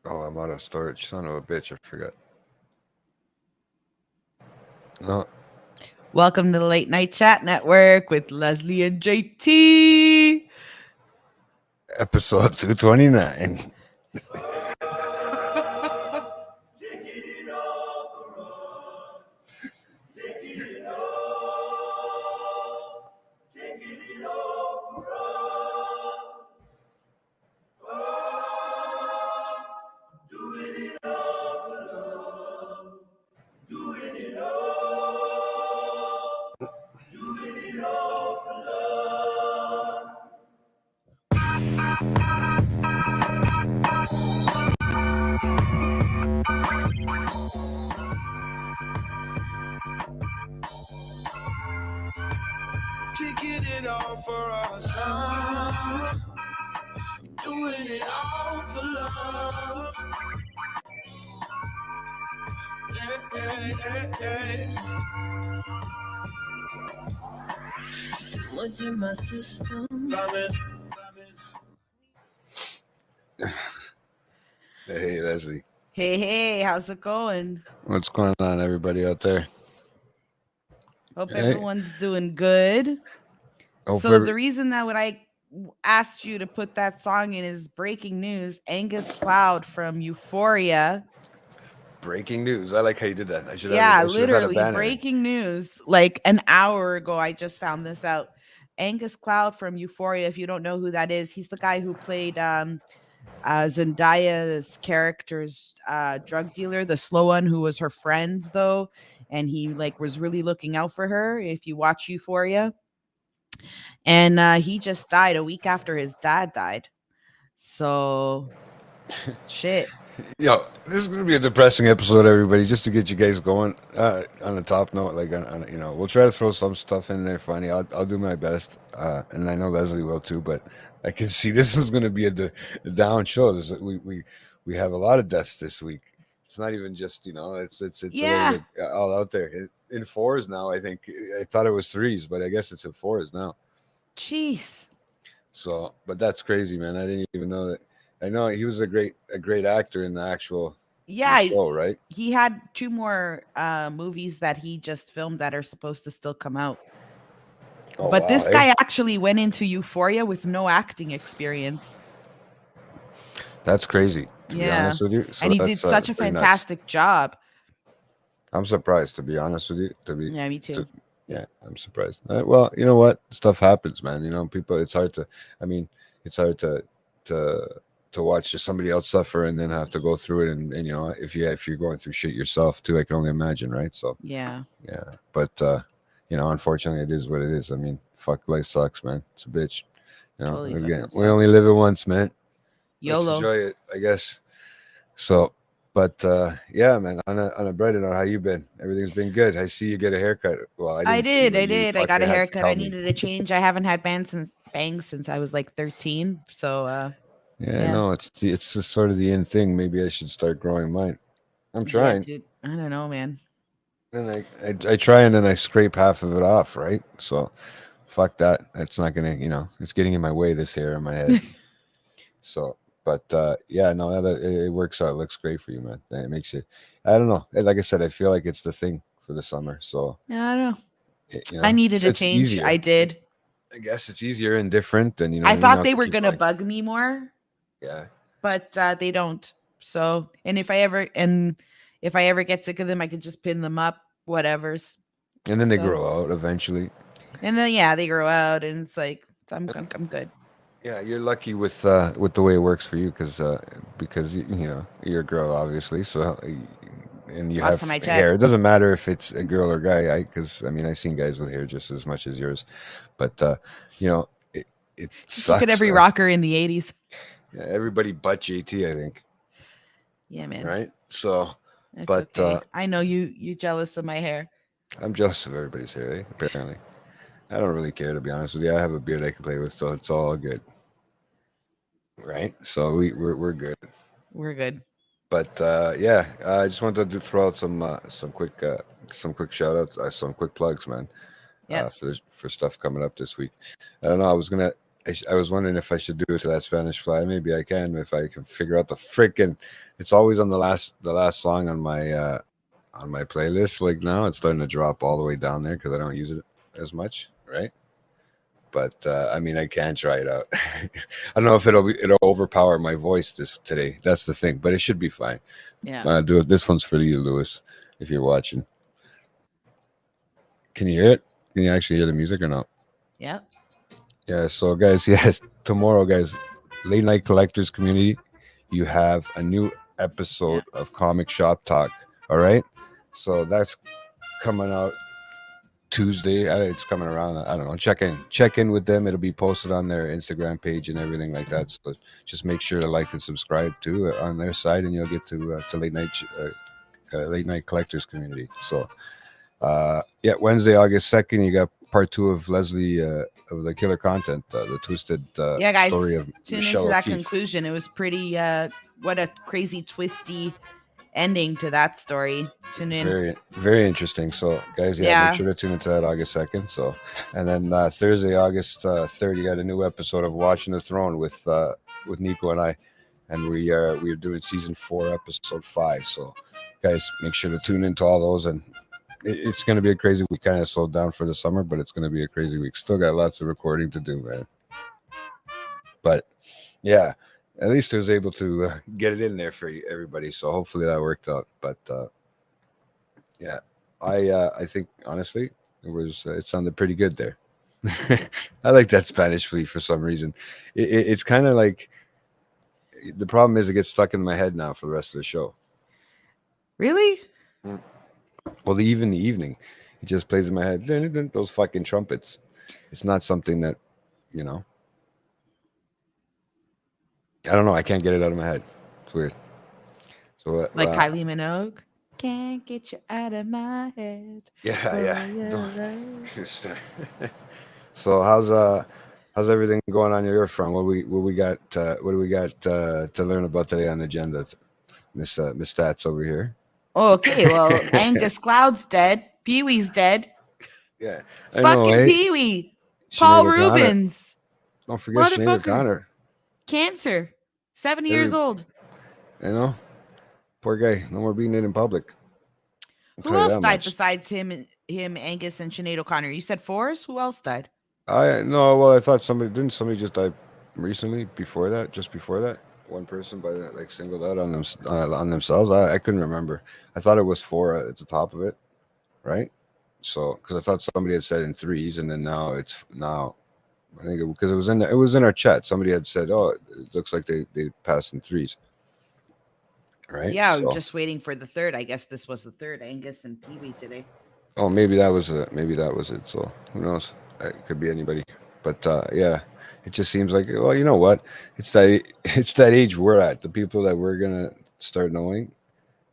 Oh, I'm out of storage. Son of a bitch, I forgot. No. Welcome to the Late Night Chat Network with Leslie and JT. Episode 229. Taking it all for us, doing it all for love. What's in my system? Hey, Leslie. Hey, how's it going? What's going on, everybody out there? Hope Hey. everyone's doing good. Hope So the reason that I asked you to put that song in is breaking news. Angus Cloud from Euphoria. Breaking news. I like how you did that. I should have had a Literally banner. breaking news. Like an hour ago, I just found this out. Angus Cloud from Euphoria. If you don't know who that is, he's the guy who played Zendaya's character's drug dealer, the slow one who was her friend though, and he like was really looking out for her. If you watch Euphoria, and he just died a week after his dad died. So, shit. Yo, this is gonna be a depressing episode, everybody. Just to get you guys going on the top note, like we'll try to throw some stuff in there funny. I'll do my best, and I know Leslie will too. But I can see this is gonna be a down show. We have a lot of deaths this week. It's not even just it's a little bit all out there in fours now. I think I thought it was threes, but I guess it's in fours now. Jeez. So, but that's crazy, man. I didn't even know that. I know he was a great actor in the actual show, right? He had 2 more movies that he just filmed that are supposed to still come out. Oh, but wow, this guy actually went into Euphoria with no acting experience. That's crazy, to be honest with you. So and he did such a fantastic job. I'm surprised, to be honest with you. Yeah, me too. I'm surprised. Well, you know what? Stuff happens, man. People. It's hard to watch somebody else suffer and then have to go through it. And if you're going through shit yourself too, I can only imagine, right? So yeah. But unfortunately, it is what it is. I mean, fuck, life sucks, man. It's a bitch. Totally we only live it once, man. YOLO. Let's enjoy it, I guess. So, but yeah, man. On a brighter note, how you been? Everything's been good. I see you get a haircut. Well, I did. I got a haircut. I needed a change. I haven't had bangs since I was like 13. So. Yeah, no, it's just sort of the in thing. Maybe I should start growing mine. I'm trying. Yeah, dude. I don't know, man. And I try and then I scrape half of it off, right? So, fuck that. It's not gonna, it's getting in my way. This hair in my head. So, but yeah, no, it works out. It looks great for you, man. It makes it. I don't know. Like I said, I feel like it's the thing for the summer. So yeah, I don't know. I needed a change. Easier. I did. I guess it's easier and different than I thought they were gonna bug me more. Yeah. But they don't. So, and if I ever get sick of them, I could just pin them up, whatever's. And then they grow out eventually. And then they grow out, and it's like I'm good. Yeah, you're lucky with the way it works for you because you're a girl, obviously. So, and you have hair. It doesn't matter if it's a girl or guy. Because I've seen guys with hair just as much as yours, but it sucks. Look at every rocker in the 80s. Yeah, everybody but JT, I think. Yeah, man. Right? So, that's but okay. I know you jealous of my hair. I'm jealous of everybody's hair, apparently. I don't really care, to be honest with you. I have a beard I can play with, so it's all good. Right? So we're good. We're good. But yeah, I just wanted to throw out some quick shout outs, some quick plugs, man. Yeah. For stuff coming up this week. I don't know. I was gonna I was wondering if I should do it to that Spanish Fly. Maybe I can if I can figure out the freaking. It's always on the last song on my playlist. Like now, it's starting to drop all the way down there because I don't use it as much, right? But I mean, I can try it out. I don't know if it'll overpower my voice today. That's the thing, but it should be fine. Yeah. Do it. This one's for you, Lewis, if you're watching. Can you hear it? Can you actually hear the music or not? Yep. Yeah. So, guys, yes, tomorrow, guys, Late Night Collectors Community, you have a new episode of Comic Shop Talk. All right. So that's coming out Tuesday. It's coming around. I don't know. Check in with them. It'll be posted on their Instagram page and everything like that. So just make sure to like and subscribe too on their side, and you'll get to Late Night Collectors Community. So yeah, Wednesday, August 2nd, you got part 2 of Leslie of the Killer Content, the twisted Yeah, guys, story of tune Michelle into that O'Keefe. conclusion. It was pretty. What a crazy, twisty ending to that story. Tune in. Very, very interesting. So, guys, Yeah. make sure to tune into that August 2nd. So, and then Thursday, August 3rd, you got a new episode of Watching the Throne with Nico and I, and we're doing season 4, episode 5. So, guys, make sure to tune into all those, and it's going to be a crazy week. Kind of slowed down for the summer, but it's going to be a crazy week. Still got lots of recording to do, man. But yeah, at least I was able to get it in there for everybody. So hopefully that worked out. But yeah, I think honestly it sounded pretty good there. I like that Spanish Flea for some reason. It's kind of like, the problem is it gets stuck in my head now for the rest of the show. Really? Well, even the evening, it just plays in my head. Those fucking trumpets. It's not something that, you know. I don't know. I can't get it out of my head. It's weird. So Like Kylie Minogue. Can't get you out of my head. Yeah. So how's everything going on your front? What we got? What do we got to learn about today on the agenda, Miss Stats over here? Okay, well, Angus Cloud's dead. Pee-wee's dead. Yeah, Fucking Pee-wee. Paul Rubens. Don't forget Sinead O'Connor. Cancer. 70 years old. You know, poor guy. No more being in public. Who else died besides him, Angus, and Sinead O'Connor? You said Forrest? Who else died? I thought somebody just die recently before that, just before that. One person singled out on themselves. I couldn't remember. I thought it was 4 at the top of it, right? So because I thought somebody had said in 3s, and then now I think because it was in our chat. Somebody had said, "Oh, it looks like they passed in 3s." Right? Yeah, we're just waiting for the 3rd. I guess this was the 3rd, Angus and Pee-wee today. Oh, maybe that was it. So who knows? It could be anybody. But yeah, it just seems like, well, you know what? It's that age we're at. The people that we're gonna start knowing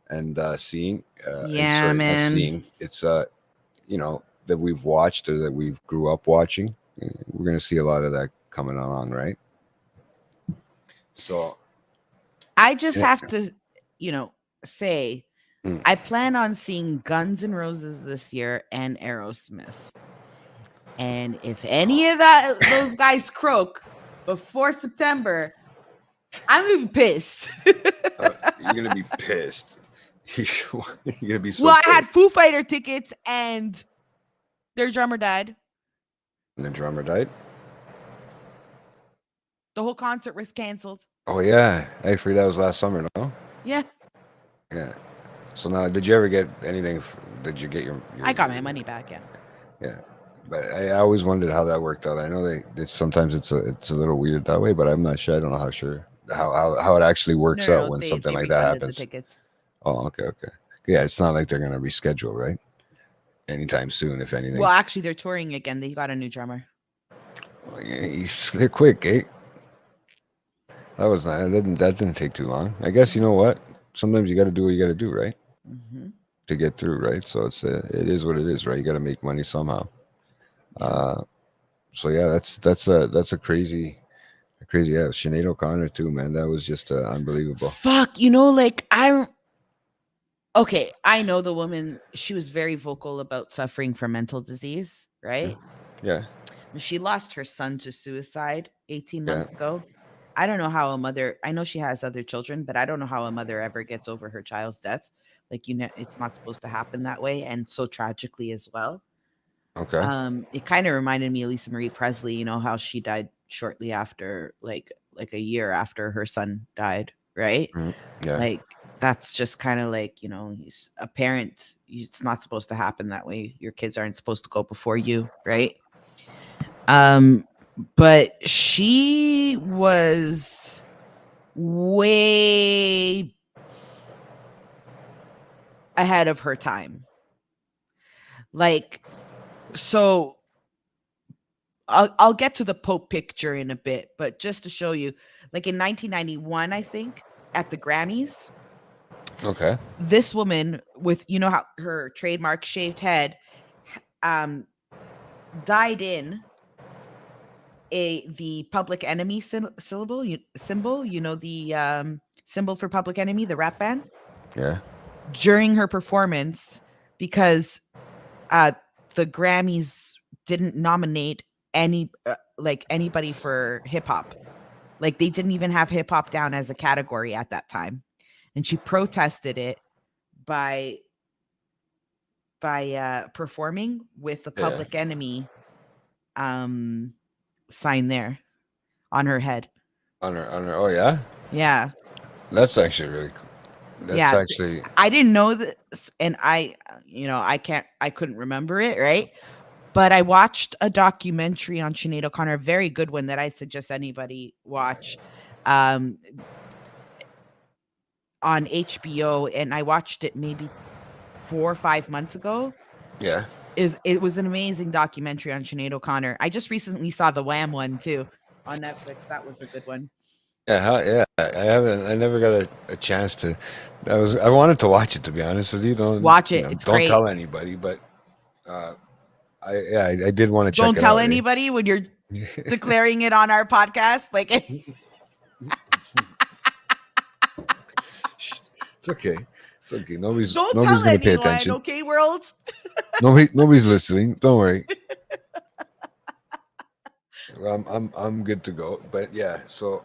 and seeing. Man. Seeing. It's you know, that we've watched or that we've grew up watching. We're gonna see a lot of that coming along, right? So I just have to, say I plan on seeing Guns N' Roses this year and Aerosmith. And if any of those guys croak before September, I'm gonna be pissed. You're gonna be pissed. You're gonna be so. Well, I had Foo Fighter tickets and their drummer died. And the drummer died. The whole concert was canceled. Oh yeah, I forgot that was last summer. No. Yeah. Yeah. So now, did you ever get anything? Did you get your I got my money back. Yeah. Yeah, but I always wondered how that worked out. I know sometimes it's a little weird that way, but I'm not sure. I don't know how it actually works out when something like that happens. Oh, okay. Yeah, it's not like they're gonna reschedule, right? Anytime soon, if anything. Well, actually, they're touring again. They got a new drummer. Well, yeah, they're quick, eh? That was not. That didn't take too long. I guess you know what. Sometimes you got to do what you got to do, right? Mm-hmm. To get through, right? So it is what it is, right? You got to make money somehow. So yeah, that's a crazy. Yeah, Sinead O'Connor too, man. That was just unbelievable. Fuck, okay, I know the woman. She was very vocal about suffering from mental disease, right? Yeah. She lost her son to suicide 18 Yeah. months ago. I don't know how a mother, I know she has other children, but I don't know how a mother ever gets over her child's death. Like, you know, it's not supposed to happen that way, and so tragically as well. Okay. It kind of reminded me of Lisa Marie Presley, you know, how she died shortly after, like a year after her son died, right? Yeah. Like, that's just kind of like, you know, he's a parent. It's not supposed to happen that way. Your kids aren't supposed to go before you, right? But she was way ahead of her time. Like, so I'll get to the Pope picture in a bit, but just to show you, like in 1991, I think, at the Grammys, Okay. this woman with, you know, how her trademark shaved head, dyed in the Public Enemy symbol, you know, the symbol for Public Enemy, the rap band, Yeah. during her performance, because the Grammys didn't nominate anybody for hip hop. Like, they didn't even have hip hop down as a category at that time, and she protested it by performing with the Yeah. Public Enemy sign there on her head. On her. Oh yeah. Yeah. That's actually really cool. That's Yeah. actually. I didn't know this, and I couldn't remember it, right? But I watched a documentary on Sinead O'Connor, a very good one that I suggest anybody watch, on HBO, and I watched it maybe 4 or 5 months ago. Yeah. It was an amazing documentary on Sinead O'Connor. I just recently saw the Wham one too on Netflix. That was a good one. Yeah. Yeah. I haven't. I never got a chance to. I wanted to watch it, to be honest with you. Don't Watch it. You know, It's don't great. tell anybody, but I did want to check Don't it tell out. anybody when you're declaring it on our podcast. Like, it's okay. It's okay. Nobody's don't nobody's tell gonna pay anyone, attention. okay, world? Nobody's listening. Don't worry. I'm good to go. But yeah, so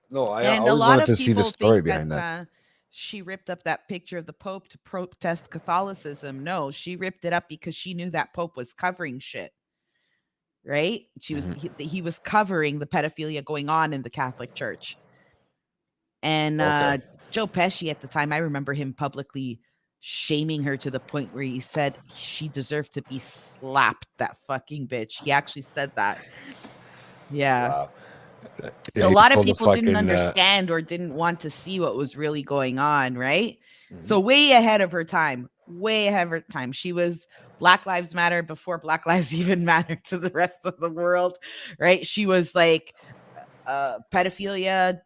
no, I And a always lot wanted of to see the people story think behind that. that she ripped up that picture of the Pope to protest Catholicism. No, she ripped it up because she knew that Pope was covering shit. Right? He was covering the pedophilia going on in the Catholic Church. And Okay. Joe Pesci at the time, I remember him publicly shaming her to the point where he said she deserved to be slapped, that fucking bitch. He actually said that. Yeah. Wow. So Yeah, a he lot of pulled the people didn't fucking, understand or didn't want to see what was really going on, right? Mhm. So way ahead of her time. Way ahead of her time. She was Black Lives Matter before Black Lives even mattered to the rest of the world, right? She was like pedophilia,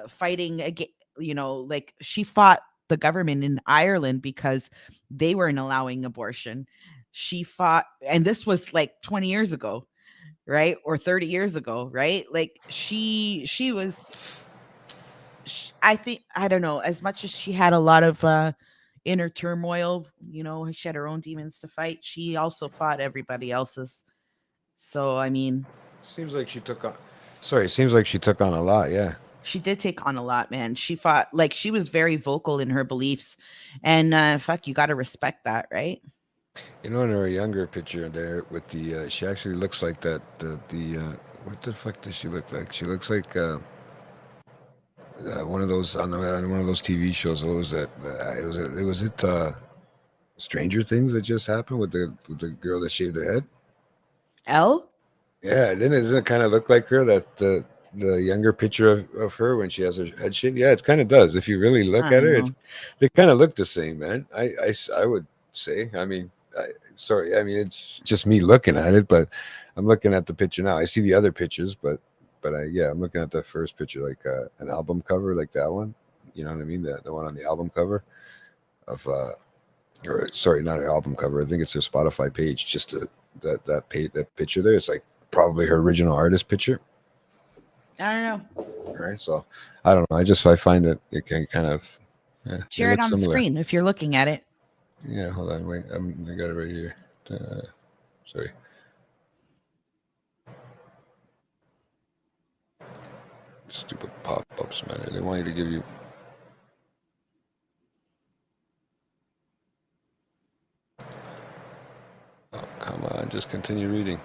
fighting against, you know, like she fought the government in Ireland because they weren't allowing abortion. She fought, and this was like 20 years ago, right? Or 30 years ago, right? Like she was, I think, I don't know, as much as she had a lot of inner turmoil, you know, she had her own demons to fight, she also fought everybody else's. So I mean, seems like she took on. Sorry, seems like she took on a lot. Yeah. she did take on a lot, man. She fought, like, she was very vocal in her beliefs, and fuck, you got to respect that, right? You know, in her younger picture there with the, she actually looks like that. What the fuck does she look like? She looks like one of those on one of those TV shows. What was that? Stranger Things that just happened with the girl that shaved her head. Elle? Yeah, doesn't it kind of look like her? That the younger picture of her when she has her head shaved. Yeah, it kind of does. If you really look I at her, don't know. they kind of look the same, man. I would say. I mean, sorry. I mean, it's just me looking at it, but I'm looking at the picture now. I see the other pictures, but I'm looking at the first picture, like an album cover, like that one. You know what I mean? The one on the album cover of or sorry, not an album cover. I think it's her Spotify page. Just that picture there. It's like probably her original artist picture. I don't know. All right, so I don't know. I find it can kind of Share it looks on the similar. screen if you're looking at it. Yeah, hold on, wait. I got it right here. Sorry. Stupid pop-ups, man. They want you to give you. Oh, come on. Just continue reading.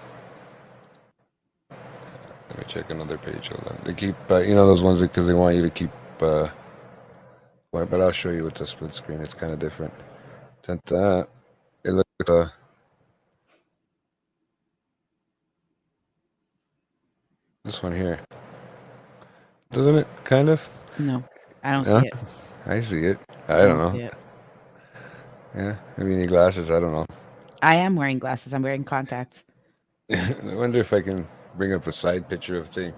Let me check another page. Hold on. They keep, those ones because they want you to keep. But I'll show you with the split screen. It's kind of different. It looks. This one here. Doesn't it? Kind of. No, I don't Yeah, see it. I see it. I don't know. see it. Yeah, maybe you need glasses. I don't know. I am wearing glasses. I'm wearing contacts. I wonder if I can bring up a side picture of thing.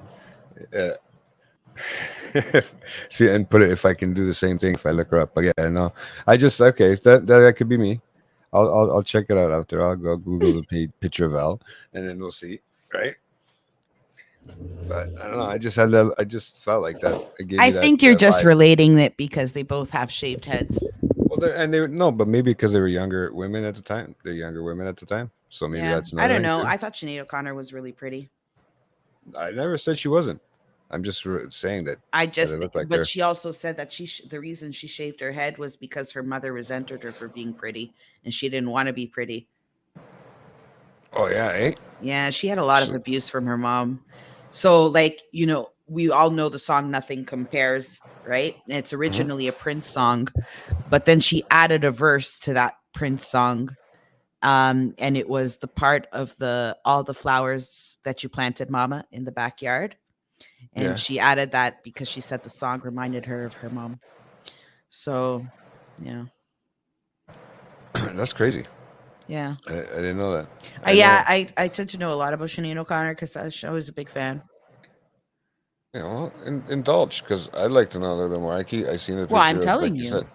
See, and put it if I can do the same thing if I look her up. But yeah, no, I just okay. That could be me. I'll check it out after. I'll go Google the picture of Al, and then we'll see. Right. But I don't know. I just felt like that. I gave I you that. think you're that just vibe. relating it because they both have shaved heads. Well, they no, but maybe because they were younger women at the time. They're younger women at the time, so maybe that's another I don't thing, know. too. I thought Sinead O'Connor was really pretty. I never said she wasn't. I'm just saying that. I just, look like but her. she also said that the reason she shaved her head was because her mother resented her for being pretty, and she didn't want to be pretty. Oh yeah, eh? Yeah, she had a lot of abuse from her mom. So, like, we all know the song "Nothing Compares," right? And it's originally a Prince song, but then she added a verse to that Prince song. And it was the part of all the flowers that you planted, mama, in the backyard. And Yeah. she added that because she said the song reminded her of her mom. So, yeah. That's crazy. Yeah. I didn't know that. I tend to know a lot about Sinead O'Connor because I was a big fan. Yeah, well, indulge because I'd like to know a little bit more. I seen the picture. Well, I'm of, telling like you. Said.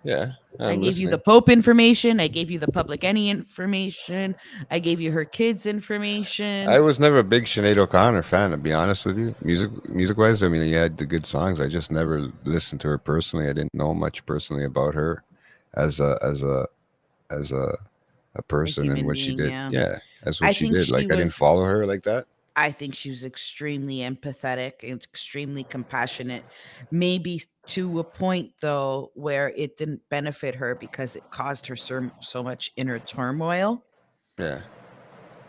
Yeah, I gave you the Pope information. I gave you the Public Enemy information. I gave you her kids information. I was never a big Sinead O'Connor fan, to be honest with you. Music wise, I mean, he had the good songs. I just never listened to her personally. I didn't know much personally about her as a person and what she did. Yeah, that's what she did. Like I didn't follow her like that. I think she was extremely empathetic and extremely compassionate, maybe to a point, though, where it didn't benefit her because it caused her so much inner turmoil. Yeah.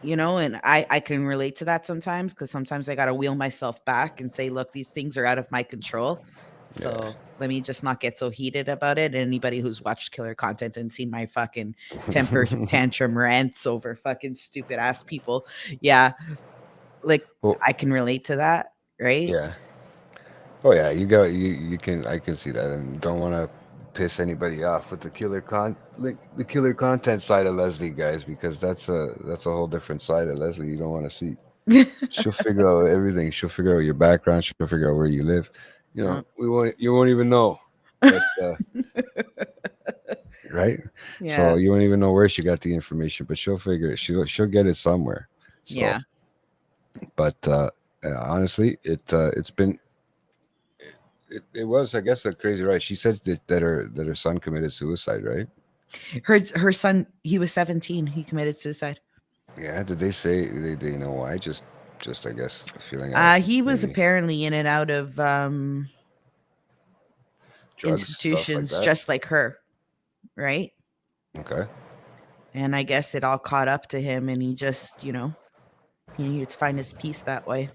And I can relate to that sometimes because sometimes I got to wheel myself back and say, look, these things are out of my control. So let me just not get so heated about it. Anybody who's watched killer content and seen my fucking temper tantrum rants over fucking stupid ass people. Yeah. Like, I can relate to that, right? Yeah. Oh yeah, you can I can see that, and don't want to piss anybody off with the killer content side of Leslie, guys, because that's a whole different side of Leslie you don't want to see. She'll figure out everything. She'll figure out your background. She'll figure out where you live. You won't even know. But, right? Yeah. So you won't even know where she got the information, but she'll figure it. She'll get it somewhere. So, yeah. But honestly, it's been. It was, I guess, a crazy ride. She said that her son committed suicide, right? Her son, he was 17. He committed suicide. Yeah. Did they say they know why? Just I guess feeling. He was apparently in and out of institutions, like just like her, right? Okay. And I guess it all caught up to him, and he just, he needed to find his peace that way.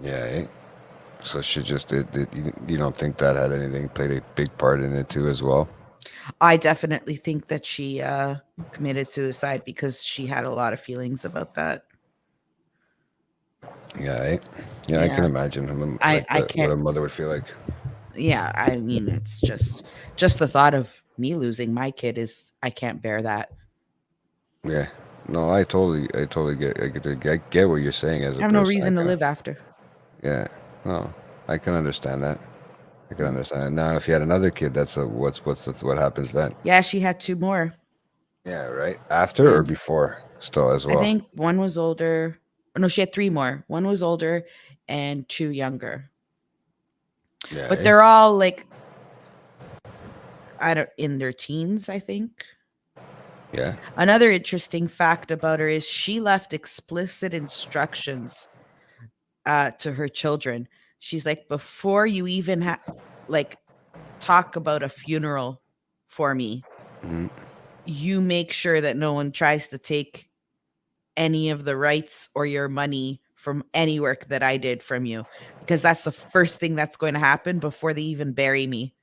Yeah. So she just did. You don't think that had anything played a big part in it too, as well? I definitely think that she committed suicide because she had a lot of feelings about that. Yeah, I can imagine. I can't. What a mother would feel like. Yeah, I mean, it's just the thought of me losing my kid I can't bear that. Yeah, no, I totally get what you're saying. As I have no reason to live after. Yeah, no, I can understand that. I can understand it. Now, if you had another kid, that's what happens then? Yeah, she had 2 more. Yeah, right. After or before, still as well. I think one was older. No, she had 3 more. One was older and 2 younger. Yeah, but they're all like, in their teens, I think. Yeah. Another interesting fact about her is she left explicit instructions to her children She's like, before you even like talk about a funeral for me, Mhm. you make sure that no one tries to take any of the rights or your money from any work that I did from you, because that's the first thing that's going to happen before they even bury me.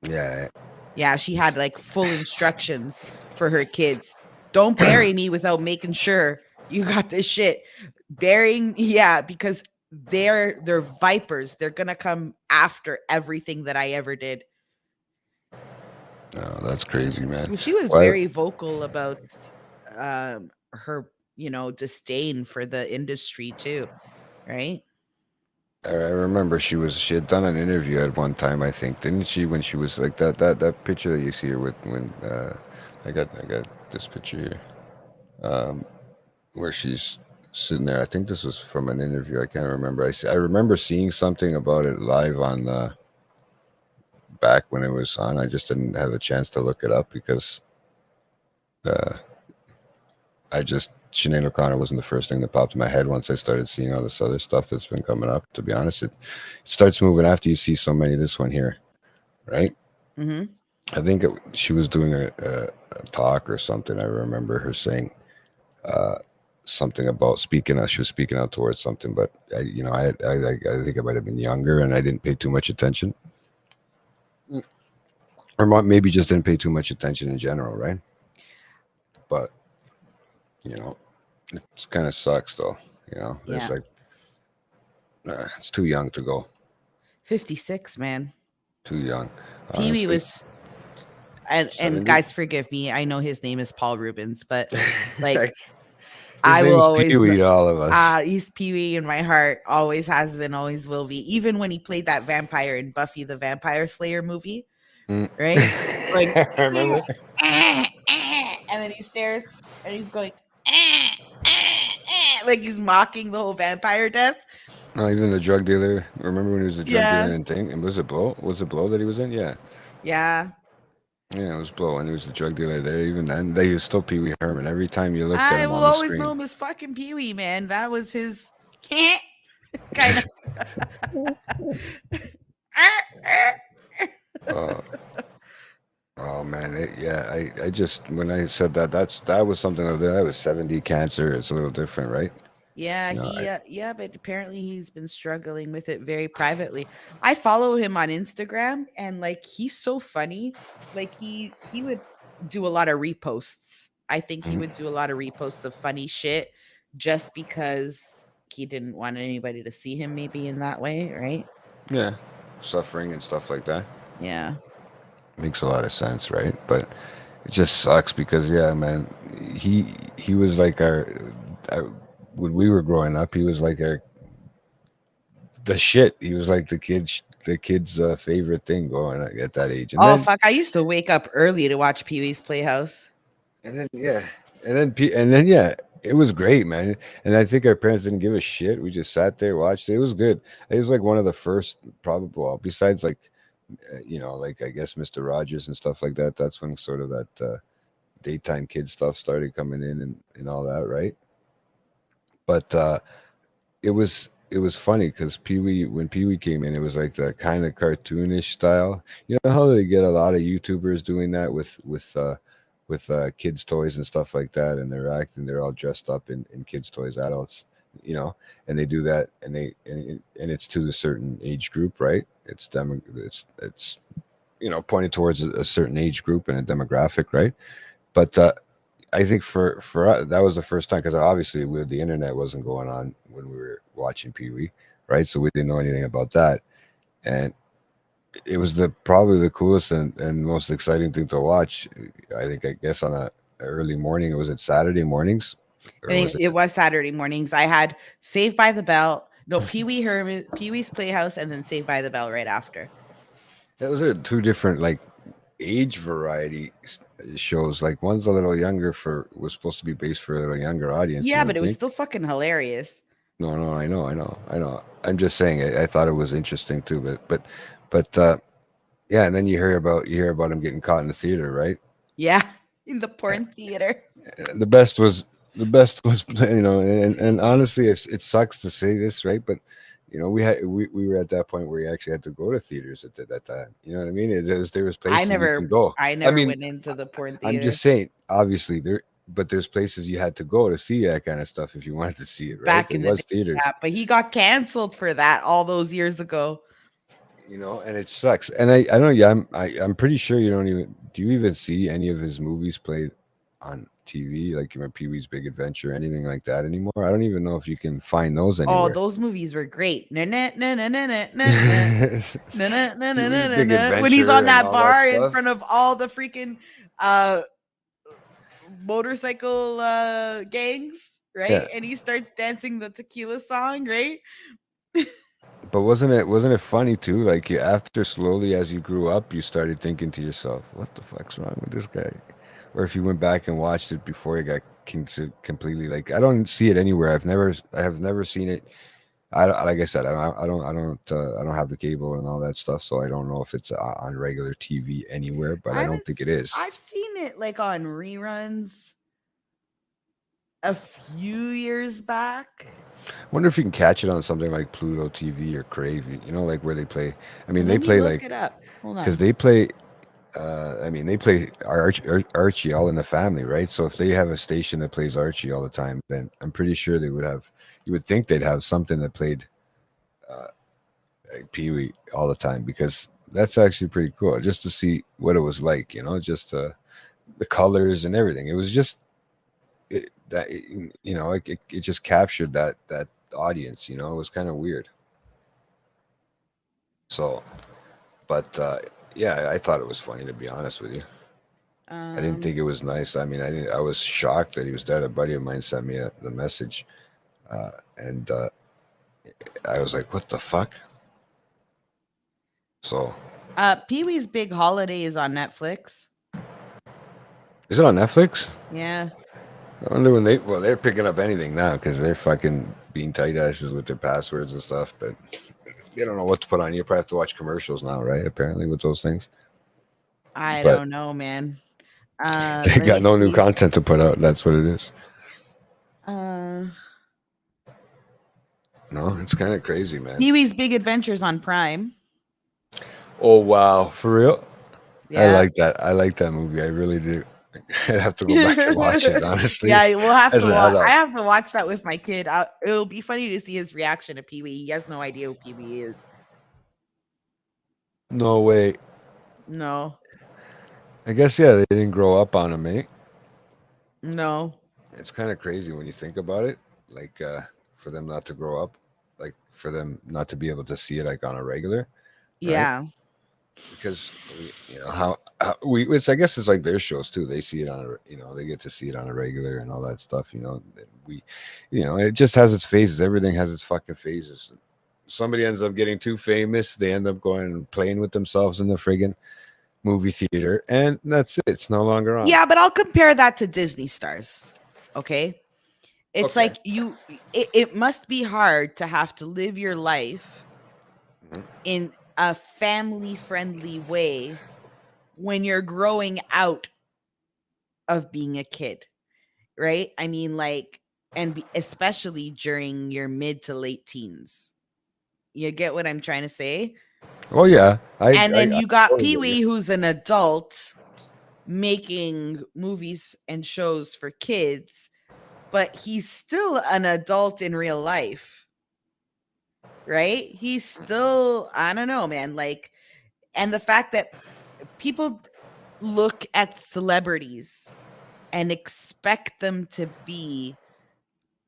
Yeah. Yeah, she had like full instructions for her kids. Don't bury me without making sure you got this shit. Burying, yeah, because they're vipers. They're gonna come after everything that I ever did. Oh, that's crazy, man. She was Why? very vocal about her, disdain for the industry too, right? I remember she had done an interview at one time, I think, didn't she? When she was like that picture that you see her with when I got this picture here, where she's sitting there. I think this was from an interview. I can't remember. I remember seeing something about it live on back when it was on. I just didn't have a chance to look it up because uh, Sinead O'Connor wasn't the first thing that popped in my head once I started seeing all this other stuff that's been coming up. To be honest, it starts moving after you see so many. This one here, right? Mm-hmm. I think she was doing a talk or something. I remember her saying something about speaking out. She was speaking out towards something, but I think I might have been younger and I didn't pay too much attention, or maybe just didn't pay too much attention in general, right? But it kind of sucks though. There's Yeah. like it's too young to go. 56, man. Too young. Pee Wee Honestly. was, and 70? guys, forgive me. I know his name is Paul Rubens, but like His I will name's always Pee-wee to all of us. he's Pee Wee in my heart. Always has been, always will be. Even when he played that vampire in Buffy the Vampire Slayer movie, right? Like, I remember. and then he stares and he's going, like he's mocking the whole vampire death. No, even the drug dealer. Remember when he was a drug Yeah. dealer and thing? And was it Blow? Was it Blow that he was in? Yeah. Yeah. Yeah, it was Blow, and he was the drug dealer there. Even then, they was still Pee Wee Herman. Every time you looked at I him will on the always screen. know him as fucking Pee Wee, man. That was his kind of. Oh man, I just when I said that was something that was 70 cancer. It's a little different, right? Yeah, No, but apparently he's been struggling with it very privately. I follow him on Instagram and like he's so funny. Like he would do a lot of reposts. I think he Mhm. would do a lot of reposts of funny shit just because he didn't want anybody to see him maybe in that way, right? Yeah, suffering and stuff like that Yeah. makes a lot of sense, right? But it just sucks because yeah, man, he was like when we were growing up, he was like the shit. He was like the kids' favorite thing going at that age. And Oh then fuck! I used to wake up early to watch Pee Wee's Playhouse. and then yeah, and then yeah, it was great, man. And I think our parents didn't give a shit. We just sat there, watched it. It was good. It was like one of the first, probably, well, besides like like I guess Mr. Rogers and stuff like that. That's when sort of that daytime kid stuff started coming in and all that, right? But it was funny because when Pee Wee came in, it was like the kind of cartoonish style. You know how they get a lot of YouTubers doing that with kids' toys and stuff like that, and they're all dressed up in kids' toys, adults, and they do that, and it's to a certain age group, right? It's pointed towards a certain age group and a demographic, right? But I think for us, that was the first time because obviously the internet wasn't going on when we were watching Pee Wee, right? So we didn't know anything about that, and it was probably the coolest and most exciting thing to watch. I guess on a early morning. Was it Saturday mornings, I or think was it? it was Saturday mornings. I had Saved by the Bell, no Pee Wee's Playhouse, and then Saved by the Bell right after. Those are two different like age variety shows. Like one's a little younger was supposed to be based for a little younger audience. Yeah, You but would it was think. still fucking hilarious. No, I know. I'm just saying. I thought it was interesting too, but yeah. And then you hear about him getting caught in the theater, right? Yeah, in the porn theater. The best was and honestly, it sucks to say this, right? But You know, we were at that point where you actually had to go to theaters at that time. You know what I mean? There was places you can go. I I never mean, went into the porn I'm theater. just saying, obviously but there's places you had to go to see that kind of stuff if you wanted to see it, right? Back There in the was day, theaters, yeah, but he got canceled for that all those years ago. you know, and it sucks. And I don't, yeah, I'm pretty sure you don't even, do you even see any of his movies played on TV, like Pee Wee's Big Adventure, anything like that anymore? I don't even know if you can find those Oh, anywhere. those movies were great. Na, na, na, na, na, na, na, na, na, na, na, Pee Wee's na, Big na. When he's Adventure on and that all that bar in stuff. front of all the freaking uh motorcycle gangs, right? Yeah. And he starts dancing the tequila song, right? But wasn't it funny too? Like after slowly as you grew up, you started thinking to yourself, "What the fuck's wrong with this guy?" Or if you went back and watched it before he got completely like, I don't see it anywhere. I have never seen it. Like I said, I don't have the cable and all that stuff, so I don't know if it's on regular TV anywhere. But I don't think it is. I've seen it like on reruns a few years back. Wonder if you can catch it on something like Pluto TV or Crave. You know, like where they play. I mean, Let they me play look like it up. Hold on. because they play. I mean, they play Archie All in the Family, right? So if they have a station that plays Archie all the time, then I'm pretty sure they would have. You would think they'd have something that played like Pee Wee all the time, because that's actually pretty cool just to see what it was like. You know, just the colors and everything. It was just you know, like it just captured that audience. You know, it was kind of weird. So, but yeah, I thought it was funny, to be honest with you. I didn't think it was nice. I mean, I was shocked that he was dead. A buddy of mine sent me the message, and I was like, "What the fuck?" So, Pee Wee's Big Holiday is on Netflix. is it on Netflix? Yeah. I wonder when they're picking up anything now because they're fucking being tight asses with their passwords and stuff. But they don't know what to put on. You probably have to watch commercials now, right? Apparently, with those things. I But- don't know, man. They got no new content to put out. That's what it is. Uh, No, it's kind of crazy, man. Pee Wee's Big Adventures on Prime. Oh wow, for real? Yeah. I like that movie. I really do. I'd have to go back and watch it, honestly. Yeah, we'll have As to an watch. adult. I have to watch that with my kid. It'll be funny to see his reaction to Pee Wee. He has no idea who Pee Wee is. No way. No, I guess yeah, they didn't grow up on him, eh? no. It's kind of crazy when you think about it. Like for them not to grow up, like for them not to be able to see it like on a regular. Yeah. Because you know how we it's, I guess it's like their shows too. They see it on a, you know, they get to see it on a regular and all that stuff. You know, we, you know, it just has its phases. Everything has its fucking phases. Somebody ends up getting too famous. They end up going and playing with themselves in the friggin' movie theater, and that's it. It's no longer on. Yeah, but I'll compare that to Disney stars. Okay. It's Okay. like it must be hard to have to live your life Mhm. in a family friendly way when you're growing out of being a kid, right? I mean, like, and especially during your mid to late teens. You get what I'm trying to say? Oh yeah. And then you got totally Pee get Wee, you. who's an adult making movies and shows for kids, but he's still an adult in real life, right? He's still, I don't know, man. Like, and the fact that people look at celebrities and expect them to be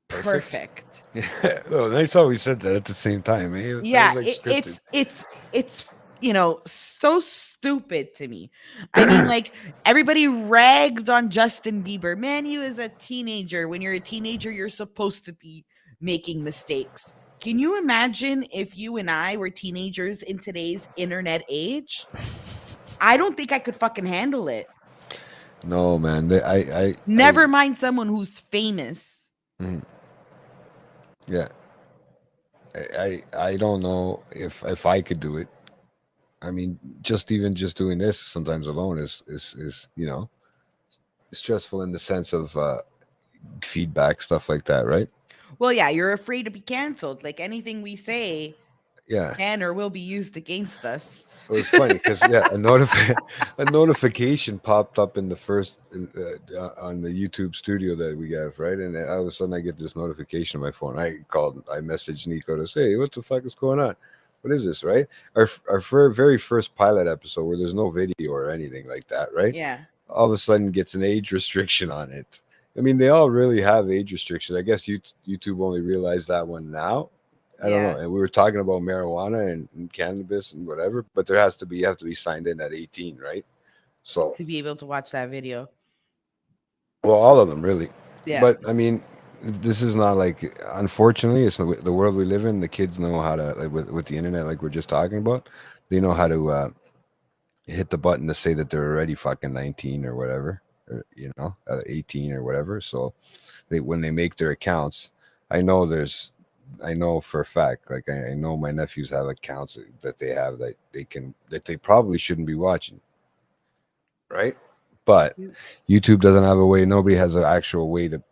perfect. Yeah. Oh, nice how we said that at the same time. Eh? That Yeah, was, like, scripted. it's you know, so stupid to me. I mean, like, everybody ragged on Justin Bieber. Man, he was a teenager. When you're a teenager, you're supposed to be making mistakes. Can you imagine if you and I were teenagers in today's internet age? I don't think I could fucking handle it. No, man. Never mind someone who's famous. Yeah. I don't know if I could do it. I mean, just doing this sometimes alone is you know, stressful in the sense of feedback, stuff like that, right? Well, yeah, you're afraid to be canceled. Like anything we say Yeah. can or will be used against us. It was funny because a notification popped up in the first on the YouTube studio that we have, right? And then all of a sudden I get this notification on my phone. I messaged Nico to say, "Hey, what the fuck is going on? What is this?" Right? Our very first pilot episode where there's no video or anything like that, right? Yeah. All of a sudden gets an age restriction on it. I mean, they all really have age restrictions. I guess YouTube only realized that one now. I don't know. And we were talking about marijuana and cannabis and whatever, but you have to be signed in at 18, right? So, To be able to watch that video. well, all of them really. Yeah. But I mean, this is not like, unfortunately, it's the world we live in. The kids know how to, like with the internet, like we're just talking about, they know how to hit the button to say that they're already fucking 19 or whatever, or, 18 or whatever. So when they make their accounts, I know for a fact, like I know my nephews have accounts that they have that they probably shouldn't be watching, right? But YouTube doesn't have a way. Nobody has an actual way to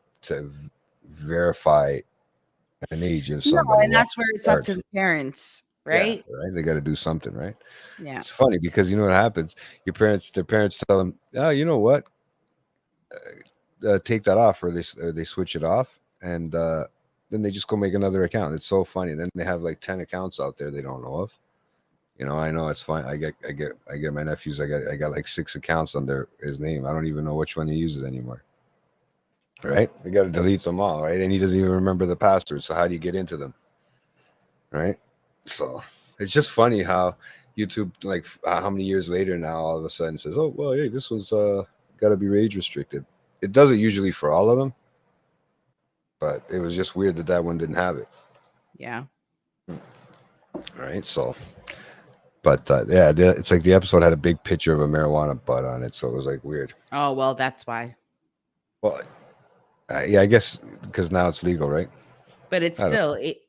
verify an age of No, somebody. and that's where it's up to the parents, right? Yeah, right. They got to do something, right? Yeah. It's funny because you know what happens. Their parents tell them, "Oh, you know what? Take that off," or they switch it off, and then they just go make another account. It's so funny. Then they have like 10 accounts out there they don't know of. I know it's fine. I get my nephews. I got like 6 accounts under his name. I don't even know which one he uses anymore. Right? They got to delete them all, right? And he doesn't even remember the password. So how do you get into them? Right? So it's just funny how YouTube, like how many years later now, all of a sudden says, "Oh, well, hey, this one's got to be age restricted." It does it usually for all of them, but it was just weird that one didn't have it. Yeah. Right. So, but yeah, it's like the episode had a big picture of a marijuana butt on it, so it was like weird. Oh well, that's why. Well, yeah, I guess because now it's legal, right? But it's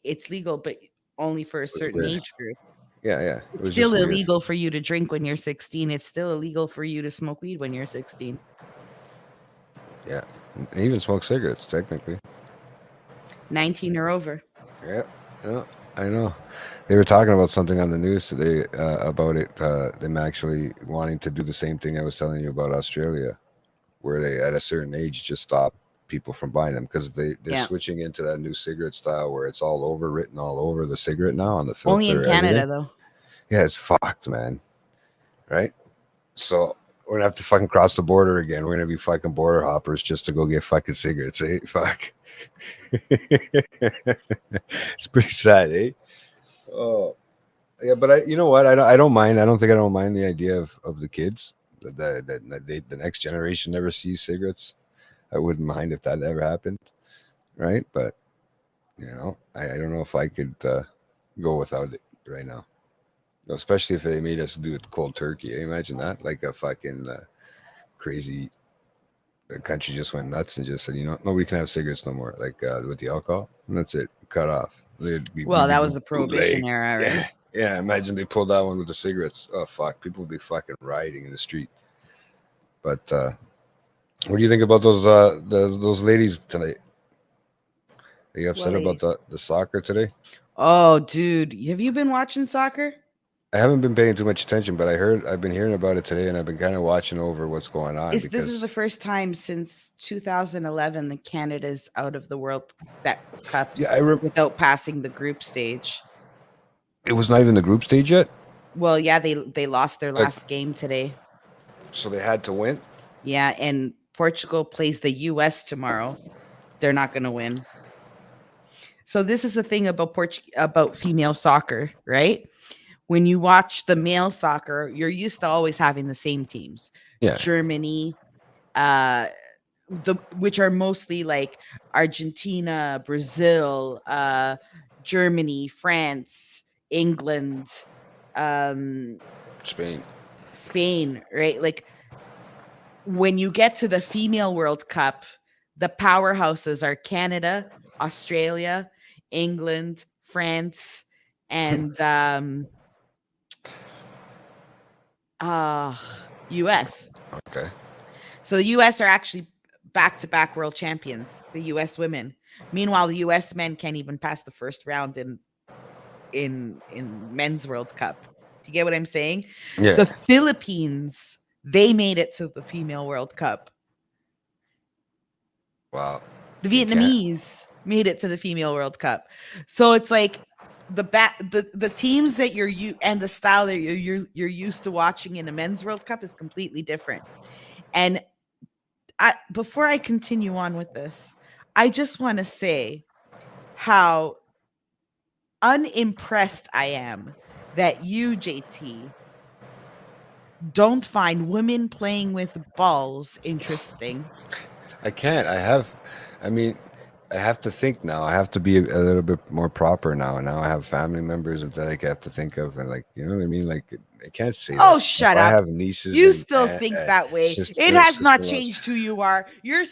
it's legal, but only for a certain age group. Yeah. It's still illegal for you to drink when you're 16. It's still illegal for you to smoke weed when you're 16. Yeah, and even smoke cigarettes technically. 19 or over. Yeah, I know. They were talking about something on the news today about it. Them actually wanting to do the same thing I was telling you about Australia, where they at a certain age just stop people from buying them because they're switching into that new cigarette style where it's all written all over the cigarette now on the filter. Only in Canada though. Yeah, it's fucked, man. Right? So we're gonna have to fucking cross the border again. We're gonna be fucking border hoppers just to go get fucking cigarettes, eh? Fuck. It's pretty sad, eh? Oh, yeah, but you know what? I don't mind. I don't mind the idea of the kids that the next generation never sees cigarettes. I wouldn't mind if that ever happened, right? But I don't know if I could go without it right now. Especially if they made us do it cold turkey. Imagine that. Like a fucking crazy country just went nuts and just said, nobody can have cigarettes no more. Like with the alcohol. And that's it. Cut off. That was the Prohibition era, right? Yeah. Imagine they pulled that one with the cigarettes. Oh, fuck. People would be fucking rioting in the street. But what do you think about those ladies tonight? Are you upset about the soccer today? Oh, dude. Have you been watching soccer? I haven't been paying too much attention, but I've been hearing about it today, and I've been kind of watching over what's going on. This is the first time since 2011 that Canada's out of the World Cup without passing the group stage. It was not even the group stage yet? Well, yeah, they lost their last game today. So they had to win? Yeah, and Portugal plays the U.S. tomorrow. They're not going to win. So this is the thing about female soccer, right? When you watch the male soccer, you're used to always having the same teams. Yeah. Germany, which are mostly like Argentina, Brazil, Germany, France, England, Spain, right? Like when you get to the female World Cup, the powerhouses are Canada, Australia, England, France, and US. Okay. So the US are actually back-to-back world champions, the US women. Meanwhile, the US men can't even pass the first round in men's World Cup. Do you get what I'm saying? Yeah. The Philippines, they made it to the female World Cup. Wow. The They can't. Vietnamese made it to the female World Cup. So it's like the teams that and the style that you're used to watching in a men's World Cup is completely different. And before I continue on with this, I just want to say how unimpressed I am that you, JT, don't find women playing with balls interesting. I can't. I mean, I have to think now. I have to be a little bit more proper now. Now I have family members that I have to think of, and like, you know what I mean? Like, I can't say. Oh, that stuff. shut I up. have nieces. You and still think that way. sister- It has not sister-in-laws. changed who you are. You are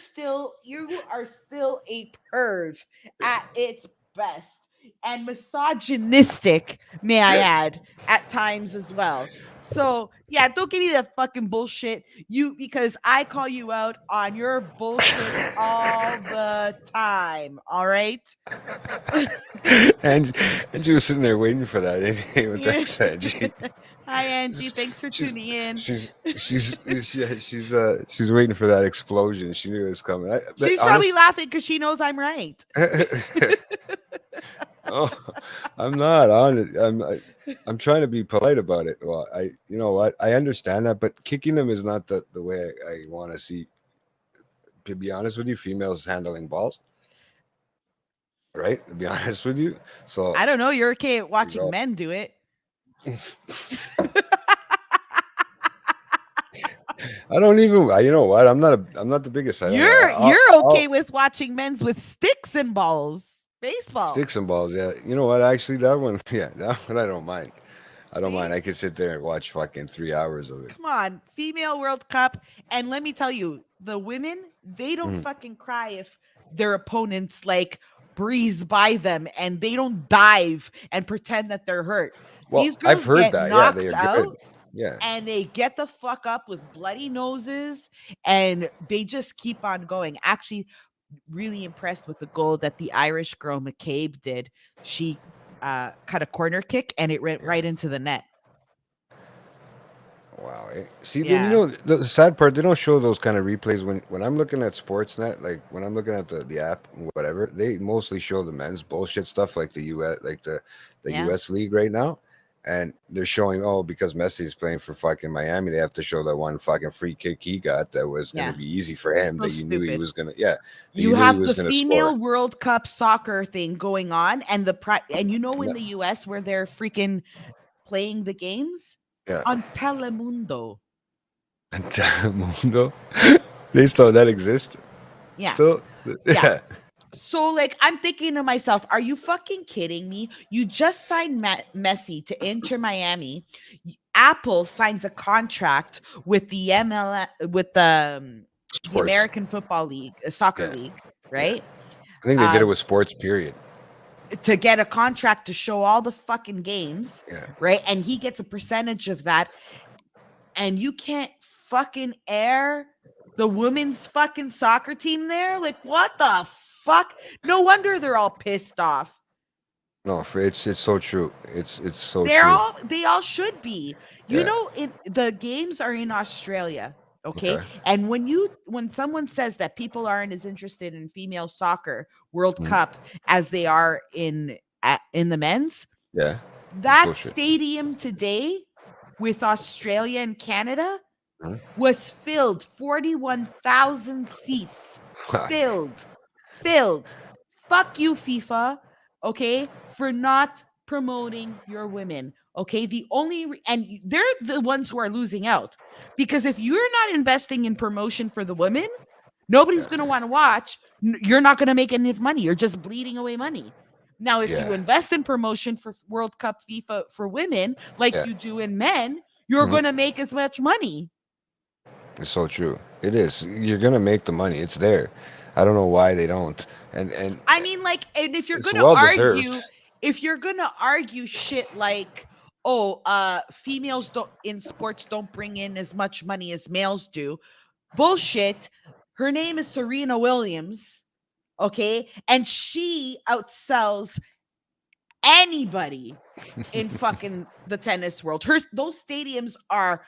still a perv at its best. And misogynistic, may I add, at times as well. So yeah, don't give me that fucking bullshit. Because I call you out on your bullshit all the time. All right. and she was sitting there waiting for that. With that said, Hi Angie, thanks for tuning in. she's waiting for that explosion. She knew it was coming. She's probably laughing because she knows I'm right. Oh, I'm not on it. I'm trying to be polite about it. Well, you know what? I understand that, but kicking them is not the way I want to see. To be honest with you, females handling balls, right? To be honest with you, so I don't know. You're okay at watching men do it. I don't even. You know what? I'm not the biggest. You're okay with watching men's with sticks and balls. Baseball. Sticks and balls, yeah. You know what? Actually, that one I don't mind. I don't mind. I could sit there and watch fucking 3 hours of it. Come on, female World Cup. And let me tell you, the women, they don't fucking cry if their opponents like breeze by them and they don't dive and pretend that they're hurt. Well, These girls I've heard get that. Yeah, knocked they are out. good. Yeah. And they get the fuck up with bloody noses and they just keep on going. Actually, really impressed with the goal that the Irish girl McCabe did. She cut a corner kick and it went right into the net. Wow. See, then, you know, the sad part, they don't show those kind of replays when I'm looking at Sportsnet, like when I'm looking at the app, whatever, they mostly show the men's bullshit stuff like the US, like the US league right now. And they're showing, because Messi's playing for fucking Miami, they have to show that one fucking free kick he got that was going to be easy for him. So that you knew he was going to, You have the female World Cup soccer thing going on, and and you know in the US where they're freaking playing the games on Telemundo. Telemundo, they still that exist. Yeah. Still, yeah. So, like, I'm thinking to myself, are you fucking kidding me? You just signed Messi to Inter Miami. Apple signs a contract with the the American Football League, soccer league, right? I think they did it with sports, period. To get a contract to show all the fucking games, right? And he gets a percentage of that. And you can't fucking air the women's fucking soccer team there? Like, what the fuck? No wonder they're all pissed off. No, it's so true. It's so true. They all should be. You know, the games are in Australia, okay? And when someone says that people aren't as interested in female soccer World Cup as they are in the men's, that stadium today with Australia and Canada was filled, 41,000 seats filled. Fuck you, FIFA, okay, for not promoting your women, okay? And they're the ones who are losing out, because if you're not investing in promotion for the women, nobody's going to want to watch. You're not going to make enough money. You're just bleeding away money. Now, if you invest in promotion for World Cup FIFA for women, like you do in men, you're going to make as much money. It's so true. It is. You're going to make the money. It's there. I don't know why they don't. And I mean, like, and if you're going to argue shit like, females in sports don't bring in as much money as males do, bullshit. Her name is Serena Williams. Okay. And she outsells anybody in fucking the tennis world. Those stadiums are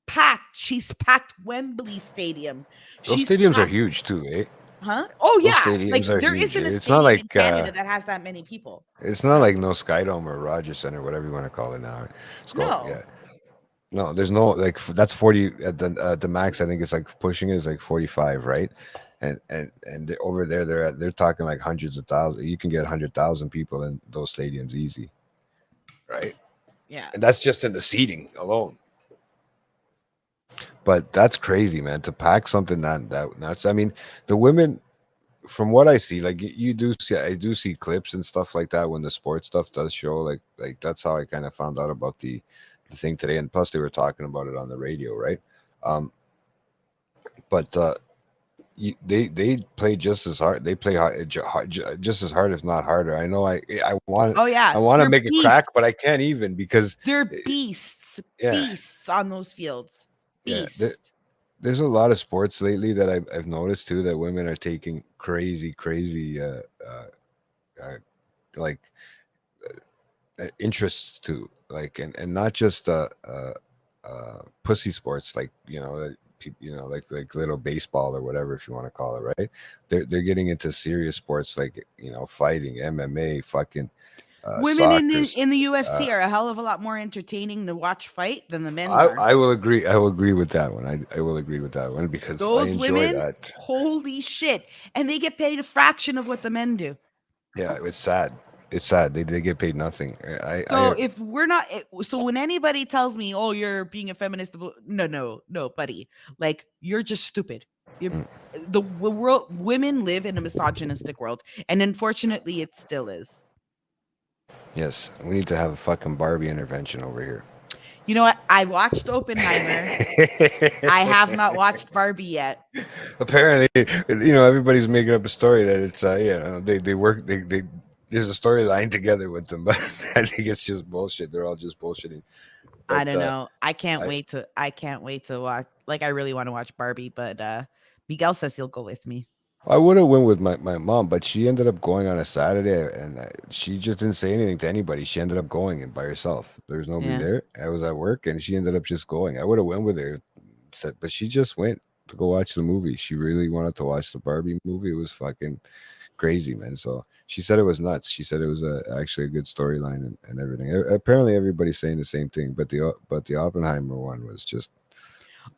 packed. She's packed Wembley Stadium. Those She's stadiums are packed, huge too, eh? huh? Oh Those yeah. Like stadiums are there huge. isn't a It's not stadium in like Canada that has that many people. it's not like no Skydome or Rogers Center, whatever you want to call it now. It's called No. yeah. No, there's no like that's 40 at the max. I think it's like pushing it is like 45, right? And over there they're talking like hundreds of thousands. You can get 100,000 people in those stadiums easy, right? Yeah. And that's just in the seating alone. But that's crazy, man. To pack something that nuts. I mean, the women, from what I see, like you do see, I do see clips and stuff like that when the sports stuff does show. Like that's how I kind of found out about the thing today. And plus, they were talking about it on the radio, right? But they play just as hard. They play hard, just as hard, if not harder. I know. I want. Oh yeah. I want to They're make it crack, but I beasts. can't even because They're beasts. yeah. Beasts on those fields. Yeah, Beasts. there's a lot of sports lately that I've noticed too that women are taking crazy like interests to, like, and not just pussy sports, like like little baseball or whatever, if you want to call it, right? They're getting into serious sports like fighting, MMA, fucking Women soccer. in the UFC are a hell of a lot more entertaining to watch fight than the men I, are. I will agree. I will agree with that one. I will agree with that one because Those I enjoy women, that. holy shit. And they get paid a fraction of what the men do. Yeah, it's sad. It's sad. They get paid nothing. So if we're not, so when anybody tells me, "Oh, you're being a feminist," no, buddy. Like you're just stupid. Mm. The world, women live in a misogynistic world, and unfortunately, it still is. Yes, we need to have a fucking Barbie intervention over here. You know what? I watched Oppenheimer. I have not watched Barbie yet. Apparently, everybody's making up a story that it's they work they there's a storyline together with them, but I think it's just bullshit. They're all just bullshitting. But, I don't know. I can't wait to watch. Like I really want to watch Barbie, but Miguel says he'll go with me. I would have went with my mom, but she ended up going on a Saturday, and she just didn't say anything to anybody. She ended up going by herself. There was nobody there. I was at work, and she ended up just going. I would have went with her, but she just went to go watch the movie. She really wanted to watch the Barbie movie. It was fucking crazy, man. So she said it was nuts. She said it was actually a good storyline and everything. Apparently, everybody's saying the same thing, but the Oppenheimer one was just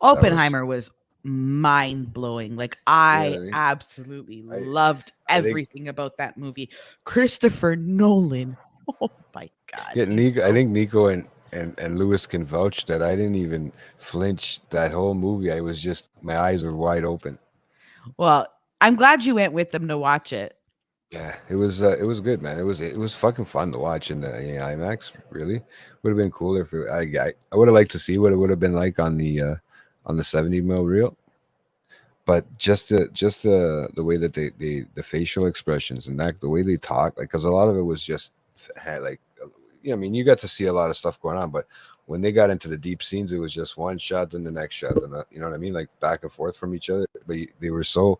Oppenheimer was mind-blowing. Like I absolutely loved everything about that movie. Christopher Nolan. Oh my god. Yeah, I think Nico and Lewis can vouch that I didn't even flinch that whole movie. I was just, my eyes were wide open. Well, I'm glad you went with them to watch it. Yeah, it was good, man. It was fucking fun to watch in the IMAX. Really, would have been cooler if I would have liked to see what it would have been like on the 70 mil reel. But just the way that the facial expressions and that the way they talk, like, because a lot of it was just like, I mean, you got to see a lot of stuff going on, but when they got into the deep scenes, it was just one shot, then the next shot, and you know what I mean, like back and forth from each other. But they were so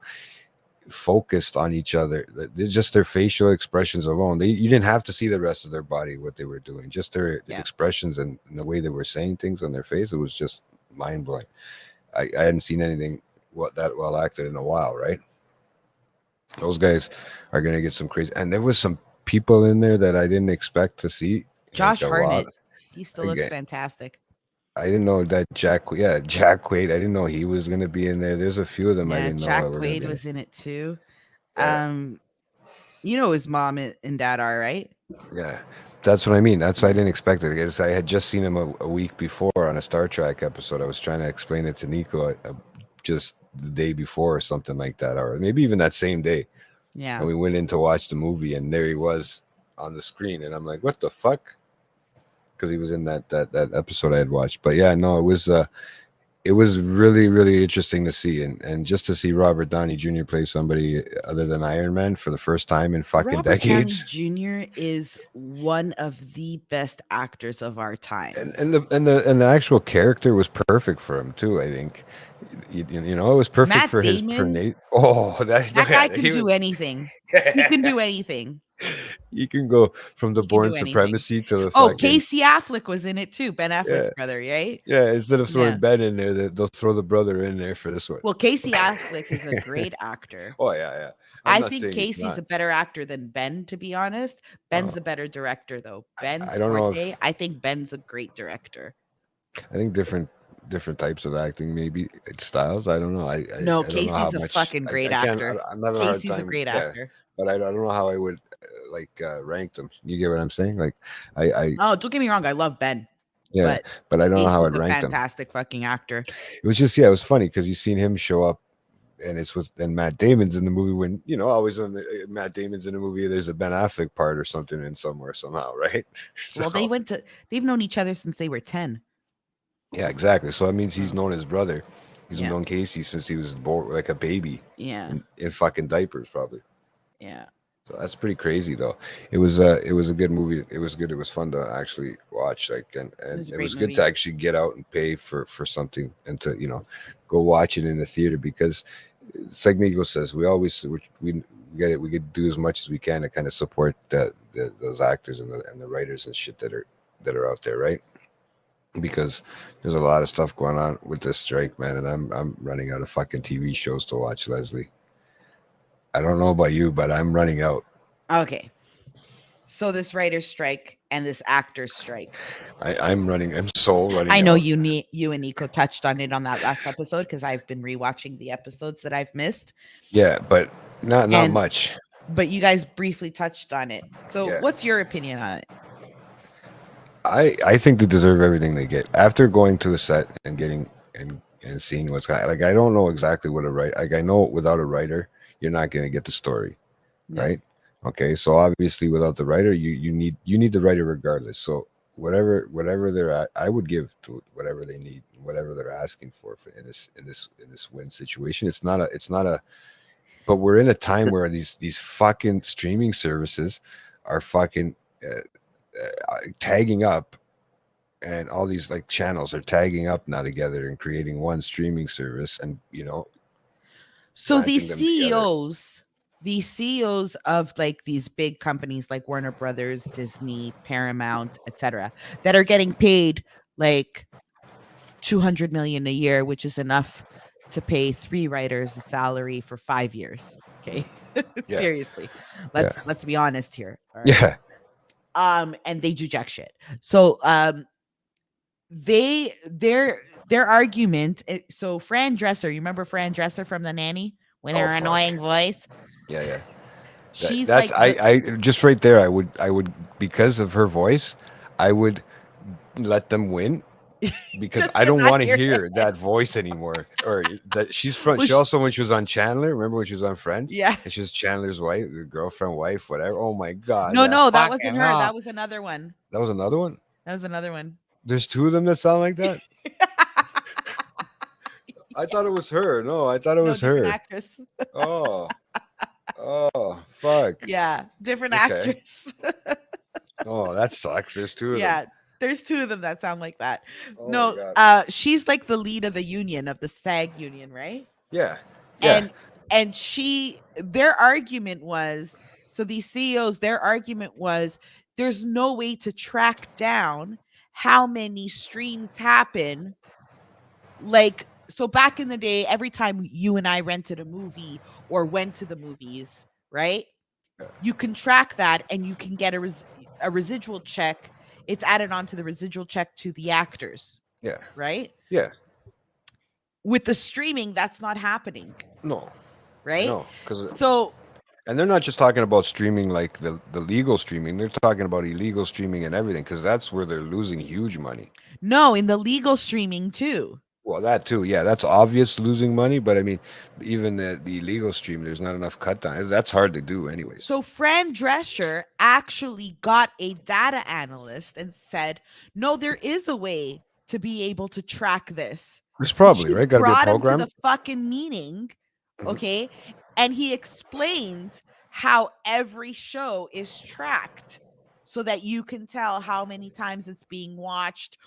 focused on each other that just their facial expressions alone, you didn't have to see the rest of their body, what they were doing, just their expressions and the way they were saying things on their face. It was just mind-blowing. I hadn't seen anything that well acted in a while, right? Those guys are gonna get some crazy, and there was some people in there that I didn't expect to see. Josh Hartnett, he still looks fantastic. I didn't know that Jack Quaid. I didn't know he was gonna be in there. There's a few of them I didn't know. Jack Quaid was in it too. Yeah. You know his mom and dad are, right? Yeah, that's what I mean. That's why I didn't expect it. Because I had just seen him a week before on a Star Trek episode. I was trying to explain it to Nico just the day before or something like that, or maybe even that same day. Yeah. And we went in to watch the movie, and there he was on the screen, and I'm like, "What the fuck?" Because he was in that episode I had watched. But yeah, no, it was it was really, really interesting to see, and just to see Robert Downey Jr. play somebody other than Iron Man for the first time in fucking Robert decades. Downey Jr. is one of the best actors of our time. And the actual character was perfect for him too. I think, you know, it was perfect Matt for his Damon, Oh, that yeah, guy can he do was. anything. He can do anything. You can go from the He can Born do anything. Supremacy to the Oh, fucking Casey Affleck was in it too. Ben Affleck's yeah, brother, right? yeah. Instead of throwing Yeah. Ben in there, they'll throw the brother in there for this one. Well, Casey Affleck is a great actor. Oh yeah. I'm I not think saying he's Casey's not. a better actor than Ben, to be honest. Ben's Uh, a better director, though. Ben's I don't know forte. if I think Ben's a great director. I think different types of acting, maybe it's styles. I don't know. No, I don't know how Casey's a much fucking great I can't. actor. I'm having a hard Casey's a time. great Yeah, actor. but I don't know how I would rank them. You get what I'm saying? Like I Oh, don't get me wrong. I love Ben. yeah, but I don't know how Casey's I'd a rank them. fantastic fucking actor. It was just it was funny because you seen him show up, and it's with and Matt Damon's in the movie when always when Matt Damon's in a movie there's a Ben Affleck part or something in somewhere somehow, right? Well, they've known each other since they were 10. Yeah, exactly. So that means he's known his brother. He's Yeah. known Casey since he was born like a baby Yeah. in fucking diapers probably. Yeah. So that's pretty crazy though. It was a good movie. It was good. It was fun to actually watch. Like and was a it great was movie. good to actually get out and pay for something and to go watch it in the theater because it's like Nico says, we get it. We could do as much as we can to kind of support those actors and the writers and shit that are out there, right? Because there's a lot of stuff going on with this strike, man, and I'm running out of fucking TV shows to watch, Leslie. I don't know about you, but I'm running out. Okay. So this writer's strike and this actor's strike. I'm so running. I know out. you and Nico touched on it on that last episode because I've been rewatching the episodes that I've missed. Yeah, but not And- much. But you guys briefly touched on it. So Yeah. what's your opinion on it? I think they deserve everything they get after going to a set and getting and seeing what's going. Like I don't know exactly what a writer. Like I know without a writer, you're not going to get the story, Yeah. right? Okay, so obviously without the writer, you need the writer regardless. So whatever they're at, I would give to whatever they need, whatever they're asking for in this win situation. It's not a. But we're in a time where these fucking streaming services are fucking tagging up, and all these like channels are tagging up now together and creating one streaming service, and So planting these them together. CEOs of like these big companies like Warner Brothers, Disney, Paramount, etc., that are getting paid like $200 million a year, which is enough to pay 3 writers a salary for 5 years. Okay. Yeah. Seriously. Let's be honest here. All right? Yeah, And they do jack shit. So their argument. So Fran Dresser, you remember Fran Dresser from The Nanny with Oh, her fuck. annoying voice? yeah. She's That's like I just right there. I would because of her voice, I would let them win because Just I to don't not want to hear hear that voice anymore. Or that she's from. Well, She also when she was on Chandler. Remember when she was on Friends? yeah. And she was Chandler's wife, girlfriend, wife, whatever. Oh my god. No, that wasn't fucking her. up. That was another one. That was another one. That was another one. There's 2 of them that sound like that. I thought it was her. No, I thought it was different her. actress. Oh, fuck. Yeah, different Okay. actress. Oh, that sucks. There's 2 of them. Yeah, there's 2 of them that sound like that. Oh my No, God. she's like the lead of the union, of the SAG union, right? Yeah. And their argument was, so these CEOs, their argument was there's no way to track down how many streams happen. Like, so back in the day, every time you and I rented a movie or went to the movies, right? Yeah. You can track that and you can get a residual check. It's added on to the residual check to the actors, Yeah. right? Yeah. With the streaming, that's not happening, No. right? No. Because So and they're not just talking about streaming like the legal streaming. They're talking about illegal streaming and everything because that's where they're losing huge money. no, in the legal streaming too. Well, that too. Yeah, that's obvious losing money. But I mean, even the illegal stream, there's not enough cut down. That's hard to do anyways. So Fran Drescher actually got a data analyst and said, no, there is a way to be able to track this. There's probably, She right? Got to be a brought him to program. the fucking meeting, Mhm. okay? And he explained how every show is tracked so that you can tell how many times it's being watched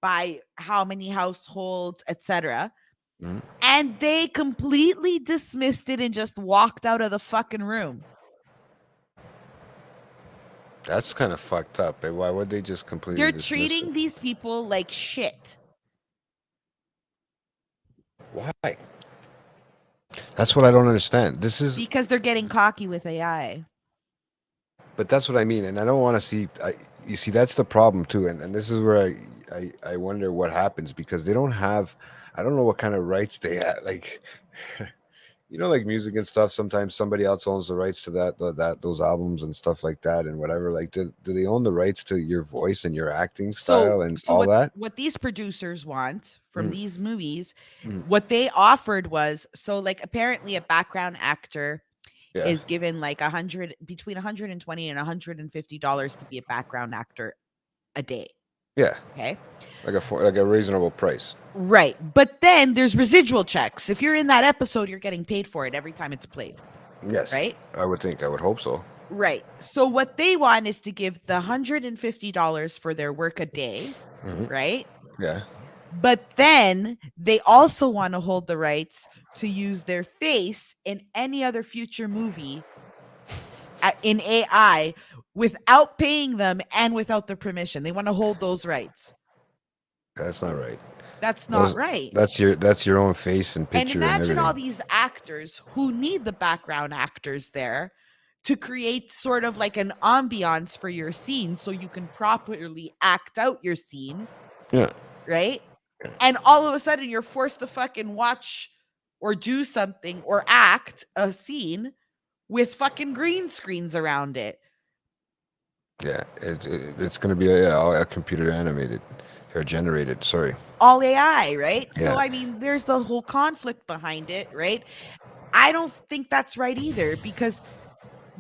by how many households, etc. Mhm. And they completely dismissed it and just walked out of the fucking room. That's kind of fucked up. Eh? Why would they just completely They're dismiss treating it? these people like shit. Why? That's what I don't understand. This is, Because they're getting cocky with AI. but that's what I mean, and I don't want to see. You see, that's the problem too, and this is where I wonder what happens because they don't have. I don't know what kind of rights they have. Like, you know, like music and stuff. Sometimes somebody else owns the rights to those albums and stuff like that, and whatever. Like, do they own the rights to your voice and your acting style and all that? What these producers want from Mm. these movies, Mm. what they offered was, so like apparently a background actor Yeah, is given like between $120 and $150 to be a background actor a day. yeah, Okay. like a reasonable price. Right. But then there's residual checks. If you're in that episode, you're getting paid for it every time it's played. Yes, Right. I would think. I would hope so. Right. So what they want is to give the $150 for their work a day. Mhm. Right. Yeah. But then they also want to hold the rights to use their face in any other future movie in AI without paying them and without their permission. They want to hold those rights. That's not right. That's not right. That's your own face and And picture and imagine everything. all these actors who need the background actors there to create sort of like an ambiance for your scene so you can properly act out your scene. Yeah. Right? And all of a sudden you're forced to fucking watch or do something or act a scene with fucking green screens around it. Yeah, it's going to be a computer animated or generated. Sorry. All AI, right? Yeah. So I mean, there's the whole conflict behind it, right? I don't think that's right either, because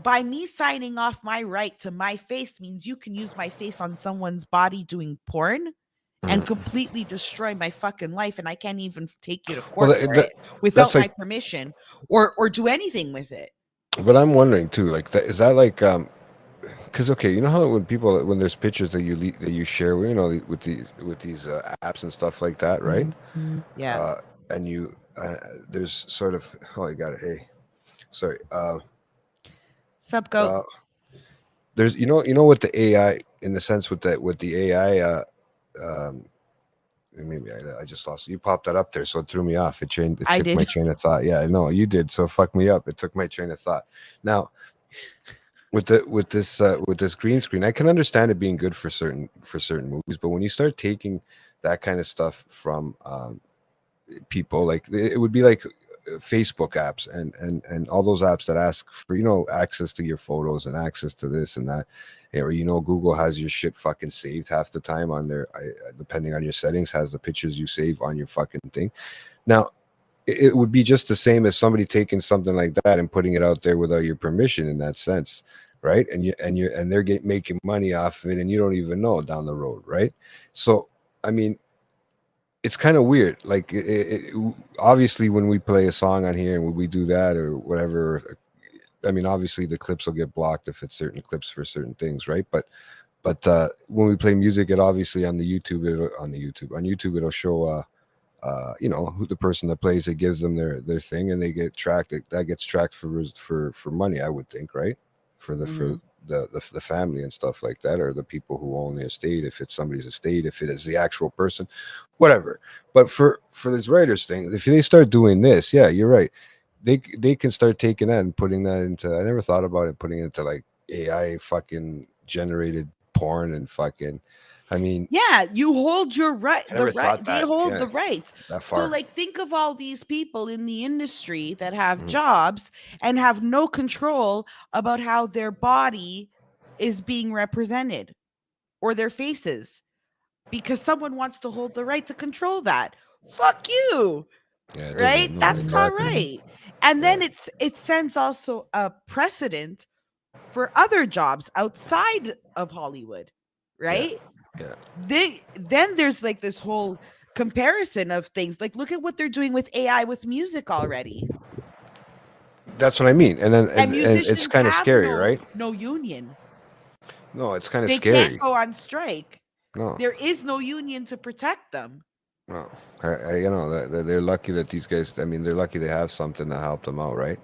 by me signing off my right to my face means you can use my face on someone's body doing porn and completely destroy my fucking life, and I can't even take you to court for it without my permission or do anything with it. But I'm wondering too, like, is that like because okay, you know how when there's pictures that you share, you know, with these apps and stuff like that, right? Mm-hmm. Yeah. And you there's sort of you got it. Hey, sorry. Sup, go. There's you know with the AI, in the sense with the AI maybe I just lost. You popped that up there, so it threw me off. It took my train of thought. Yeah, I know you did. So fuck me up. It took my train of thought. Now, with this green screen, I can understand it being good for certain movies, but when you start taking that kind of stuff from people, like it would be like Facebook apps and all those apps that ask for, you know, access to your photos and access to this and that. Or, you know, Google has your shit fucking saved half the time on their, depending on your settings, has the pictures you save on your fucking thing. Now, it would be just the same as somebody taking something like that and putting it out there without your permission, in that sense, right? And they're making money off of it, and you don't even know down the road, right? So, I mean, it's kind of weird. Like, obviously, when we play a song on here and when we do that or whatever. I mean, obviously the clips will get blocked if it's certain clips for certain things, right? But when we play music, it obviously on YouTube it'll show you know, who the person that plays it, gives them their thing, and they get tracked. That gets tracked for money, I would think, right? For the family and stuff like that, or the people who own the estate, if it's somebody's estate, if it is the actual person, whatever. But for this writers thing, if they start doing this, yeah, you're right. They can start taking that and putting that into, I never thought about it, putting it into like AI fucking generated porn and fucking, I mean, yeah, you hold your right. They hold yeah, the rights. that far. So, like, think of all these people in the industry that have jobs and have no control about how their body is being represented or their faces, because someone wants to hold the right to control that. Fuck you. Yeah, right? That's not right. And then it sends also a precedent for other jobs outside of Hollywood, right? Yeah. Then there's like this whole comparison of things. Like, look at what they're doing with AI with music already. That's what I mean. And then And and it's musicians kind of have scary, right? no union. No, it's kind of They can't scary. go on strike. No, There is no union to protect them. no. You know, they're lucky that these guys. I mean, they're lucky they have something to help them out, right?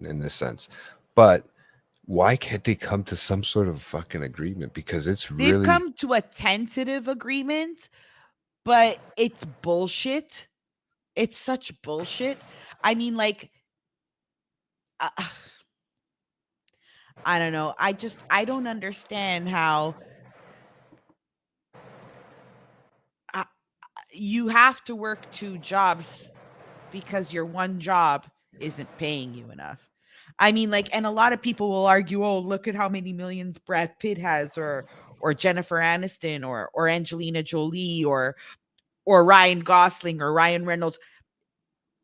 In this sense, but why can't they come to some sort of fucking agreement? Because it's They've really come to a tentative agreement, but it's bullshit. It's such bullshit. I mean, like, uh, I don't know. I don't understand how uh, you have to work 2 jobs because your one job isn't paying you enough. I mean, like, and a lot of people will argue, "Oh, look at how many millions Brad Pitt has, or Jennifer Aniston, or Angelina Jolie, or Ryan Gosling, or Ryan Reynolds."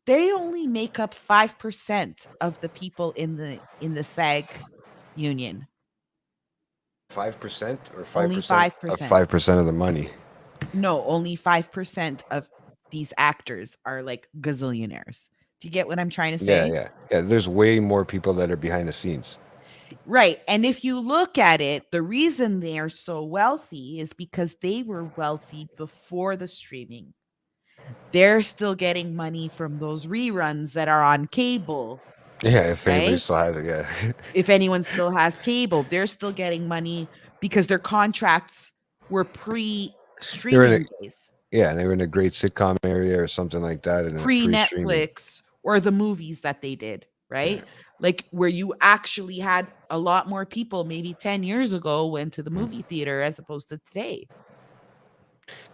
They only make up 5% of the people in the SAG union. 5% or Only 5% of 5%. 5% of the money. No, only 5% of these actors are like gazillionaires. Do you get what I'm trying to Yeah, say? yeah, yeah. There's way more people that are behind the scenes. Right. And if you look at it, the reason they are so wealthy is because they were wealthy before the streaming. They're still getting money from those reruns that are on cable, Yeah, if anybody right? still has it, yeah. If anyone still has cable, they're still getting money because their contracts were They're in a, pre-streaming days, yeah, they were in a great sitcom area or something like that, and a pre-streaming. pre-Netflix, or the movies that they did, Yeah. right? Like, where you actually had a lot more people maybe 10 years ago went to the movie theater as opposed to today.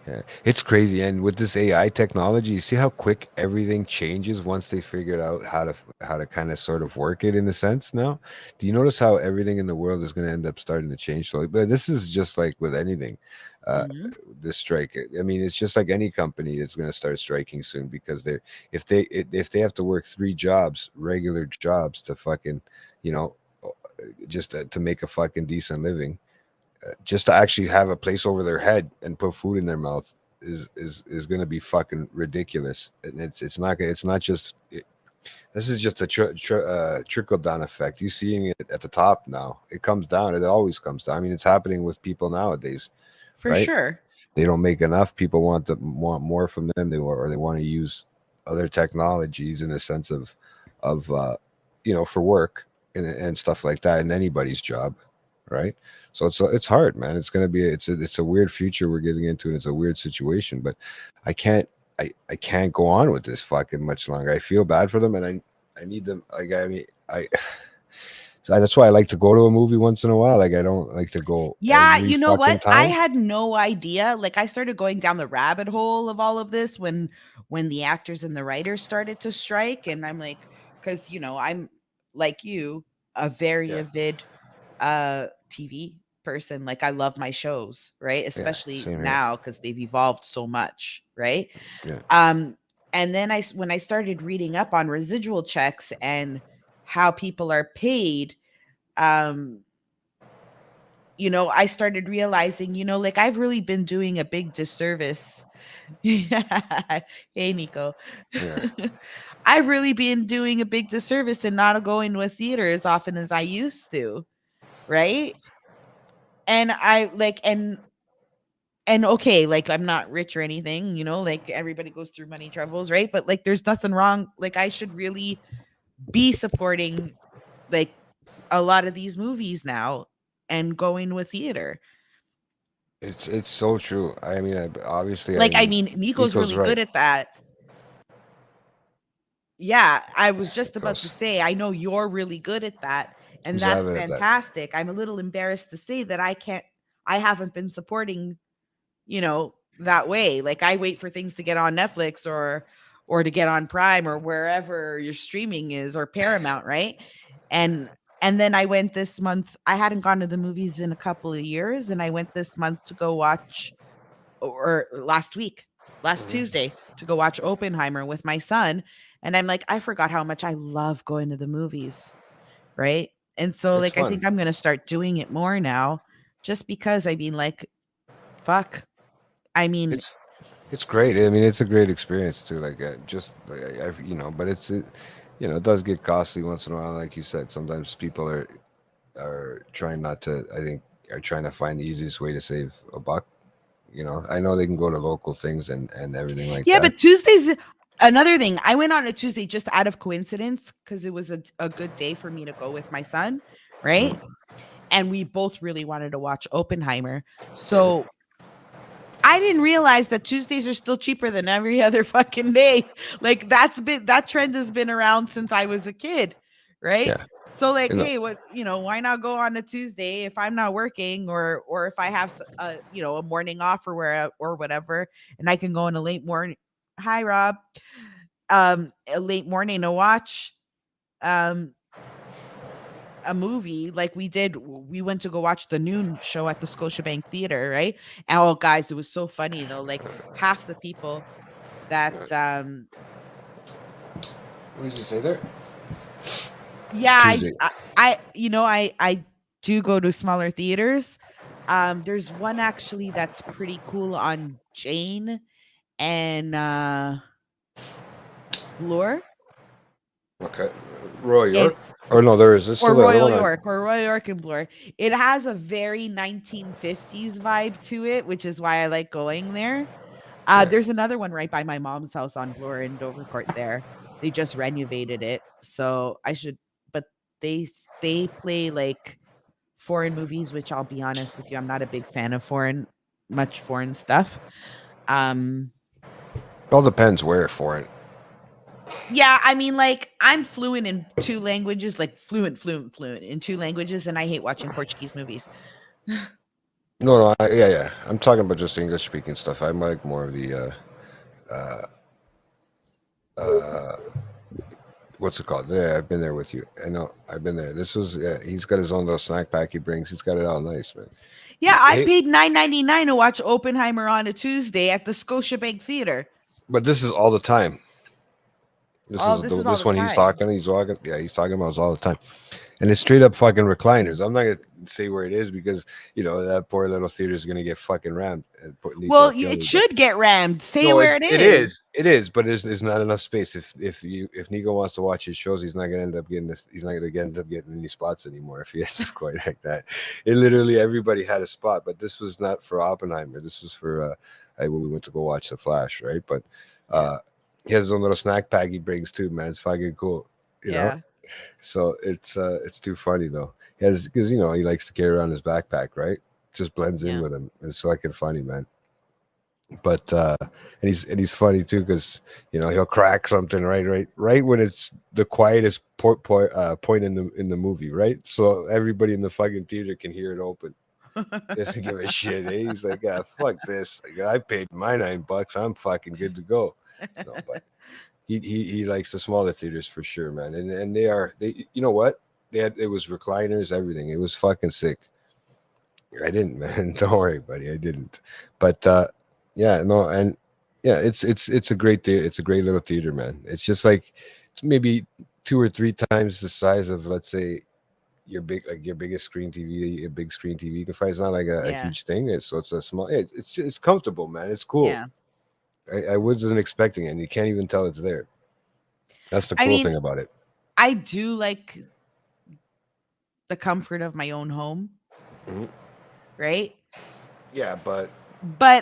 Yeah, it's crazy. And with this AI technology, you see how quick everything changes once they figured out how to kind of sort of work it in a sense now. Do you notice how everything in the world is going to end up starting to change slowly? But this is just like with anything. Uh, Mhm. this strike. I mean, it's just like any company that's going to start striking soon because they're if they have to work 3 jobs, regular jobs to fucking, you know, just to make a fucking decent living, just to actually have a place over their head and put food in their mouth is going to be fucking ridiculous. And it's not just this is just a trickle down effect. You seeing it at the top now. It comes down. It always comes down. I mean, it's happening with people nowadays, For right? sure. They don't make enough. People want more from them. They want to use other technologies in a sense of for work and stuff like that in anybody's job, right? So it's hard, man. It's gonna be it's a weird future we're getting into, and it's a weird situation. But I can't I can't go on with this fucking much longer. I feel bad for them, and I need them. Like I mean I. So that's why I like to go to a movie once in a while. Like I don't like to go Yeah, every you know fucking what? I time. had no idea. Like, I started going down the rabbit hole of all of this when the actors and the writers started to strike, and I'm like, because I'm like you, a very Yeah, avid TV person. Like, I love my shows, right? yeah, Especially same here. now because they've evolved so much, right? Yeah. Um, and then when I started reading up on residual checks and how people are paid, um, I started realizing, like, I've really been doing a big disservice. Hey, Nico. Yeah. I've really been doing a big disservice and not going with theater as often as I used to, right? And I like and okay, like, I'm not rich or anything, like, everybody goes through money troubles, right? But like, there's nothing wrong. Like, I should really be supporting like a lot of these movies now and going with theater. It's so true. I mean, obviously, I Like, I mean, mean, Nico's Nico's really right. good at that. Yeah, I was just about to Nico's say, I know you're really good at that, and he's that's avid at that. fantastic. I'm a little embarrassed to say that I haven't been supporting, that way. Like, I wait for things to get on Netflix or to get on Prime or wherever your streaming is, or Paramount, right? And and then I went this month. I hadn't gone to the movies in a couple of years, and I went this month to go watch, or last Mhm. Tuesday, to go watch Oppenheimer with my son. And I'm like, I forgot how much I love going to the movies. Right. And so, It's like, I think fun. I'm going to start doing it more now, just because, I mean, like, fuck. I mean, It's great. I mean, it's a great experience too. Like just you know, but you know, it does get costly once in a while. Like you said, sometimes people are trying not to. I think are trying to find the easiest way to save a buck. You know, I know they can go to local things and everything like yeah, that. but Tuesday's another thing. I went on a Tuesday just out of coincidence because it was a good day for me to go with my son, right? And we both really wanted to watch Oppenheimer. So I didn't realize that Tuesdays are still cheaper than every other fucking day. Like that trend has been around since I was a kid, right? Yeah. So like, You know, hey, what why not go on a Tuesday if I'm not working or if I have a morning off or whatever, and I can go in a late morning. Hi, Rob. A late morning to watch um a movie like we did. We went to go watch the noon show at the Scotiabank Theater, right? And oh, guys, it was so funny though. Like half the people that what did you say there? yeah, Tuesday. I do go to smaller theaters. There's one actually that's pretty cool on Jane and Bloor. Okay. Roy It York. Or no, there is. There's or still the other Royal one. York or Royal York and Bloor. It has a very 1950s vibe to it, which is why I like going there. There's another one right by my mom's house on Bloor and Dovercourt there. They just renovated it. So I should, but they play like foreign movies, which I'll be honest with you, I'm not a big fan of much foreign stuff. It all depends where for it. Yeah, I mean, like I'm fluent in two languages, like fluent in two languages, and I hate watching Portuguese movies. No, yeah. I'm talking about just English speaking stuff. I'm like more of the what's it called? Yeah, I've been there with you. I know, I've been there. This was he's got his own little snack pack he brings. He's got it all nice, man. Yeah, I Hey, paid $9.99 to watch Oppenheimer on a Tuesday at the Scotiabank Theater. but this is all the time. This Oh, is this the, is all this the one time. he's talking. He's walking. Yeah, he's talking about it all the time, and it's straight up fucking recliners. I'm not gonna say where it is because that poor little theater is gonna get fucking rammed and put Nico Well, up the it other, but- should get rammed. Say No, where it is. It is, but there's not enough space. If Nico wants to watch his shows, he's not gonna end up getting this. He's not gonna end up getting any spots anymore if he ends up going like that. It literally everybody had a spot, but this was not for Oppenheimer. This was for when we went to go watch The Flash, right? But he has his own little snack pack he brings too, man. It's fucking cool, you know. So it's too funny though. He has because he likes to carry around his backpack, right? Just blends in Yeah. with him. It's fucking funny, man. But and he's funny too because he'll crack something right when it's the quietest point in the movie, right? So everybody in the fucking theater can hear it open. Doesn't give a shit. He's like, fuck this. Like, I paid my $9. I'm fucking good to go. No, but he likes the smaller theaters for sure, man. And they you know what? It was recliners, everything. It was fucking sick. I didn't, man. Don't worry, buddy. I didn't. But yeah, no, and yeah, it's a great theater. It's a great little theater, man. It's just like it's maybe 2 or 3 times the size of, let's say, your biggest screen TV, a big screen TV you can find. It's not like a huge thing. It's a small. It's comfortable, man. It's cool. Yeah. I wasn't expecting it, and you can't even tell it's there. That's the cool thing about it. I do like the comfort of my own home, right? Yeah, but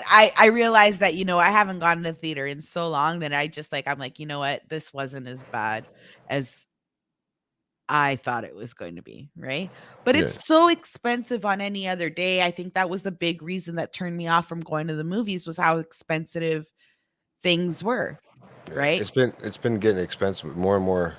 I realized that I haven't gone to the theater in so long that I'm like, you know what, this wasn't as bad as I thought it was going to be, right? But it's so expensive on any other day. I think that was the big reason that turned me off from going to the movies was how expensive things were, right? It's been getting expensive more and more,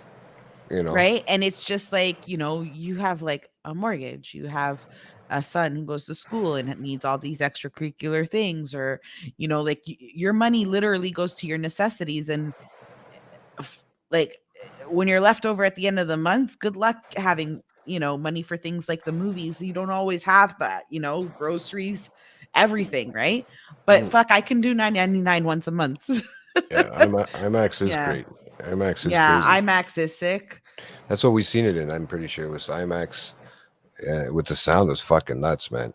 right? And it's just like you have like a mortgage, you have a son who goes to school and it needs all these extracurricular things, or like your money literally goes to your necessities, and like when you're left over at the end of the month, good luck having money for things like the movies. You don't always have that, groceries, everything, right? But fuck, I can do $9.99 once a month. Yeah, IMAX is great. IMAX is crazy. IMAX is sick. That's what we seen it in. I'm pretty sure it was IMAX with the sound. It was fucking nuts, man.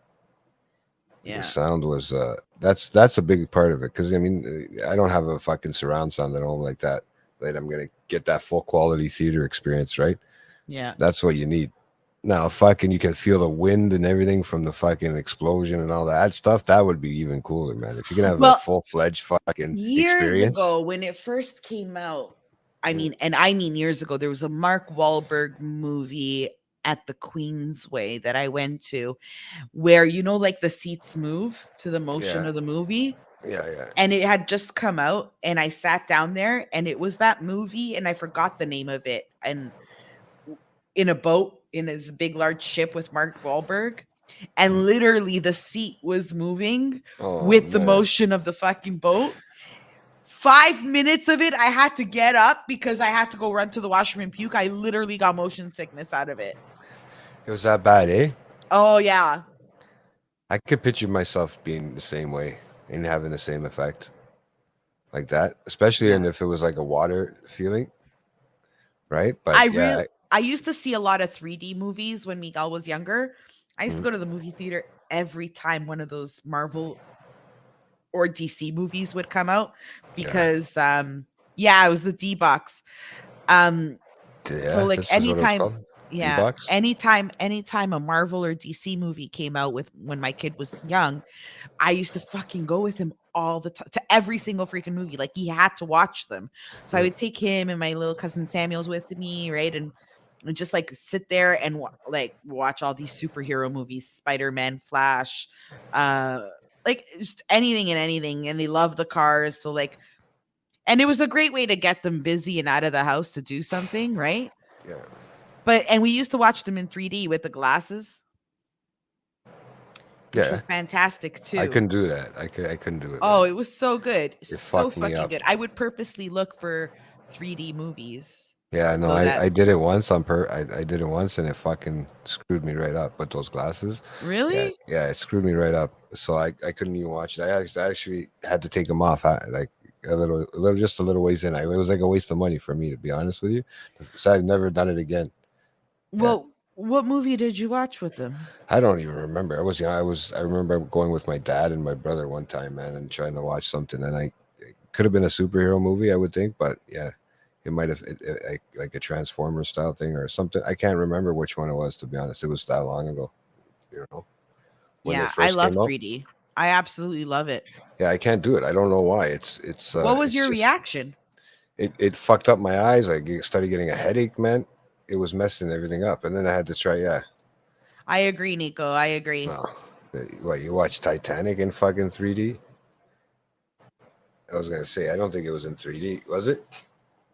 Yeah. The sound was that's a big part of it because I mean I don't have a fucking surround sound at home like that. Like I'm gonna get that full quality theater experience, right? Yeah. That's what you need. Now, fucking, you can feel the wind and everything from the fucking explosion and all that stuff. That would be even cooler, man. If you can have a Well, full fledged fucking years experience. ago when it first came out, I mean years ago, there was a Mark Wahlberg movie at the Queensway that I went to where like the seats move to the motion Yeah. of the movie. Yeah. And it had just come out and I sat down there and it was that movie and I forgot the name of it. And in a boat in this big large ship with Mark Wahlberg. And literally the seat was moving Oh, with the man. motion of the fucking boat. 5 minutes of it, I had to get up because I had to go run to the washroom and puke. I literally got motion sickness out of it. It was that bad, eh? Oh, yeah. I could picture myself being the same way and having the same effect like that, especially Yeah. if it was like a water feeling, right? But I used to see a lot of 3D movies when Miguel was younger. I used to go to the movie theater every time one of those Marvel or DC movies would come out because it was the D box. So like this is what it was anytime called? yeah, D-Box? anytime a Marvel or DC movie came out when my kid was young, I used to fucking go with him all the time to every single freaking movie. Like he had to watch them. So I would take him and my little cousin Samuel's with me, right? And just like sit there and watch all these superhero movies, Spider-Man, Flash, like just anything and anything. And they love the cars. So and it was a great way to get them busy and out of the house to do something, right? Yeah. And we used to watch them in 3D with the glasses, which was fantastic too. I couldn't do that. I couldn't do it. Oh, man. it was so good. It So fucked me fucking up. good. I would purposely look for 3D movies. Yeah, no, so that- I did it once I did it once and it fucking screwed me right up with those glasses. Really? Yeah, it screwed me right up. So I couldn't even watch it. I actually had to take them off. Like a little ways in. It was like a waste of money for me, to be honest with you. So I've never done it again. Well, what movie did you watch with them? I don't even remember. I was young. I remember going with my dad and my brother one time, man, and trying to watch something. And it could have been a superhero movie, I would think, but yeah, it might have like a Transformer style thing or something. I can't remember which one it was, to be honest. It was that long ago, when they I first love came out. 3D. I absolutely love it. Yeah, I can't do it. I don't know why. It's. What was it's your just- reaction? It fucked up my eyes. I started getting a headache, man. It was messing everything up, and then I had to try. Yeah, I agree, Nico. I agree. no. What, you watched Titanic in fucking 3D? I was gonna say I don't think it was in 3D. Was it?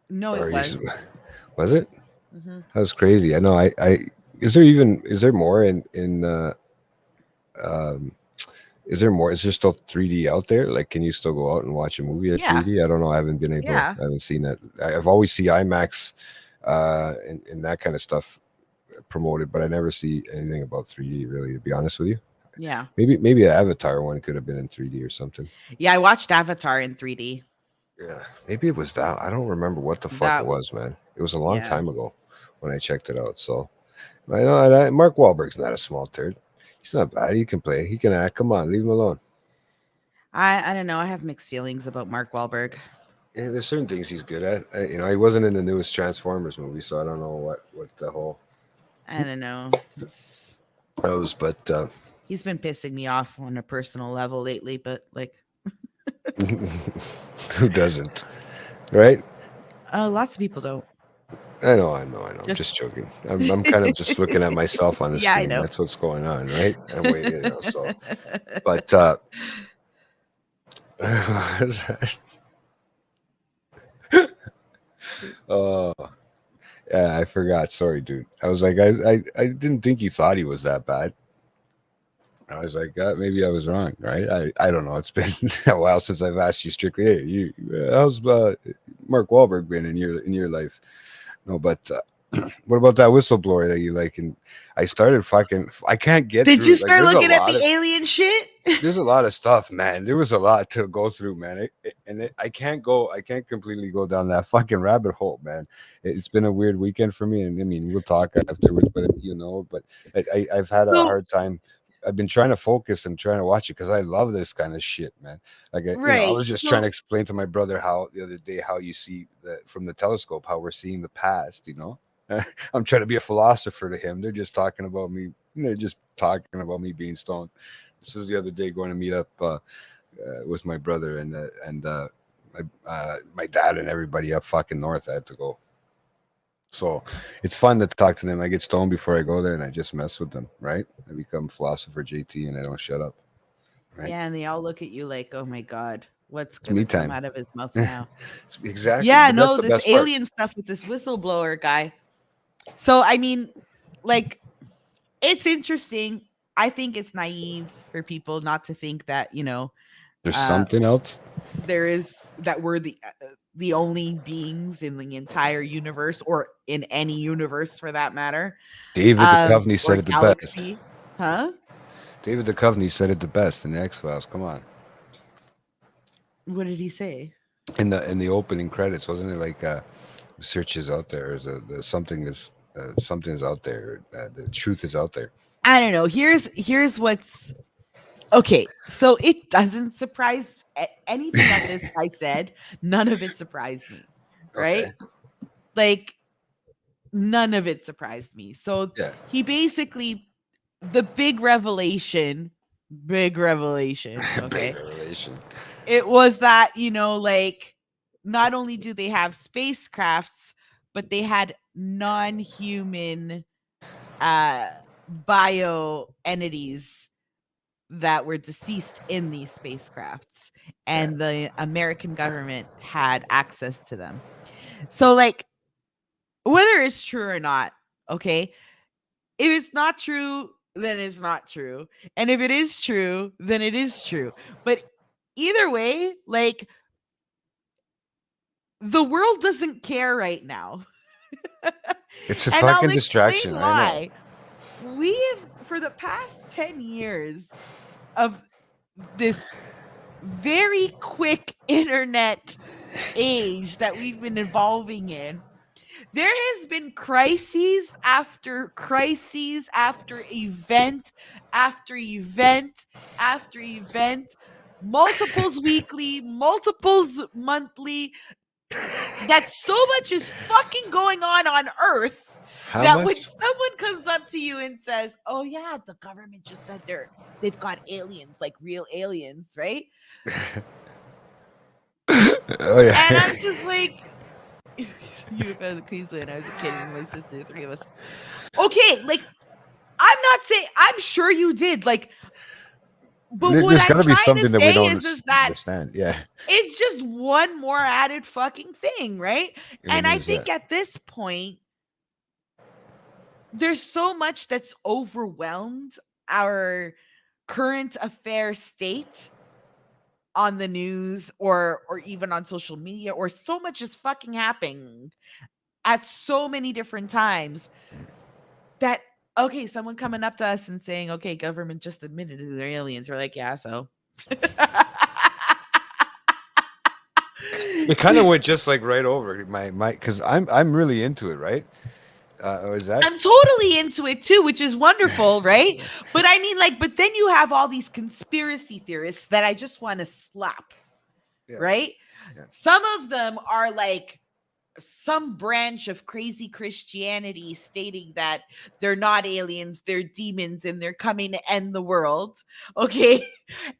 No, Or it was. Was it? Mhm. That was crazy. I know. Is there more in is there more? Is there still 3D out there? Like, can you still go out and watch a movie at Yeah. 3D? I don't know. I haven't been able. Yeah. I haven't seen that. I've always see IMAX, and that kind of stuff promoted, but I never see anything about 3D. Really, to be honest with you, Yeah. maybe an Avatar one could have been in 3D or something. Yeah, I watched Avatar in 3D. Yeah, maybe it was that. I don't remember what the fuck That- it was, man. It was a long Yeah. time ago when I checked it out. So I know Mark Wahlberg's not a small turd. He's not bad. He can play. He can act. Come on, leave him alone. I don't know. I have mixed feelings about Mark Wahlberg. Yeah, there's certain things he's good at. He wasn't in the newest Transformers movie, so I don't know what the whole I don't know. knows. But He's been pissing me off on a personal level lately, but who doesn't, right? lots of people don't. I know. I'm Just- just joking. I'm kind of just looking at myself on the Yeah, I screen. know. That's what's going on, right? And so. But what is that? Oh, yeah, I forgot. Sorry, dude. I was like, I didn't think you thought he was that bad. I was like, maybe I was wrong, right? I don't know. It's been a while since I've asked you strictly. Hey, how's Mark Wahlberg been in your life? No, but what about that whistleblower that you like? And I started I can't get. Did through you it. Like, start there's a looking at lot the of- alien shit? There's a lot of stuff, man. There was a lot to go through, man. I can't completely go down that fucking rabbit hole, man. It's been a weird weekend for me, and I mean, we'll talk afterwards, but but I've had a So- hard time I've been trying to focus and trying to watch it because I love this kind of shit, man. Like, I Right. was just trying to explain to my brother how the other day how you see from the telescope how we're seeing the past. I'm trying to be a philosopher to him. They're just talking about me. Just talking about me being stoned. This was the other day going to meet up with my brother and my dad and everybody up fucking north. I had to go. So it's fun to talk to them. I get stoned before I go there and I just mess with them, right? I become philosopher JT and I don't shut up. Right? Yeah, and they all look at you like, oh my God, what's It's me gonna come time. out of his mouth now? Exactly. Yeah, But that's no, the this best part. alien stuff with this whistleblower guy. So I mean, like, it's interesting. I think it's naive for people not to think that, There's uh, something else. there is that we're the only beings in the entire universe, or in any universe for that matter. David Duchovny Or said it the best. galaxy. Huh? David Duchovny said it the best in the X-Files. Come on. What did he say? In the opening credits, wasn't it like search is out there, or something is out there, the truth is out there. I don't know. Here's what's okay. So it doesn't surprise anything that this guy said. None of it surprised me, right? Okay. Like, none of it surprised me. So Yeah. he basically, the big revelation. Big Okay, revelation. it was that like, not only do they have spacecrafts, but they had non-human bio entities that were deceased in these spacecrafts, and the American government had access to them. So, like, whether it's true or not, okay, if it's not true, then it's not true, and if it is true, then it is true. But either way, like, the world doesn't care right now. It's a And I'll fucking explain distraction. I why. We have, for the past 10 years of this very quick internet age that we've been evolving in, there has been crises after event after event after event, multiples weekly, multiples monthly. That so much is fucking going on Earth How that much? when someone comes up to you and says, "Oh yeah, the government just said they've got aliens, like real aliens," right? Oh yeah. And I'm just like, you guys are Queensland. I was a kid with my sister, the three of us. Okay, like, I'm not saying, I'm sure you did, like, but what There's I'm got to be trying something to that we say don't is that understand. Yeah. it's just one more added fucking thing, right? And I is, think at this point, there's so much that's overwhelmed our current affair state on the news or even on social media, or so much is fucking happening at so many different times that, okay, someone coming up to us and saying, okay, government just admitted they're aliens. We're like, yeah, so. It kind of went just like right over my because I'm really into it, right? Is that I'm totally into it too, which is wonderful, right? But I mean, like, but then you have all these conspiracy theorists that I just want to slap, Yeah. right? Yeah. Some of them are like some branch of crazy Christianity stating that they're not aliens, they're demons, and they're coming to end the world. Okay.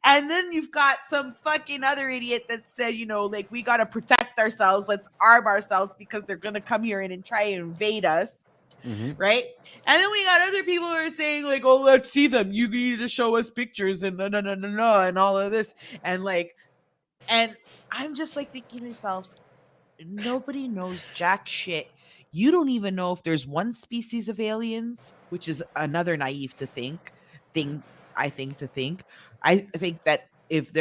And then you've got some fucking other idiot that said, like, we got to protect ourselves, let's arm ourselves because they're going to come here and try and invade us. Mm-hmm. Right. And then we got other people who are saying, like, oh, let's see them. You need to show us pictures and no, and all of this. And like, and I'm just like thinking to myself, nobody knows jack shit. You don't even know if there's one species of aliens, which is another naive thing. I think that if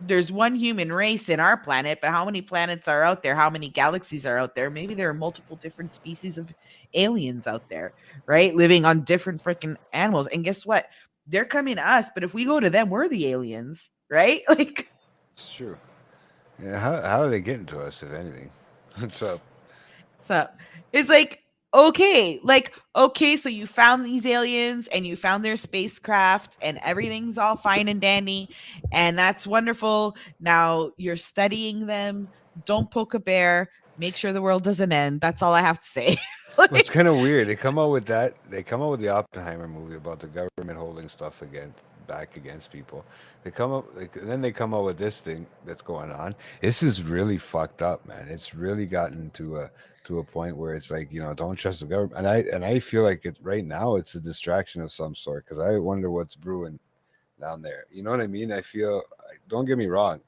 there's one human race in our planet, but how many planets are out there? How many galaxies are out there? Maybe there are multiple different species of aliens out there, right? Living on different freaking animals. And guess what? They're coming to us, but if we go to them, we're the aliens, right? Like, It's true. Yeah, how are they getting to us, if anything? What's up? so it's like, okay, so you found these aliens and you found their spacecraft and everything's all fine and dandy and that's wonderful. Now you're studying them. Don't poke a bear. Make sure the world doesn't end. That's all I have to say. Well, it's kind of weird. They come out with that. They come out with the Oppenheimer movie about the government holding stuff back against people. They come up, and then they come out with this thing that's going on. This is really fucked up, man. It's really gotten to a point where it's like, don't trust the government. And I feel like it right now. It's a distraction of some sort because I wonder what's brewing down there. You know what I mean? I feel. Don't get me wrong.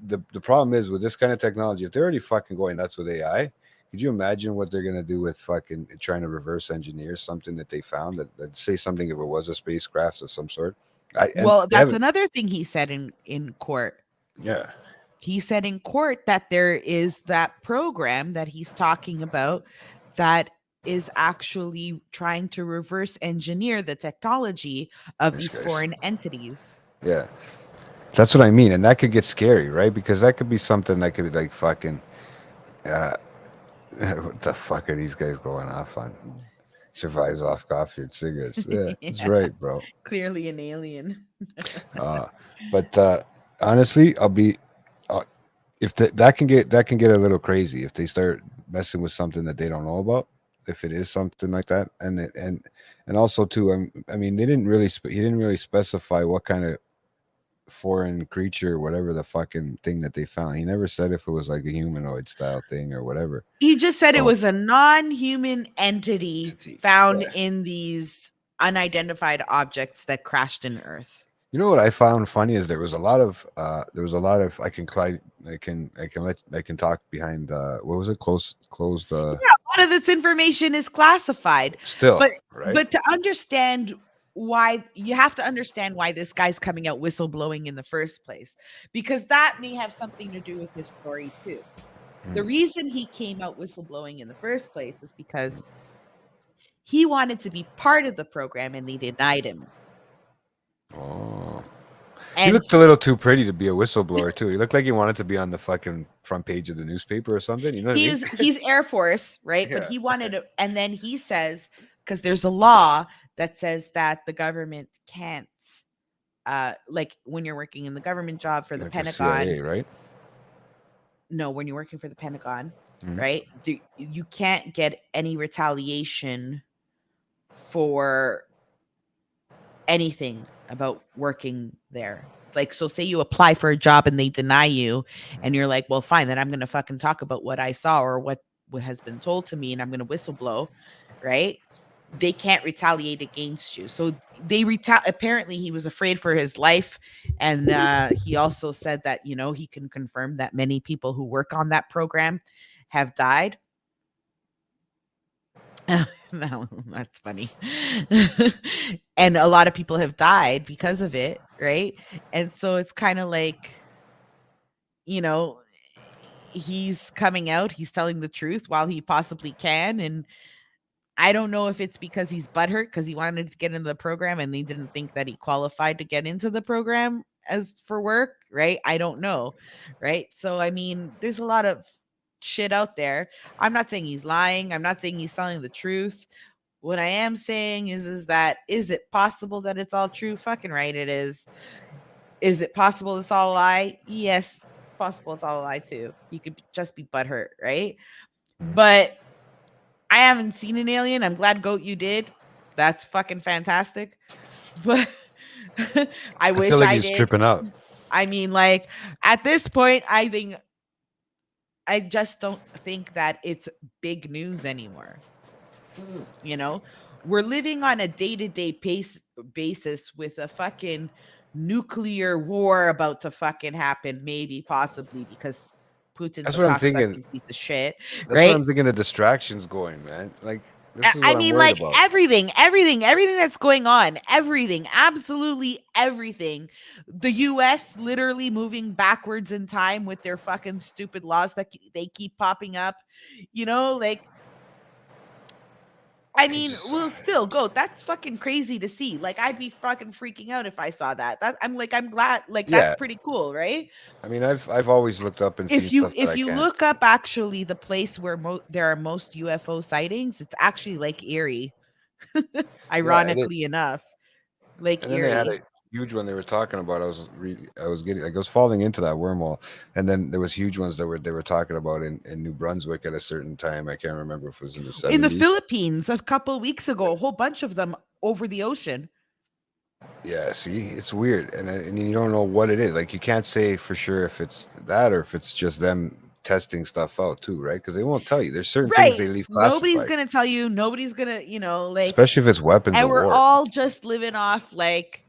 The problem is with this kind of technology. If they're already fucking going nuts with AI. Could you imagine what they're gonna do with fucking trying to reverse engineer something that they found that say something if it was a spacecraft of some sort? Well, that's another thing he said in court. Yeah. He said in court that there is that program that he's talking about that is actually trying to reverse engineer the technology of these foreign entities. Yeah. That's what I mean. And that could get scary, right? Because that could be something that could be like fucking what the fuck are these guys going off on? Survives off coffee and cigarettes. Yeah, that's right, bro. Clearly an alien. But honestly, I'll be if that can get a little crazy if they start messing with something that they don't know about. If it is something like that, and also too, I mean, he didn't really specify what kind of foreign creature, whatever the fucking thing that they found. He never said if it was like a humanoid style thing or whatever. He just said it was a non-human entity found in these unidentified objects that crashed in Earth. You know what I found funny is there was a lot of I can talk behind what was it closed yeah, a lot of this information is classified still, but to understand why, you have to understand why this guy's coming out whistleblowing in the first place, because that may have something to do with his story too. The reason he came out whistleblowing in the first place is because he wanted to be part of the program and they denied him. Oh. He looked a little too pretty to be a whistleblower too. He looked like he wanted to be on the fucking front page of the newspaper or something. You know what I mean? He's Air Force, right? Yeah. But he wanted to, and then he says, because there's a law that says that the government can't, like when you're working in the government job for the Pentagon, CIA, right? No, when you're working for the Pentagon, right? You can't get any retaliation for anything about working there. Like, so say you apply for a job and they deny you and you're like, well, fine, then I'm going to fucking talk about what I saw or what has been told to me and I'm going to whistleblow, right? They can't retaliate against you. So they apparently he was afraid for his life. And he also said that, he can confirm that many people who work on that program have died. No, that's funny. And a lot of people have died because of it, right? And so it's kind of like, he's coming out, he's telling the truth while he possibly can. And I don't know if it's because he's butthurt because he wanted to get into the program and they didn't think that he qualified to get into the program as for work, right? I don't know, right? So, I mean, there's a lot of shit out there. I'm not saying he's lying. I'm not saying he's telling the truth. What I am saying is that, is it possible that it's all true? Fucking right it is. Is it possible it's all a lie? Yes, it's possible it's all a lie too. You could just be butthurt, right? But I haven't seen an alien. I'm glad, Goat, you did. That's fucking fantastic. But I wish feel like I he's did. Tripping out. I mean, like, at this point, I just don't think that it's big news anymore. We're living on a day-to-day basis with a fucking nuclear war about to fucking happen, maybe, possibly, because Putin's that's what I'm thinking. Piece of shit. That's right? what I'm thinking. The distractions going, man. Like, this is what I mean, like, about. everything that's going on, everything, absolutely everything. The U.S. literally moving backwards in time with their fucking stupid laws that they keep popping up. Like, I mean, well, still, goat. That's fucking crazy to see. Like, I'd be fucking freaking out if I saw that. I'm glad. Like, that's Yeah, pretty cool, right? I mean, I've always looked up and seen stuff that If I you can't. look up actually the place where there are most UFO sightings, it's actually Lake Erie. Yeah, it is. Ironically enough, Lake And then they had Erie. a huge one they were talking about. I was getting, like, I was falling into that wormhole, and then there was huge ones that they were talking about in New Brunswick at a certain time. I can't remember if it was in the In the 70s. Philippines a couple weeks ago, a whole bunch of them over the ocean. Yeah, see, it's weird, and you don't know what it is. Like, you can't say for sure if it's that or if it's just them testing stuff out too, right? Because they won't tell you. There's certain things Right. they leave Nobody's classified, gonna tell you. Nobody's gonna, like, especially if it's weapons and of we're war. all just living off like,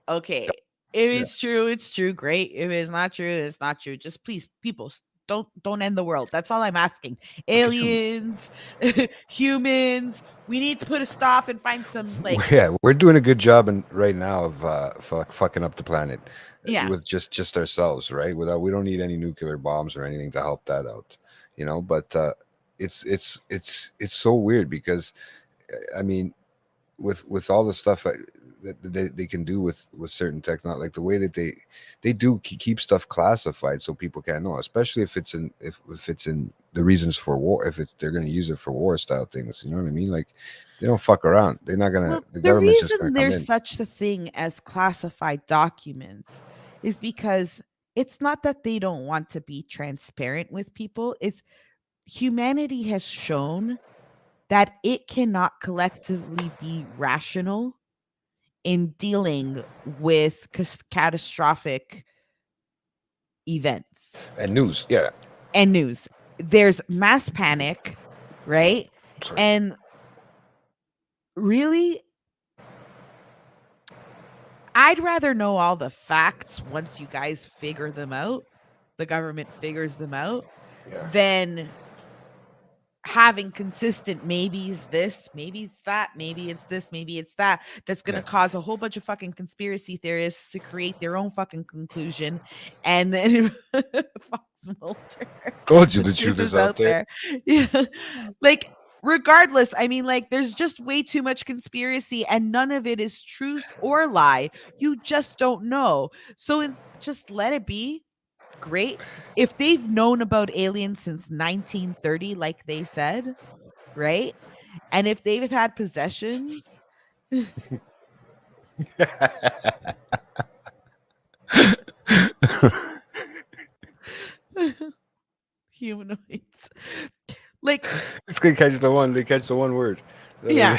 okay, if Yeah. it's true, it's true. Great. If it's not true, it's not true. Just please, people, don't end the world. That's all I'm asking. Aliens, humans, we need to put a stop and find some like, Yeah, we're doing a good job right now of fucking up the planet yeah. with just ourselves, right? We don't need any nuclear bombs or anything to help that out, But it's so weird because, I mean, with all the stuff that they can do with certain technology, like the way that they do keep stuff classified so people can't know, especially if it's in if it's in the reasons for war, if they're going to use it for war style things, you know what I mean? Like, they don't fuck around. They're not gonna. Well, The the government's just reason gonna come there's in. such a thing as classified documents is because it's not that they don't want to be transparent with people. It's humanity has shown that it cannot collectively be rational in dealing with catastrophic events And news, yeah. and news. There's mass panic, right? Sorry. And really, I'd rather know all the facts once you guys figure them out, the government figures them out, Yeah. than having consistent maybes this, maybe it's that, maybe it's this, maybe it's that. That's going to cause a whole bunch of fucking conspiracy theorists to create their own fucking conclusion. And then Fox Mulder. Told you the truth is out there. Yeah. Like, regardless, I mean, like, there's just way too much conspiracy and none of it is truth or lie. You just don't know. So just let it be. Great. If they've known about aliens since 1930, like they said, right? And if they've had possessions, humanoids, like, it's gonna catch the one. They catch the one word. yeah.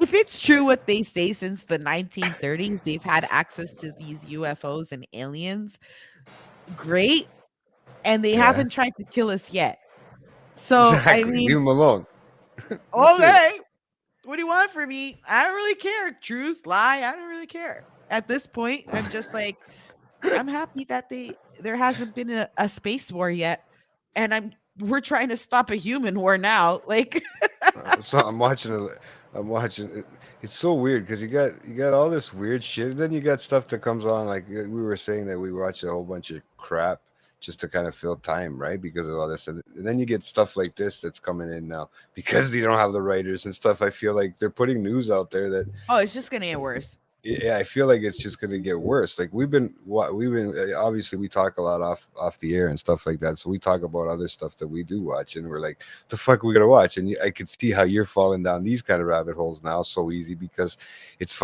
If it's true what they say, since the 1930s, they've had access to these UFOs and aliens. Great. And they haven't tried to kill us yet. So, Exactly. I mean, Leave them alone. okay. What do you want from me? I don't really care. Truth, lie, I don't really care. At this point, I'm just like, I'm happy that there hasn't been a space war yet. And we're trying to stop a human war now. Like, So I'm watching it. It's so weird because you got all this weird shit, and then you got stuff that comes on, like we were saying that we watch a whole bunch of crap just to kind of fill time, right? Because of all this, and then you get stuff like this that's coming in now because they don't have the writers and stuff. I feel like they're putting news out there that, oh, it's just gonna get worse. yeah, I feel like it's just going to get worse. Like we've been obviously we talk a lot off the air and stuff like that. So we talk about other stuff that we do watch, and we're like, the fuck are we gonna watch? And I could see how you're falling down these kind of rabbit holes now so easy because it's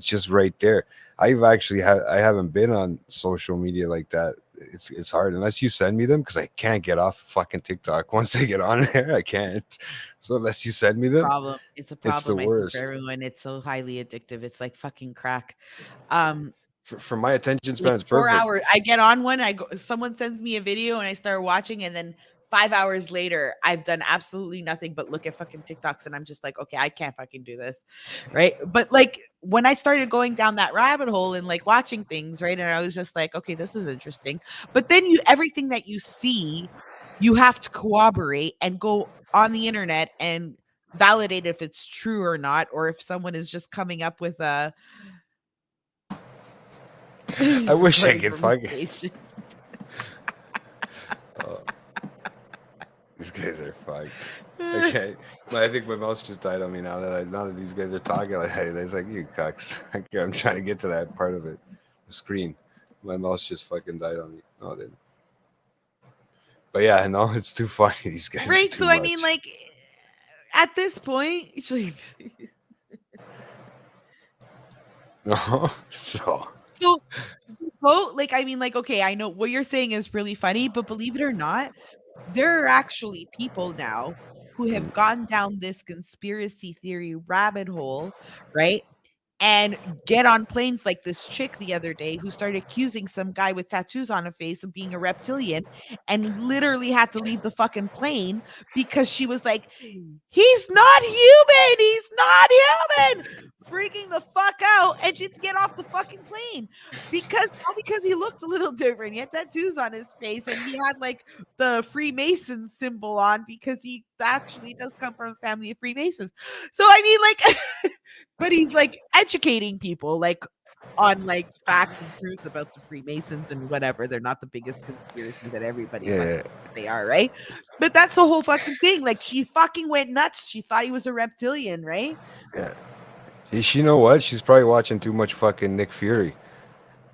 just right there. I haven't been on social media like that. It's hard unless you send me them because I can't get off fucking TikTok. Once I get on there, I can't. So unless you send me them, It's a problem. it's the I think, worst. for everyone. It's so highly addictive. It's like fucking crack. For my attention span, Like it's 4 perfect. hours. I get on one. Someone sends me a video and I start watching, and then 5 hours later, I've done absolutely nothing but look at fucking TikToks, and I'm just like, okay, I can't fucking do this, right? But like when I started going down that rabbit hole and like watching things, right, and I was just like, okay, this is interesting. But then everything that you see, you have to corroborate and go on the internet and validate if it's true or not, or if someone is just coming up with a. I wish I could fucking. These guys are fucked. Okay, I think my mouse just died on me now that these guys are talking. It's like you cucks. I'm trying to get to that part of it, the screen. My mouse just fucking died on me. No, it didn't. But yeah, no, it's too funny. These guys are Right. too So much. I mean, like, at this point, No, so so vote, like, I mean, like, okay, I know what you're saying is really funny, but believe it or not, there are actually people now who have gone down this conspiracy theory rabbit hole, right? And get on planes like this chick the other day who started accusing some guy with tattoos on her face of being a reptilian and literally had to leave the fucking plane because she was like, he's not human, he's not human, freaking the fuck out, and she had to get off the fucking plane because he looked a little different. He had tattoos on his face and he had like the Freemason symbol on because he actually does come from a family of Freemasons. So I mean, like, but he's like educating people like on like fact and truth about the Freemasons and whatever. They're not the biggest conspiracy that everybody fucking yeah, thinks they are, right? But that's the whole fucking thing. Like she fucking went nuts. She thought he was a reptilian, right? yeah. She know what? She's probably watching too much fucking Nick Fury.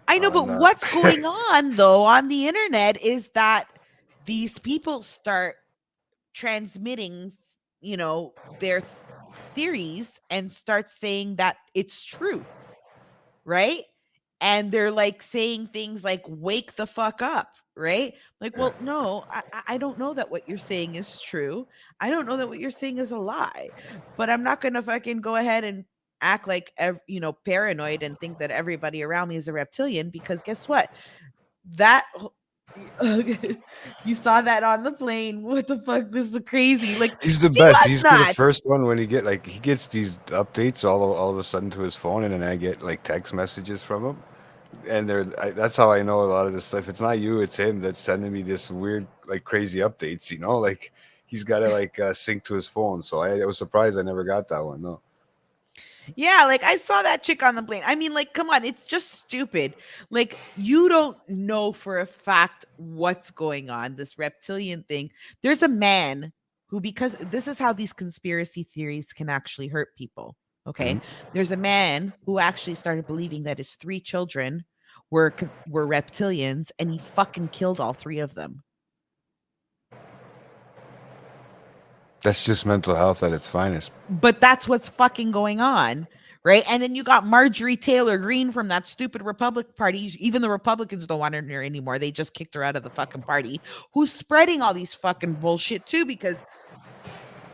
I know, but what's going on though on the internet is that these people start transmitting, you know, their theories and start saying that it's truth, right? And they're like saying things like "wake the fuck up," right? Like, well, no, I don't know that what you're saying is true. I don't know that what you're saying is a lie, but I'm not gonna fucking go ahead and act like you know, paranoid and think that everybody around me is a reptilian because guess what? That you saw that on the plane. What the fuck? This is crazy. Like He's the she best. was He's the nuts. first one when he gets these updates all of a sudden to his phone, and then I get like text messages from him, and that's how I know a lot of this stuff. It's not you, it's him that's sending me this weird like crazy updates. You know, like he's got to like sync to his phone. So I was surprised I never got that one. No. Yeah, like I saw that chick on the plane. I mean, like, come on, it's just stupid. Like, you don't know for a fact what's going on, this reptilian thing. There's a man who, because this is how these conspiracy theories can actually hurt people. Okay. There's a man who actually started believing that his 3 children were reptilians and he fucking killed all 3 of them. That's just mental health at its finest. But that's what's fucking going on, right? And then you got Marjorie Taylor Greene from that stupid Republican Party. Even the Republicans don't want her anymore. They just kicked her out of the fucking party. Who's spreading all these fucking bullshit too? Because,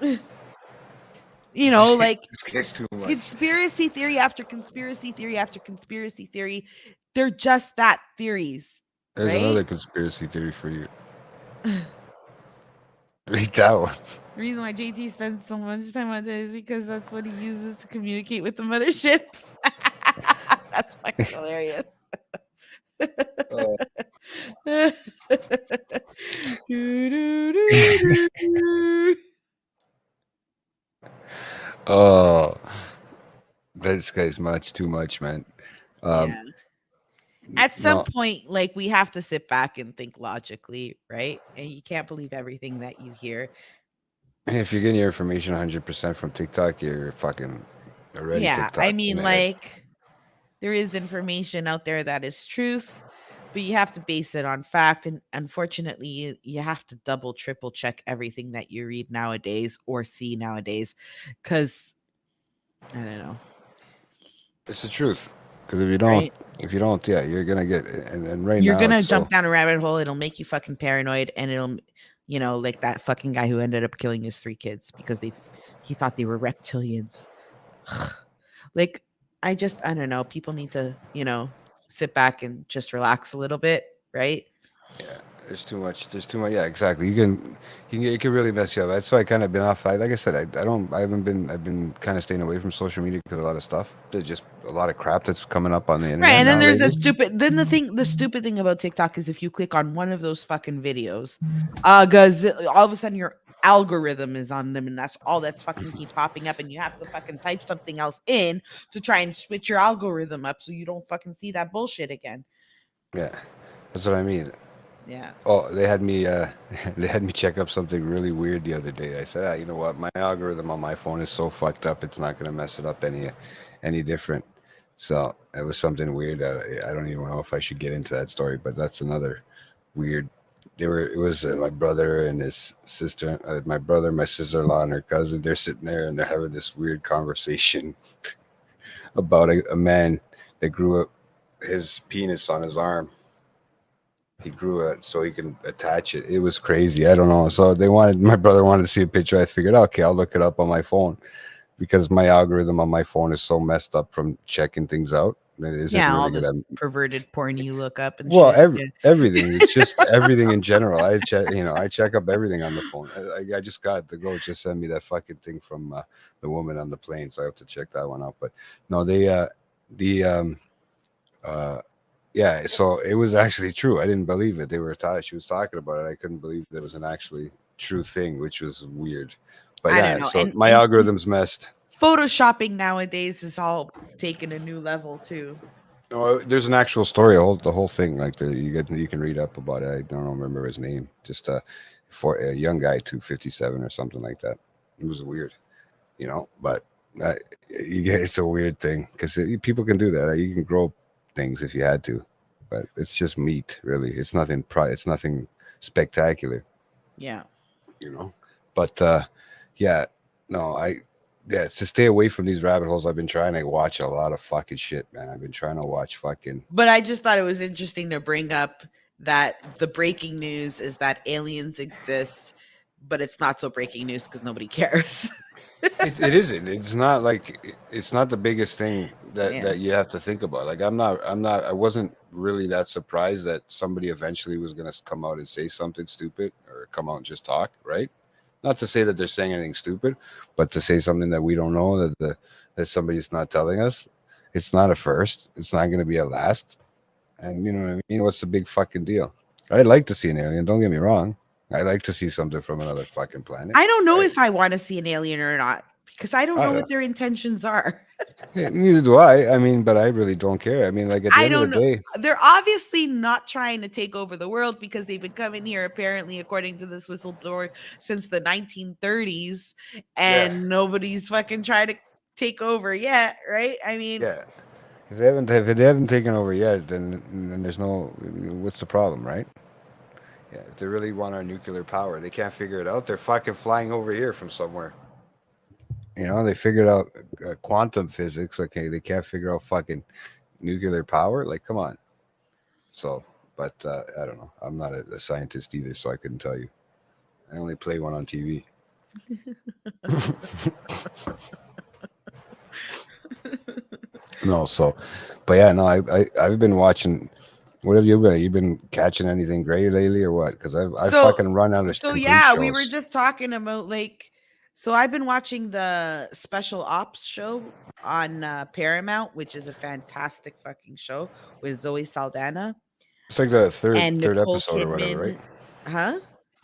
you know, like too much. conspiracy theory after conspiracy theory after conspiracy theory. They're just that theories. There's right? another conspiracy theory for you. Read that one. The reason why JT spends so much time on this is because that's what he uses to communicate with the mothership. That's fucking hilarious. Oh, this guy's much too much, man. Yeah. At some point, like we have to sit back and think logically, right? And you can't believe everything that you hear. If you're getting your information 100% from TikTok, you're fucking already. Yeah, TikTok I mean, like there is information out there that is truth, but you have to base it on fact. And unfortunately, you have to double, triple check everything that you read nowadays or see nowadays, because I don't know. It's the truth. Because if you don't, yeah, you're gonna get. And right you're now, gonna jump down a rabbit hole. It'll make you fucking paranoid, and it'll, you know, like that fucking guy who ended up killing his 3 kids because he thought they were reptilians. Like, I don't know. People need to, you know, sit back and just relax a little bit, right? Yeah, there's too much. Yeah, exactly. It can really mess you up. That's why I kind of been off. Like I said, I've been kind of staying away from social media because a lot of stuff. There's just a lot of crap that's coming up on the internet. Right, and then there's the stupid thing about TikTok is if you click on one of those fucking videos, because all of a sudden your algorithm is on them, and that's all that's fucking keep popping up, and you have to fucking type something else in to try and switch your algorithm up so you don't fucking see that bullshit again. Yeah, that's what I mean. Yeah. Oh, they had me they had me check up something really weird the other day. I said, you know what? My algorithm on my phone is so fucked up. It's not going to mess it up any different. So it was something weird. I don't even know if I should get into that story, but that's another weird. It was my brother and his sister, my brother, my sister-in-law, and her cousin. They're sitting there and they're having this weird conversation about a man that grew up his penis on his arm. He grew it so he can attach it. It was crazy. I don't know. So my brother wanted to see a picture. I figured, okay, I'll look it up on my phone because my algorithm on my phone is so messed up from checking things out. That it isn't Yeah, all really good this at. perverted porn you look up and Well, shit. Yeah. everything. It's just everything in general. I check up everything on the phone. I just got to go. Just send me that fucking thing from the woman on the plane, so I have to check that one out. But no, the uh, yeah. So it was actually true. I didn't believe it. She was talking about it. I couldn't believe that it was an actually true thing, which was weird. But I don't yeah, know. so And my algorithm's messed. photoshopping nowadays is all taken a new level too. No, there's an actual story, the whole thing. Like you can read up about it. I don't remember his name. Just for a young guy, 257 or something like that. It was weird, But it's a weird thing because people can do that. You can grow things if you had to, but it's just meat, really. It's nothing. It's nothing spectacular, Yeah. you know. But yeah, no, yeah, to stay away from these rabbit holes, I've been trying to watch a lot of fucking shit, man. I've been trying to watch fucking. But I just thought it was interesting to bring up that the breaking news is that aliens exist, but it's not so breaking news because nobody cares. It isn't. It's not like it's not the biggest thing Yeah. that you have to think about. Like I wasn't really that surprised that somebody eventually was gonna come out and say something stupid or come out and just talk, right? Not to say that they're saying anything stupid, but to say something that we don't know that somebody's not telling us. It's not a first. It's not gonna be a last. And you know what I mean? What's the big fucking deal? I'd like to see an alien, don't get me wrong. I like to see something from another fucking planet. I don't know right? if I want to see an alien or not because I don't know what their intentions are. Yeah, neither do I. I mean, but I really don't care. I mean, like at the I end of don't the know. day, They're obviously not trying to take over the world because they've been coming here, apparently, according to this whistleblower, since the 1930s, yeah, and nobody's fucking tried to take over yet, right? I mean, yeah. If they haven't taken over yet, then there's no. What's the problem, right? Yeah, if they really want our nuclear power, they can't figure it out. They're fucking flying over here from somewhere. They figured out quantum physics. Okay, they can't figure out fucking nuclear power. Like, come on. So, but I don't know. I'm not a scientist either, so I couldn't tell you. I only play one on TV. No, so, but yeah, no, I've been watching. What have you been? You been catching anything great lately, or what? Because I've so fucking run out of so complete yeah, shows. we were just talking about so I've been watching the Special Ops show on Paramount, which is a fantastic fucking show with Zoe Saldana It's like the and third Nicole episode or whatever, right? Kidman. Huh?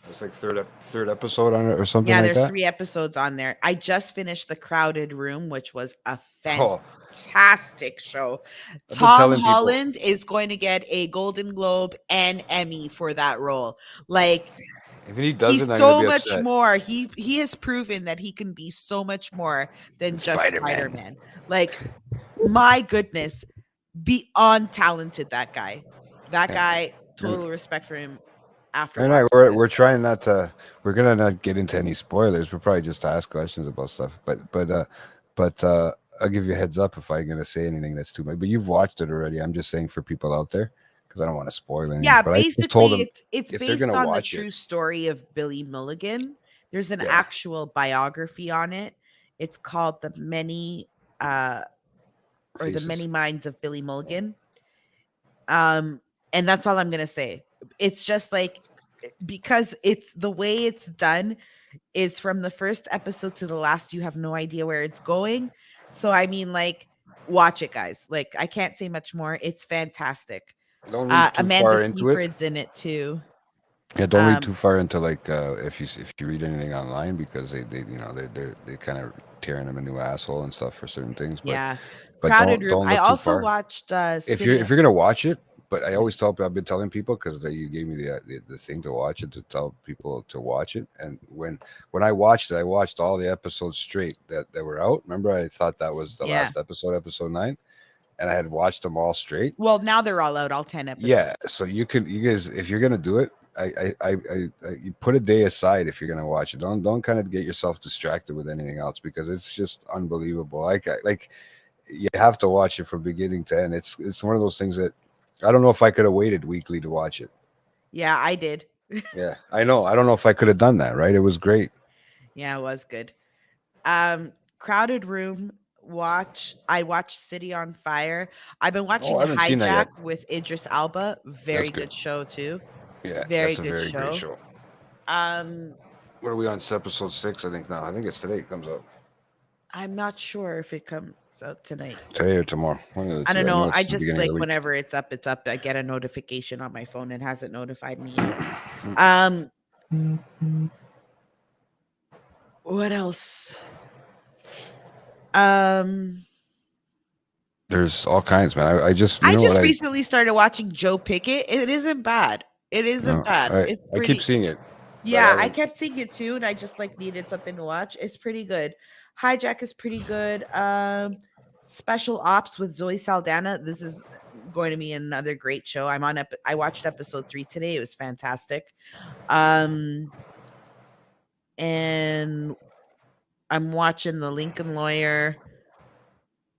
It's like third episode on it or something Yeah, like there's that. 3 episodes on there. I just finished The Crowded Room, which was a Oh, fantastic show. I've been Tom telling people. Holland is going to get a Golden Globe and Emmy for that role. Like, If he he's doesn't, I'm so gonna be much upset. more. He has proven that he can be so much more than just Spider-Man. Spider-Man. Like, my goodness, beyond talented that guy. That Yeah. guy, total respect for him after And watching we're that. we're trying not to. We're gonna not get into any spoilers. We're probably just ask questions about stuff. But I'll give you a heads up if I'm gonna say anything that's too much. But you've watched it already. I'm just saying for people out there because I don't want to spoil anything. Yeah, but I just told basically them it's if they're based gonna on the watch true it, story of Billy Milligan. There's an Yeah. actual biography on it. It's called The Many The Faces. Many Minds of Billy Milligan. And that's all I'm gonna say. It's just like, because it's the way it's done is from the first episode to the last, you have no idea where it's going. So I mean, like, watch it, guys. Like, I can't say much more. It's fantastic. Don't read too Amanda far into it. Seyfried's in it too. Yeah, don't read Um, too far into like if you read anything online because they kind of tearing him a new asshole and stuff for certain things. Yeah. But Crowded don't Room. look I too also far. watched If you're gonna watch it, but I always tell I've been telling people because you gave me the thing to watch it, to tell people to watch it. And when I watched it, I watched all the episodes straight that were out. Remember, I thought that was the Yeah. last episode 9, and I had watched them all straight. Well, now they're all out, all 10 episodes. Yeah, so you guys, if you're gonna do it, I you put a day aside if you're gonna watch it. Don't kind of get yourself distracted with anything else because it's just unbelievable. Like you have to watch it from beginning to end. It's one of those things that I don't know if I could have waited weekly to watch it. Yeah, I did. Yeah, I know. I don't know if I could have done that. Right? It was great. Yeah, it was good. Crowded Room. I watched City on Fire. I've been watching I haven't seen that yet. Hijack with Idris Alba. Very good. good show too. Yeah, Very that's a good very show. great show. What are we on? Episode 6, I think now. I think it's today. It comes out I'm not sure if it comes out tonight. today or tomorrow. One of the I two. don't know. it's I the just beginning of like the week. whenever it's up. I get a notification on my phone. It hasn't notified me yet. What else? There's all kinds, man. I just I just recently started watching Joe Pickett. It isn't bad. It isn't bad. It's I pretty. keep seeing it. Yeah, I kept seeing it too, and I just like needed something to watch. It's pretty good. Hijack is pretty good. Special Ops with Zoe Saldana. This is going to be another great show. I watched episode 3 today. It was fantastic. And I'm watching The Lincoln Lawyer.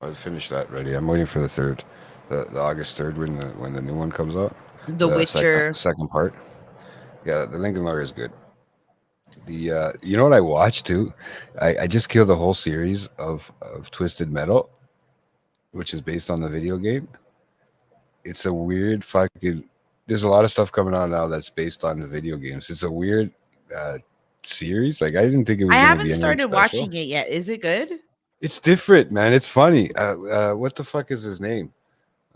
I finished that already. I'm waiting for the 3rd, the August 3rd when the new one comes out. The Witcher. Second part. Yeah, the Lincoln Lawyer is good. The you know what I watched too? I just killed the whole series of Twisted Metal, which is based on the video game. It's a weird fucking. There's a lot of stuff coming on now that's based on the video games. It's a weird series. Like I didn't think it was. I gonna haven't be anything started special. watching it yet. Is it good? It's different, man. It's funny. What the fuck is his name?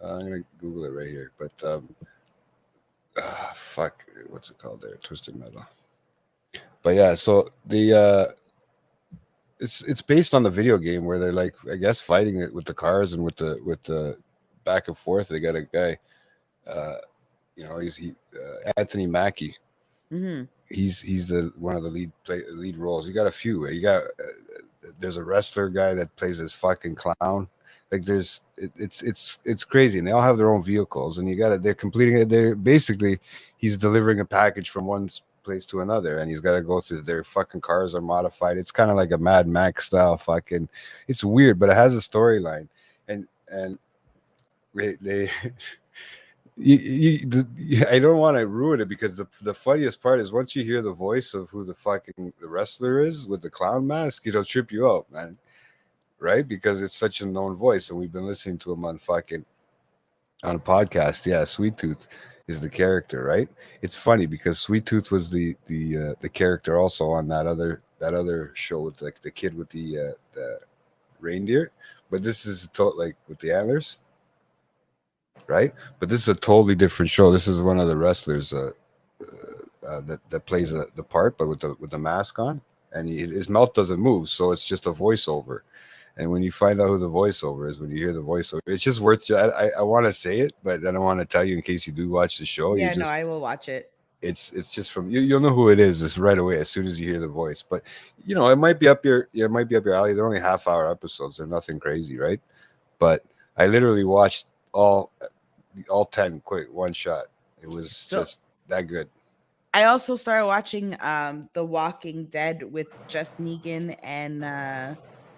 I'm gonna Google it right here. But fuck, what's it called there? Twisted Metal. But yeah, so the it's based on the video game where they're like, I guess, fighting it with the cars and with the back and forth. They got a guy, he's Anthony Mackie. Mm-hmm. He's the one of the lead roles. You got a few. You got there's a wrestler guy that plays this fucking clown. Like it's crazy, and they all have their own vehicles, and they're completing it. They're basically he's delivering a package from one place to another, and he's got to go through their fucking cars are modified. It's kind of like a Mad Max style fucking. It's weird, but it has a storyline, and they I don't want to ruin it because the funniest part is once you hear the voice of who the wrestler is with the clown mask, it'll trip you out, man. Right? Because it's such a known voice, and we've been listening to him on a podcast. Yeah, Sweet Tooth is the character, right? It's funny because Sweet Tooth was the character also on that other show with like the kid with the reindeer, but this is like with the antlers. Right, but this is a totally different show. This is one of the wrestlers that plays the part, but with the mask on, and his mouth doesn't move, so it's just a voiceover. And when you find out who the voiceover is, when you hear the voiceover, it's just worth. I want to say it, but I don't want to tell you in case you do watch the show. Yeah, no, I will watch it. It's just from you'll know who it is just right away as soon as you hear the voice. But it might be up your alley. They're only half-hour episodes. They're nothing crazy, right? But I literally watched all 10 quick one shot. It was just that good. I also started watching The Walking Dead with Just Negan and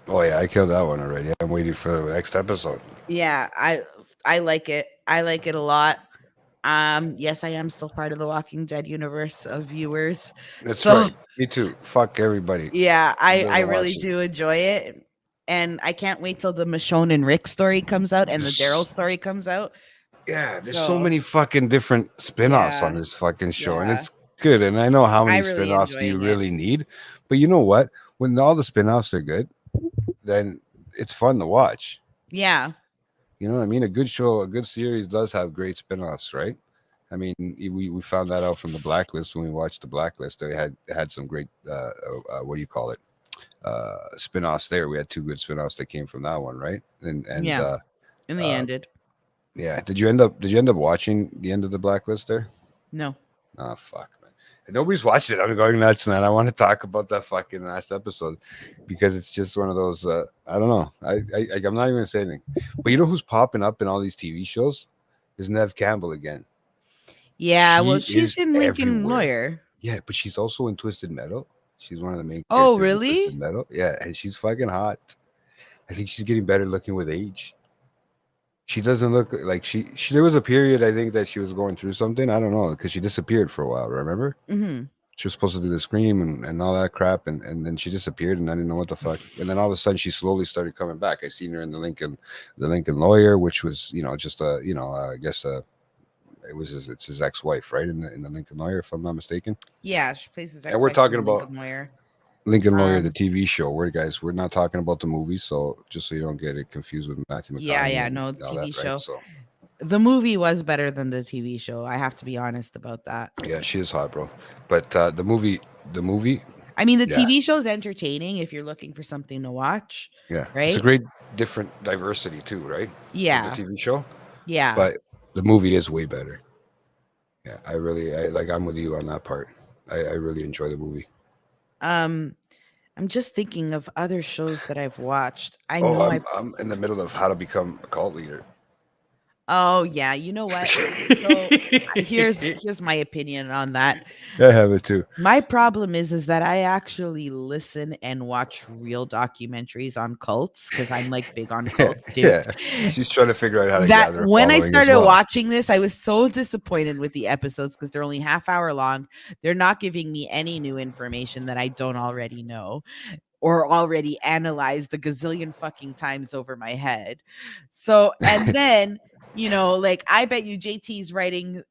oh yeah, I killed that one already. I'm waiting for the next episode. Yeah, I like it. I like it a lot. Yes, I am still part of the Walking Dead universe of viewers. That's right. Me too. Fuck everybody. Yeah, I really do enjoy it. And I can't wait till the Michonne and Rick story comes out and the Daryl story comes out. Yeah, there's so many fucking different spin-offs on this fucking show, and it's good. And I know how many spin-offs do you really need, but you know what? When all the spin-offs are good, then it's fun to watch. Yeah. You know what I mean? A good show, a good series does have great spin-offs, right? I mean, we found that out from the Blacklist when we watched the Blacklist. They had some great what do you call it? Spin-offs there. We had 2 good spin-offs that came from that one, right? And and they ended. Yeah. Did you end up watching the end of the Blacklist there? No. Oh fuck, man. Nobody's watched it. I'm going nuts, man. I want to talk about that fucking last episode because it's just one of those. I don't know. I'm not even gonna say anything. But you know who's popping up in all these TV shows? Is Nev Campbell again. Yeah, She well, she's is in Lincoln everywhere. Lawyer. Yeah, but she's also in Twisted Metal. She's one of the main Oh, characters in Twisted really? Metal. Yeah, and she's fucking hot. I think she's getting better looking with age. She doesn't look like she. There was a period I think that she was going through something. I don't know because she disappeared for a while. Remember? Mm-hmm. She was supposed to do the scream and all that crap, and then she disappeared, and I didn't know what the fuck. And then all of a sudden, she slowly started coming back. I seen her in the Lincoln Lawyer, which was just a I guess it's his ex-wife, right? In the Lincoln Lawyer, if I'm not mistaken. Yeah, she plays his And we're ex-wife in talking the about Lincoln Lawyer. Lincoln Lawyer, the Um, TV show. We're not talking about the movie, so just so you don't get it confused with Matthew McConaughey. Yeah, and no, all TV that, show. right? So The movie was better than the TV show. I have to be honest about that. yeah, she is hot, bro. But the movie, I mean, the Yeah. TV show's entertaining if you're looking for something to watch. yeah, Right? it's a great different diversity too, right? Yeah, The TV show. yeah. But the movie is way better. Yeah, I'm with you on that part. I really enjoy the movie. I'm just thinking of other shows that I've watched. I know I've. I'm in the middle of how to become a cult leader. Oh yeah, you know what? So here's my opinion on that. I have it too. My problem is that I actually listen and watch real documentaries on cults because I'm like big on cults too. Yeah, she's trying to figure out how to That gather a when I following as started well. watching this, I was so disappointed with the episodes because they're only half-hour long. They're not giving me any new information that I don't already know or already analyzed a gazillion fucking times over my head. So, and then, like I bet you JT's writing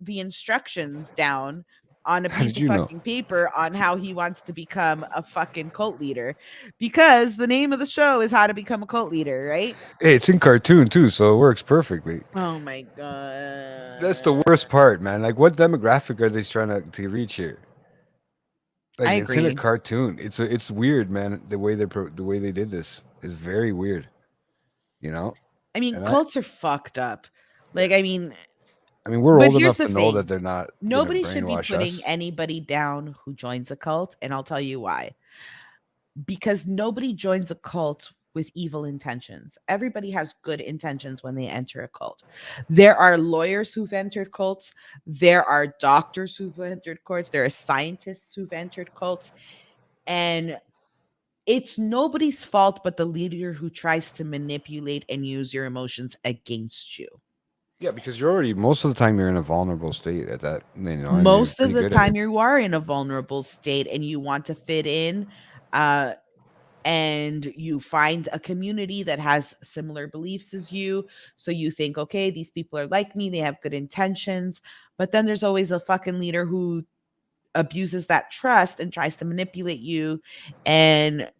the instructions down on a How piece did of you know? fucking paper on how he wants to become a fucking cult leader because the name of the show is How to Become a Cult Leader, right? Hey, it's in cartoon too, so it works perfectly. Oh my god. That's the worst part, man. Like, what demographic are they trying to reach here? Like, I it's in a agree. cartoon. It's weird, man. The way they did this is very weird. You know. I mean, And cults are fucked up. Like, I mean, we're but old here's enough the to know that thing. they're not gonna Nobody should be brainwash putting us. anybody down who joins a cult, and I'll tell you why. Because nobody joins a cult with evil intentions. Everybody has good intentions when they enter a cult. There are lawyers who've entered cults. There are doctors who've entered cults. There are scientists who've entered cults. And it's nobody's fault but the leader who tries to manipulate and use your emotions against you. Yeah, because you're already most of the time you're in a vulnerable state at that. And you're Most of pretty the good at time it. you are in a vulnerable state and you want to fit in, and you find a community that has similar beliefs as you. So you think, okay, these people are like me, they have good intentions. But then there's always a fucking leader who abuses that trust and tries to manipulate you and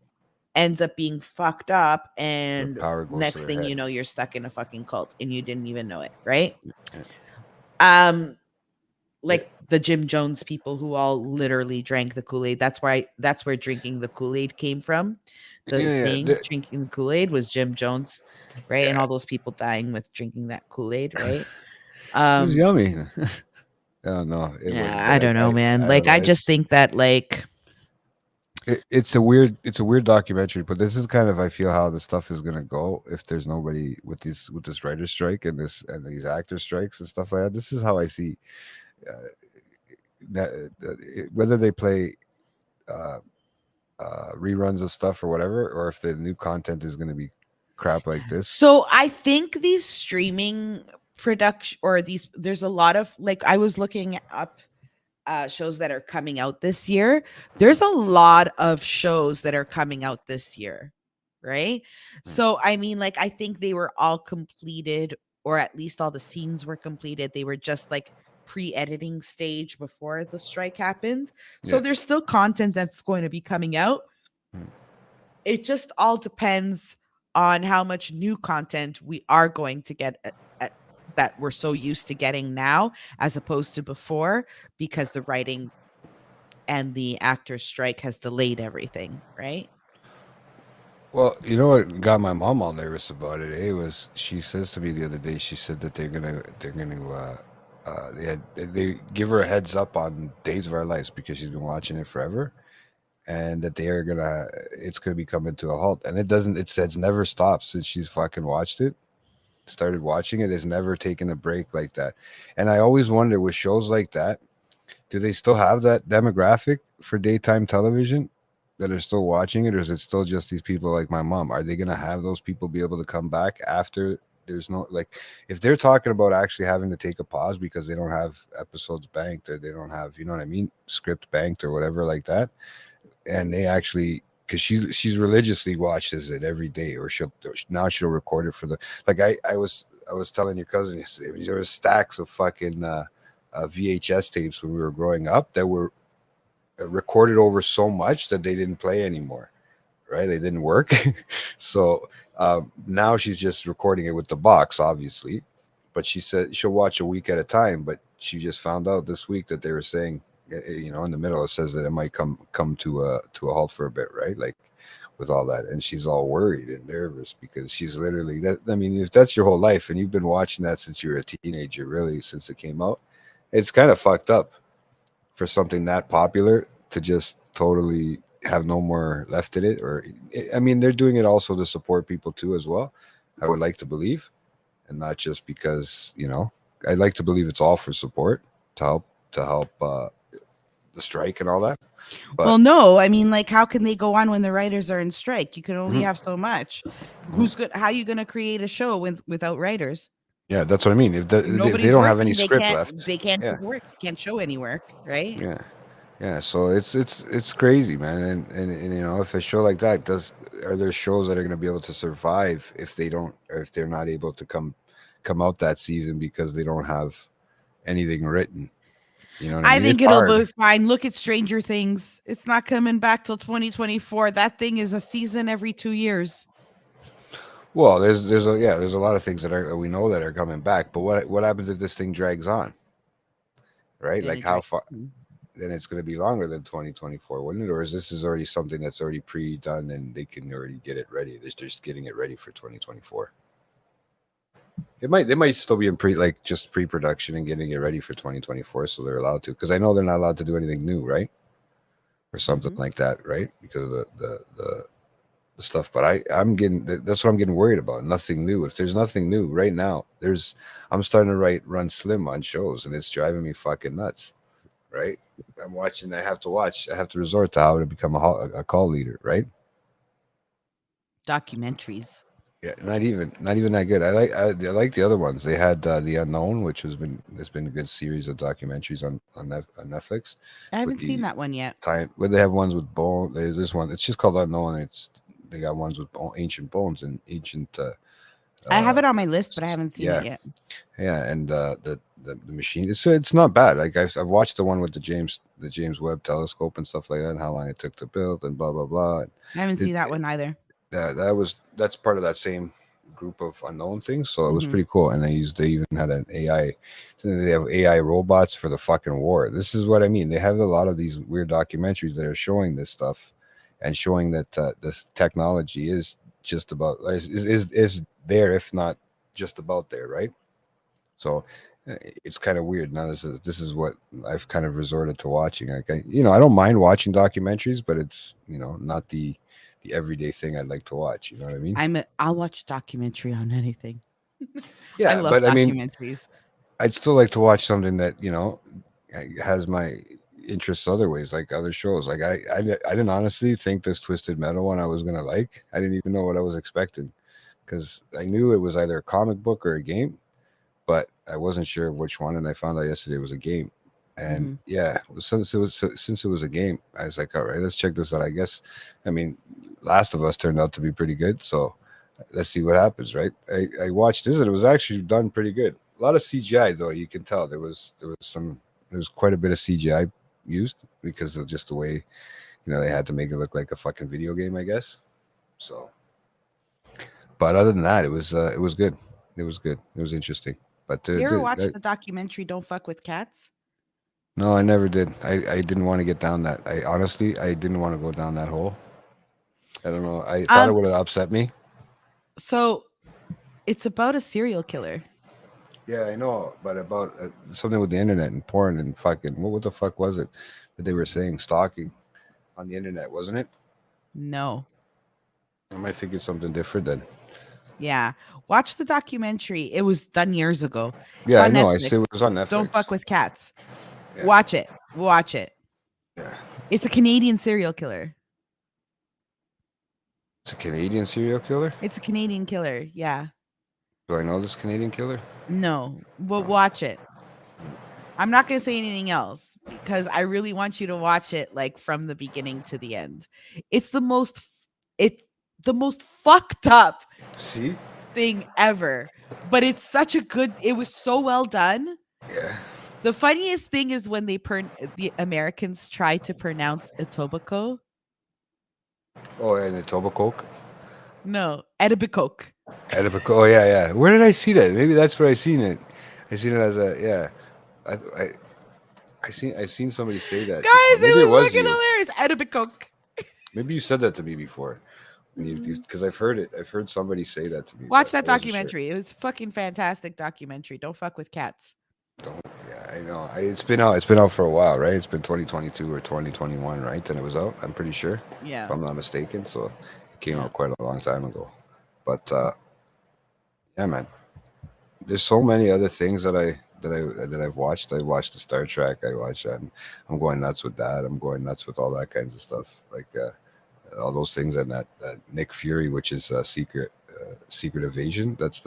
ends up being fucked up. And power goes to next their thing head. you know, you're stuck in a fucking cult and you didn't even know it, right? Yeah. Like the Jim Jones people who all literally drank the Kool-Aid. That's where drinking the Kool-Aid came from. The saying drinking the Kool-Aid was Jim Jones, right? And all those people dying with drinking that Kool-Aid, right? It was yummy. Oh no, Yeah, I don't know, man. Like I just think that like it's a weird documentary, but this is kind of I feel how the stuff is gonna go if there's nobody with this writer strike and these actor strikes and stuff like that. This is how I see whether they play reruns of stuff or whatever, or if the new content is gonna be crap like this. So I think these streaming production or there's a lot of like I was looking up shows that are coming out this year. There's a lot of shows that are coming out this year, right? So I mean, like I think they were all completed, or at least all the scenes were completed. They were just like pre-editing stage before the strike happened. So there's still content that's going to be coming out. It just all depends on how much new content we are going to get that we're so used to getting now as opposed to before, because the writing and the actor strike has delayed everything, right? Well, you know what got my mom all nervous about it? Was she says to me the other day? She said that they give her a heads up on Days of Our Lives because she's been watching it forever, and that they are gonna it's gonna be coming to a halt. And it doesn't. It says never stopped since she's fucking watched it. Started watching it, has never taken a break like that. And I always wonder with shows like that, do they still have that demographic for daytime television that are still watching it, or is it still just these people like my mom? Are they gonna have those people be able to come back after there's no like if they're talking about actually having to take a pause because they don't have episodes banked or they don't have, you know what I mean, script banked or whatever like that, and they actually because she's religiously watches it every day, or she'll record it for the like I was telling your cousin yesterday, there was stacks of fucking VHS tapes when we were growing up that were recorded over so much that they didn't play anymore, right? They didn't work. So now she's just recording it with the box, obviously, but she said she'll watch a week at a time. But she just found out this week that they were saying, you know, in the middle it says that it might come to a halt for a bit, right? Like with all that, and she's all worried and nervous because she's literally that. I mean, if that's your whole life and you've been watching that since you were a teenager, really since it came out, it's kind of fucked up for something that popular to just totally have no more left in it. Or I mean, they're doing it also to support people too as well. I would like to believe, and not just because, you know, I'd like to believe it's all for support to help the strike and all that. But Well, no, I mean, like, how can they go on when the writers are in strike? You can only Mhm. have so much. How are you going to create a show without writers? yeah, that's what I mean. If they Nobody's don't have any working. They script can't. left, They can't yeah, do work. Can't show any work, right? yeah. Yeah, so it's crazy, man, and you know, if a show like that does, are there shows that are going to be able to survive if they don't, or if they're not able to come out that season because they don't have anything written? You know what I I mean? think It's it'll hard. be fine. Look at Stranger Things. It's not coming back till 2024. That thing is a season every 2 years. Well, there's a lot of things that are we know that are coming back, but what happens if this thing drags on, right? Then Like it how dra- far? Then it's going to be longer than 2024, wouldn't it? Or is this already something that's already pre-done and they can already get it ready? They're just getting it ready for 2024. They might still be in pre-production and getting it ready for 2024, so they're allowed to. Because I know they're not allowed to do anything new, right? Or something Mhm. like that, right? Because of the stuff. But I'm getting that's what I'm getting worried about. Nothing new. If there's nothing new right now, I'm starting to run slim on shows, and it's driving me fucking nuts. Right? I'm watching. I have to watch. I have to resort to how to become a call leader, right? Documentaries. Yeah, not even that good. I like the other ones. They had The Unknown, which has been a good series of documentaries on Netflix. I With haven't seen the that one yet. time where they have ones with bone. There's this one. It's just called Unknown. They got ones with ancient bones and ancient. I have Uh, it on my list, but I haven't seen it yeah, yet. yeah, and the machine. It's not bad. Like I've watched the one with the James Webb Telescope and stuff like that, and how long it took to build, and blah blah blah. I haven't It, seen that one either. that's part of that same group of unknown things. So it was Mhm. pretty cool. And they even had an AI. So they have AI robots for the fucking war. This is what I mean. They have a lot of these weird documentaries that are showing this stuff and showing that this technology is just about is there, if not just about there, right? So it's kind of weird. Now this is what I've kind of resorted to watching. Like I don't mind watching documentaries, but it's not the everyday thing I'd like to watch. You know what I mean? I'll watch a documentary on anything. I Yeah, love but I mean, documentaries. I'd still like to watch something that has my interests other ways, like other shows. Like I didn't honestly think this Twisted Metal one I was gonna like. I didn't even know what I was expecting because I knew it was either a comic book or a game, but I wasn't sure which one. And I found out yesterday it was a game. And Mhm. yeah, since it was a game, I was like, all right, let's check this out. I guess, I mean, Last of Us turned out to be pretty good, so let's see what happens, right? I watched this and it was actually done pretty good. A lot of CGI though, you can tell there was quite a bit of CGI used because of just the way they had to make it look like a fucking video game, I guess. So, but other than that, it was good. It was good. It was interesting. But You ever watch the documentary "Don't Fuck with Cats"? no, I never did. I didn't want to get down that. I honestly I didn't want to go down that hole. I don't know. I thought it Um, would have upset me. So it's about a serial killer. Yeah, I know, but about something with the internet and porn and fucking what the fuck was it that they were saying stalking on the internet, wasn't it? No. I might think it's something different then. Yeah. Watch the documentary. It was done years ago. Yeah, I on know. I Netflix. see it was on Netflix. Don't fuck with cats. Yeah. Watch it. Watch it. Yeah, It's a Canadian serial killer. it's a Canadian serial killer. It's a Canadian killer. Yeah. Do I know this Canadian killer? No, but watch it. I'm not going to say anything else because I really want you to watch it like from the beginning to the end. It's the most fucked up See? thing ever. But it's such a good, it was so well done. Yeah. The funniest thing is when the Americans try to pronounce Etobicoke. Oh, and the Tobacoke. No, Etobicoke. Etobicoke. Oh, yeah, yeah. Where did I see that? Maybe that's where I seen it. I seen it as a yeah. I seen somebody say that. Guys, Maybe it was you. fucking hilarious. Etobicoke. Maybe you said that to me before. Because I've heard it. I've heard somebody say that to me. Watch but that I wasn't sure. documentary. It was fucking fantastic documentary. Don't fuck with cats. Yeah, I know. It's been out. It's been out for a while, right? It's been 2022 or 2021, right? Then it was out. I'm pretty sure, Yeah. if I'm not mistaken. So it came out quite a long time ago. But yeah, man. There's so many other things that I've watched. I watched the Star Trek. I watched that. And I'm going nuts with that. I'm going nuts with all that kinds of stuff, like all those things. And that Nick Fury, which is Secret Invasion. That's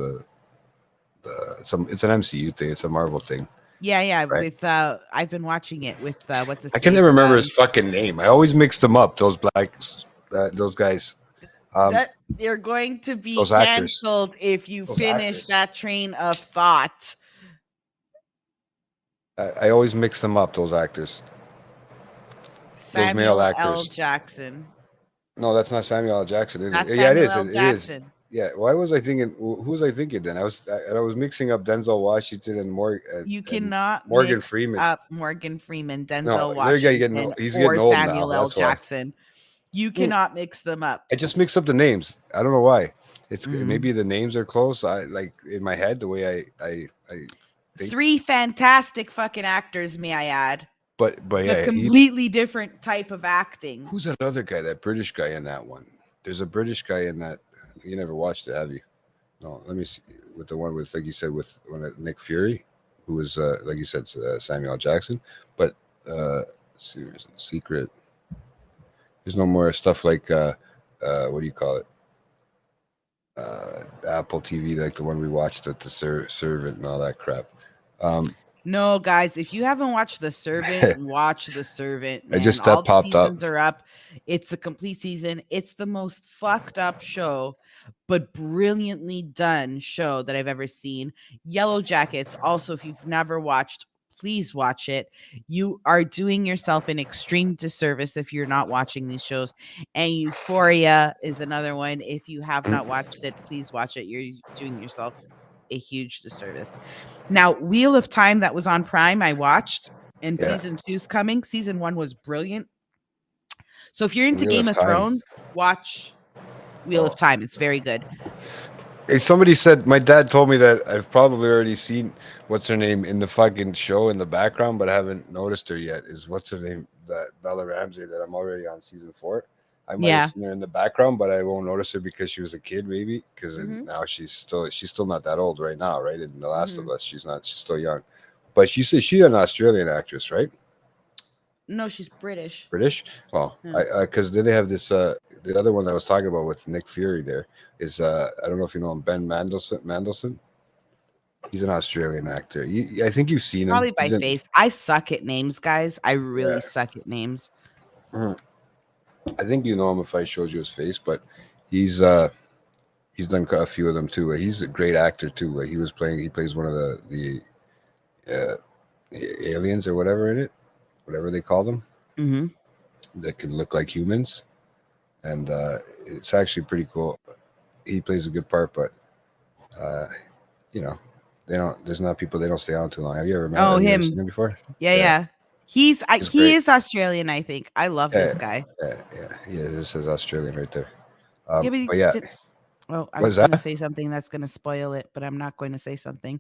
it's an MCU thing. It's a Marvel thing. Yeah. Right. With I've been watching it with what's his I can face? never remember his fucking name. I always mix them up. Those those guys. That you're going to be those actors. canceled if you Those finish actors. that train of thought. I always mix them up. Those actors. Samuel male L. actors. Jackson. No, that's not Samuel L. Jackson. Is it? That's Yeah, it is. Samuel L. It is. Jackson. Yeah. Why was I thinking? Who was I thinking then? I was mixing up Denzel Washington and You cannot Morgan mix Freeman. up Morgan Freeman, Denzel No, they're Washington, he's or getting old now, Samuel L. that's why. Jackson. You cannot mix them up. I just mix up the names. I don't know why. It's Mhm. maybe the names are close. I like in my head the way I think. 3 fantastic fucking actors, may I add. But A yeah, completely different type of acting. who's that other guy? That British guy in that one. There's a British guy in that. You never watched it, have you? No. Let me see. With the one with, like you said, with Nick Fury, who was like you said, Samuel L. Jackson. But Secret. There's no more stuff like what do you call it? Apple TV, like the one we watched at the Servant and all that crap. No, guys, if you haven't watched The Servant, watch The Servant. I just all popped the up. seasons are up. It's a complete season. It's the most fucked up show, but brilliantly done show that I've ever seen. Yellow Jackets. Also, if you've never watched, please watch it. You are doing yourself an extreme disservice if you're not watching these shows. And Euphoria is another one. If you have not watched it, please watch it. You're doing yourself a huge disservice. Now, Wheel of Time, that was on Prime, I watched, and season 2's coming. Season 1 was brilliant. So if you're into Game of Thrones, watch Wheel of Time. It's very good. Hey, somebody said, my dad told me that I've probably already seen what's her name in the fucking show in the background, but I haven't noticed her yet. Is what's her name? That Bella Ramsey that I'm already on season 4. I might have seen her in the background, but I won't notice her because she was a kid, maybe. Because now she's still not that old right now, right? In The Last of Us, she's still young. But she says she's an Australian actress, right? No, she's British. British? Oh, because then they have this the other one that I was talking about with Nick Fury. There is I don't know if you know him, Ben Mendelsohn. He's an Australian actor. I think you've seen him. Probably by face. I suck at names, guys. I really suck at names. I think you know him if I showed you his face, but he's done a few of them too. He's a great actor too. He plays one of the aliens or whatever in it, whatever they call them, that can look like humans, and it's actually pretty cool. He plays a good part, but there's not people, they don't stay on too long. Have you ever met him? Him. Ever seen him before? Yeah. He is Australian, I think. I love this guy. Yeah. This says Australian right there. Yeah, but he But yeah, did. Oh, I what was is going to that? say something that's going to spoil it, but I'm not going to say something.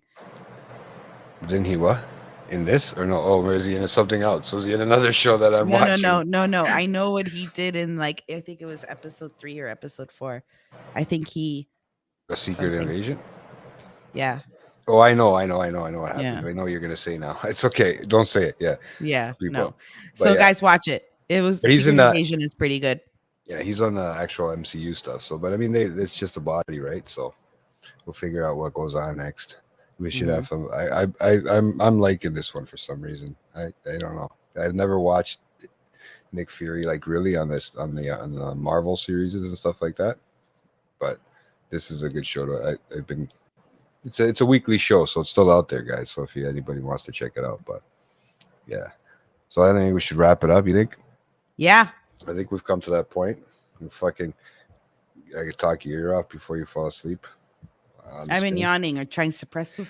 Didn't he what? In this or no? Oh, where is he in something else? Was he in another show that I'm No, no, watching? no, no, no. I know what he did in like I think it was episode 3 or episode 4. I think he A Secret something. Invasion? Yeah, Oh, I know what happened. yeah, I know you're gonna say now. It's okay. Don't say it. Yeah, yeah. people. No. But So yeah, guys, watch it. It was but he's in Secret the Invasion is pretty good. yeah he's on the actual MCU stuff. So, but I mean, it's just a body, right? So we'll figure out what goes on next. We should have Mhm. some. I'm liking this one for some reason. I don't know. I've never watched Nick Fury like really on the Marvel series and stuff like that. But this is a good show. I've been. It's a weekly show, so it's still out there, guys. So if anybody wants to check it out, but yeah. So I think we should wrap it up. You think? Yeah. I think we've come to that point. I could talk your ear off before you fall asleep. On the I've been screen. yawning or trying to suppress them.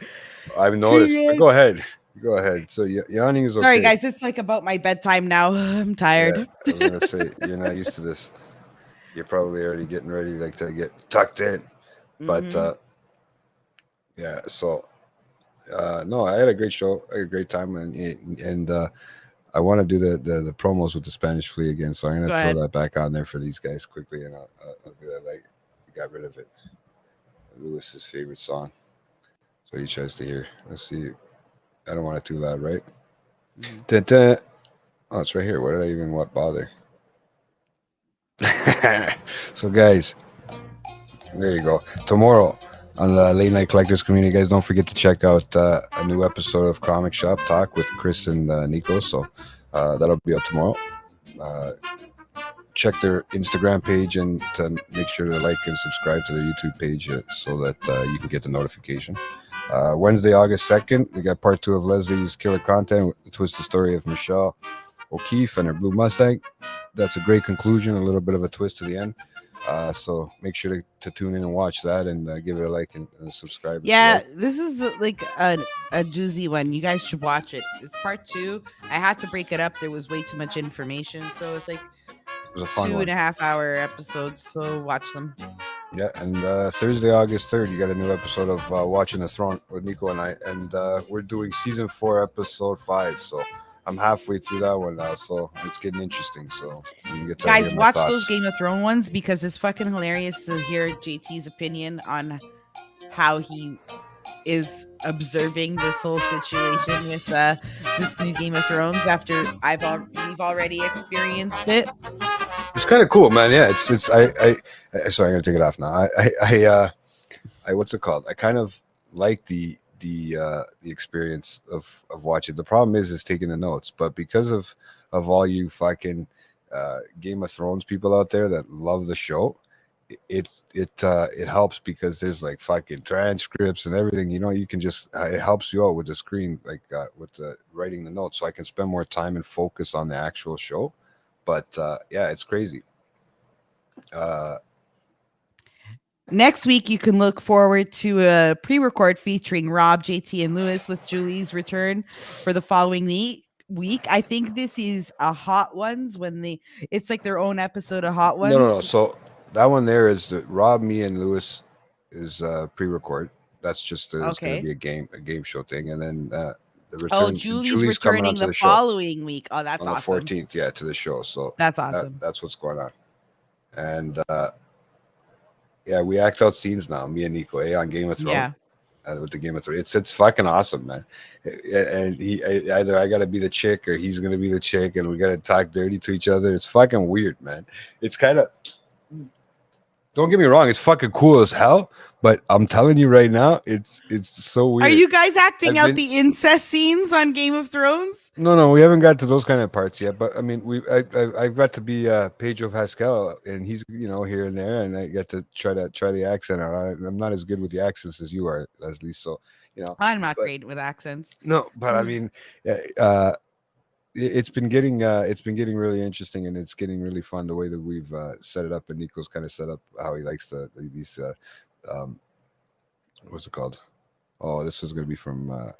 I've noticed. But go ahead. Go ahead. So yawning is okay. Sorry, guys. It's like about my bedtime now. I'm tired. Yeah, I was gonna say you're not used to this. You're probably already getting ready like to get tucked in. But Mhm. yeah, so no, I had a great show. I had a great time, and I want to do the promos with the Spanish Flea again. So I'm Go gonna ahead. throw that back on there for these guys quickly, and I'll do that. Like, got rid of it. Lewis's favorite song. So he tries to hear. Let's see. I don't want it too loud, right? Mhm. Dun, dun. Oh, it's right here. What did I even bother? So, guys, there you go. Tomorrow on the Late Night Collectors Community, guys, don't forget to check out a new episode of Comic Shop Talk with Chris and Nico. So that'll be up tomorrow. Check their Instagram page and to make sure to like and subscribe to their YouTube page so that you can get the notification. Wednesday, August 2nd, we got part 2 of Leslie's Killer Content, the twisted story of Michelle O'Keefe and her Blue Mustang. That's a great conclusion, a little bit of a twist to the end. So make sure to tune in and watch that and give it a like and subscribe. Yeah, this is like a doozy one. You guys should watch it. It's part 2. I had to break it up. There was way too much information, so it's like It was a fun 2.5 hour episodes. So watch them. Yeah, and Thursday, August 3rd, you got a new episode of Watching the Throne with Nico and I, and we're doing season 4, episode 5. So I'm halfway through that one now, so it's getting interesting. So you can get to Guys, hear my watch thoughts. those Game of Thrones ones because it's fucking hilarious to hear JT's opinion on how he is observing this whole situation with this new Game of Thrones after we've already experienced it. It's kind of cool, man. Yeah, it's I sorry, I'm gonna take it off now. I what's it called? I kind of like the experience of watching. The problem is taking the notes, but because of all you fucking Game of Thrones people out there that love the show, it helps because there's like fucking transcripts and everything. You know, you can just it helps you out with the screen, like with the writing the notes, so I can spend more time and focus on the actual show. But yeah, it's crazy. Next week, you can look forward to a pre-record featuring Rob, JT, and Lewis with Julie's return for the following week. I think this is a Hot Ones it's like their own episode of Hot Ones. No. So that one there is the Rob, me, and Lewis is pre-record. That's just it's going to be a game show thing, and then the return. Julie's coming returning onto the the show following week. Oh, that's on awesome. the 14th, yeah, to the show. So that's awesome. That's what's going on, and yeah, we act out scenes now, me and Nico, on Game of Thrones. Yeah. With the Game of Thrones, it's fucking awesome, man. And either I gotta be the chick or he's gonna be the chick, and we gotta talk dirty to each other. It's fucking weird, man. It's kind of. Don't get me wrong, it's fucking cool as hell, but I'm telling you right now, it's so weird. Are you guys acting out the incest scenes on Game of Thrones? No, we haven't got to those kind of parts yet. But I mean, I've got to be Pedro Pascal, and he's here and there, and I get to try the accent out. I'm not as good with the accents as you are, Leslie. So I'm not great with accents. No, but I mean, it's been getting really interesting, and it's getting really fun the way that we've set it up, and Nico's kind of set up how he likes these what's it called? Oh, this is going to be from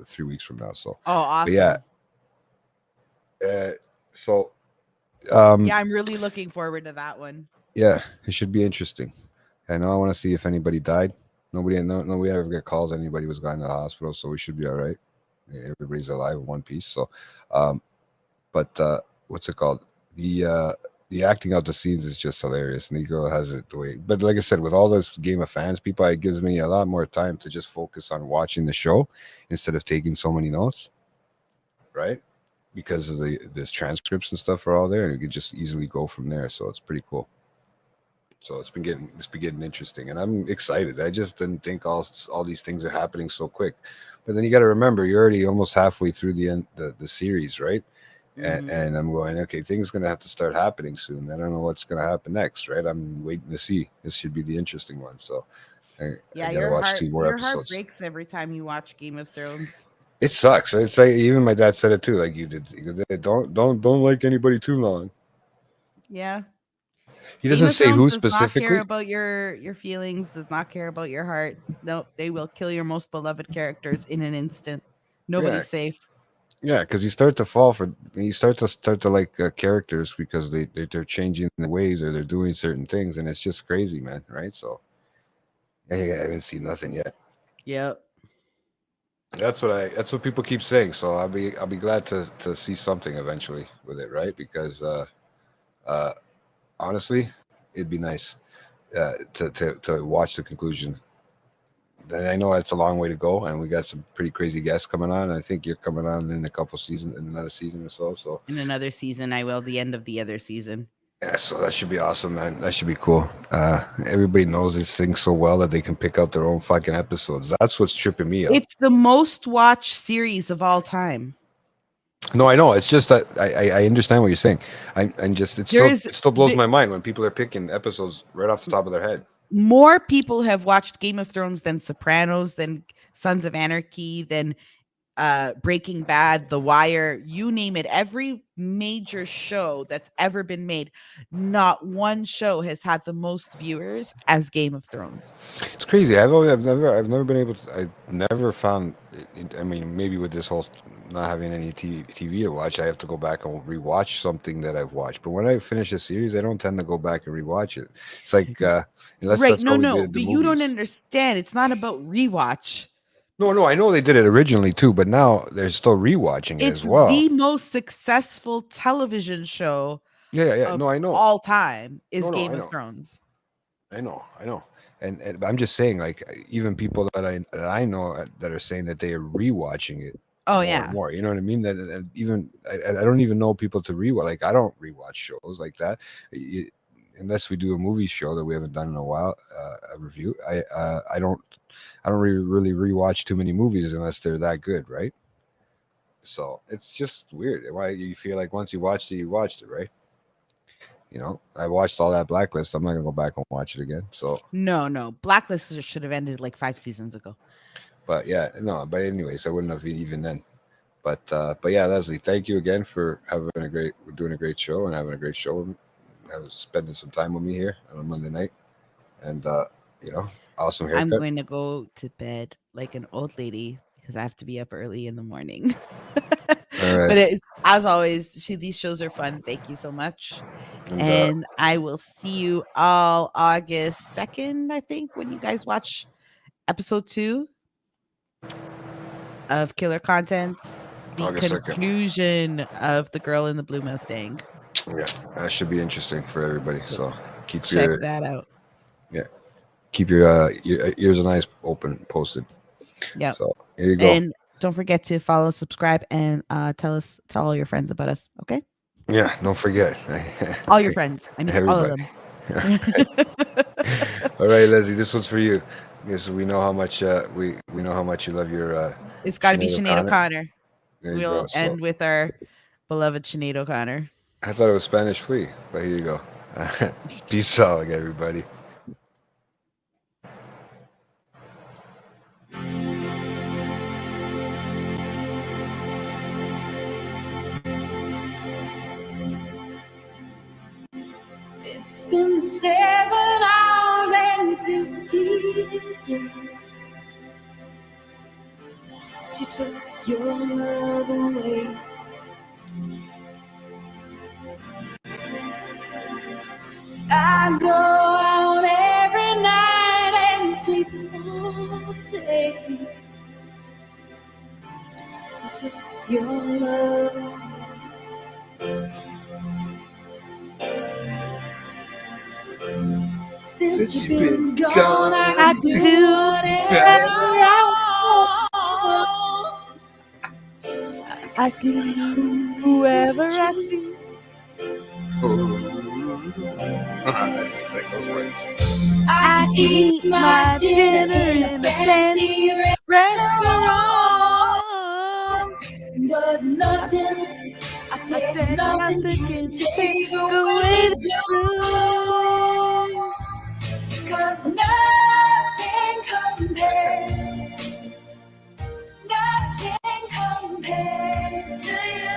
3 weeks from now. So awesome. But yeah. Yeah, I'm really looking forward to that one. Yeah, it should be interesting. I know I want to see if anybody died. Nobody ever get calls anybody was going to the hospital, so we should be all right. Everybody's alive in one piece. So, um, but what's it called? The acting out the scenes is just hilarious. Negro has it the way, but like I said, with all this Game of Fans people, it gives me a lot more time to just focus on watching the show instead of taking so many notes, right? Because of this transcripts and stuff are all there, and you can just easily go from there. So it's pretty cool. So it's been getting interesting, and I'm excited. I just didn't think all these things are happening so quick. But then you got to remember, you're already almost halfway through the series, right? Mhm. And I'm going, okay, things gonna have to start happening soon. I don't know what's gonna happen next, right? I'm waiting to see. This should be the interesting one. So I Yeah, gotta watch two more your heart episodes. breaks every time you watch Game of Thrones. It sucks. It's like even my dad said it too, like you did. You did, don't like anybody too long. Yeah. He Game doesn't of say Thrones who does not care specifically. about your feelings, does not care about your heart. No, they will kill your most beloved characters in an instant. Yeah, Nobody's safe. yeah, because you start to like characters because they're changing the ways or they're doing certain things, and it's just crazy, man. Right? So I haven't seen nothing yet. Yep. That's what people keep saying. So I'll be glad to see something eventually with it, right? Because uh, honestly, it'd be nice to watch the conclusion. And I know it's a long way to go, and we got some pretty crazy guests coming on. I think you're coming on in a couple seasons, in another season or so. So In another season, I will. The end of the other season. yeah, so that should be awesome, man. That should be cool. Everybody knows these things so well that they can pick out their own fucking episodes. That's what's tripping me up. It's the most watched series of all time. No, I know. It's just that I understand what you're saying. And just There is it still blows my mind when people are picking episodes right off the top of their head. more people have watched Game of Thrones than Sopranos, than Sons of Anarchy, than Breaking Bad, The Wire, you name it. Every major show that's ever been made, not one show has had the most viewers as Game of Thrones. It's crazy. I've never been able to. I've never found. I mean, maybe with this whole not having any TV to watch, I have to go back and rewatch something that I've watched. But when I finish a series, I don't tend to go back and rewatch it. It's like unless Right? that's No, how we no, did the but you don't movies. understand. It's not about rewatch. No, no, I know they did it originally too, but now they're still rewatching it It's as well. the most successful television show Yeah, yeah, yeah. of No, I know. all time is No, no, Game I of know. Thrones. I know. And I'm just saying, like, even people that I know that are saying that they are rewatching it Oh more and yeah. more. You know what I mean? That even I don't even know people to rewatch. Like, I don't rewatch shows like that. Unless we do a movie show that we haven't done in a while, a review. I don't really rewatch too many movies unless they're that good, right? So it's just weird. Why you feel like once you watched it, right? I watched all that Blacklist. I'm not gonna go back and watch it again. So, No. Blacklist should have ended like 5 seasons ago. but yeah, no. But anyways, I wouldn't have even then. But yeah, Leslie, thank you again for doing a great show and having a great show. Spending some time with me here on a Monday night, and you know, awesome I'm haircut. going to go to bed like an old lady because I have to be up early in the morning. All right, But it's, as always, these shows are fun. Thank you so much. and And I will see you all August 2nd, I think, when you guys watch episode 2 of Killer Contents, the August 2nd. conclusion of The Girl in the Blue Mustang. Yeah, that should be interesting for everybody. So keep Check your that out. your ears and eyes open, posted. Yeah. So here you go. And don't forget to follow, subscribe, and tell all your friends about us. Okay? Yeah, don't forget. All your friends. I mean, all of them. All right, Leslie, this one's for you. Because we know how much we know how much you love your. It's got to be Sinead Sinead O'Connor. O'Connor. There you We'll go. So, end with our beloved Sinead O'Connor. I thought it was Spanish Flea, but here you go. Peace out, everybody. It's been 7 hours and 15 days since you took your love away. I go out every night and sleep all day. Since you took your love away. Since you've been gone, I can do whatever I want. I see Whoever I see. I just like those words. I eat my dinner in a fancy restaurant, but nothing, I said nothing can take away the blues. 'Cause nothing compares to you.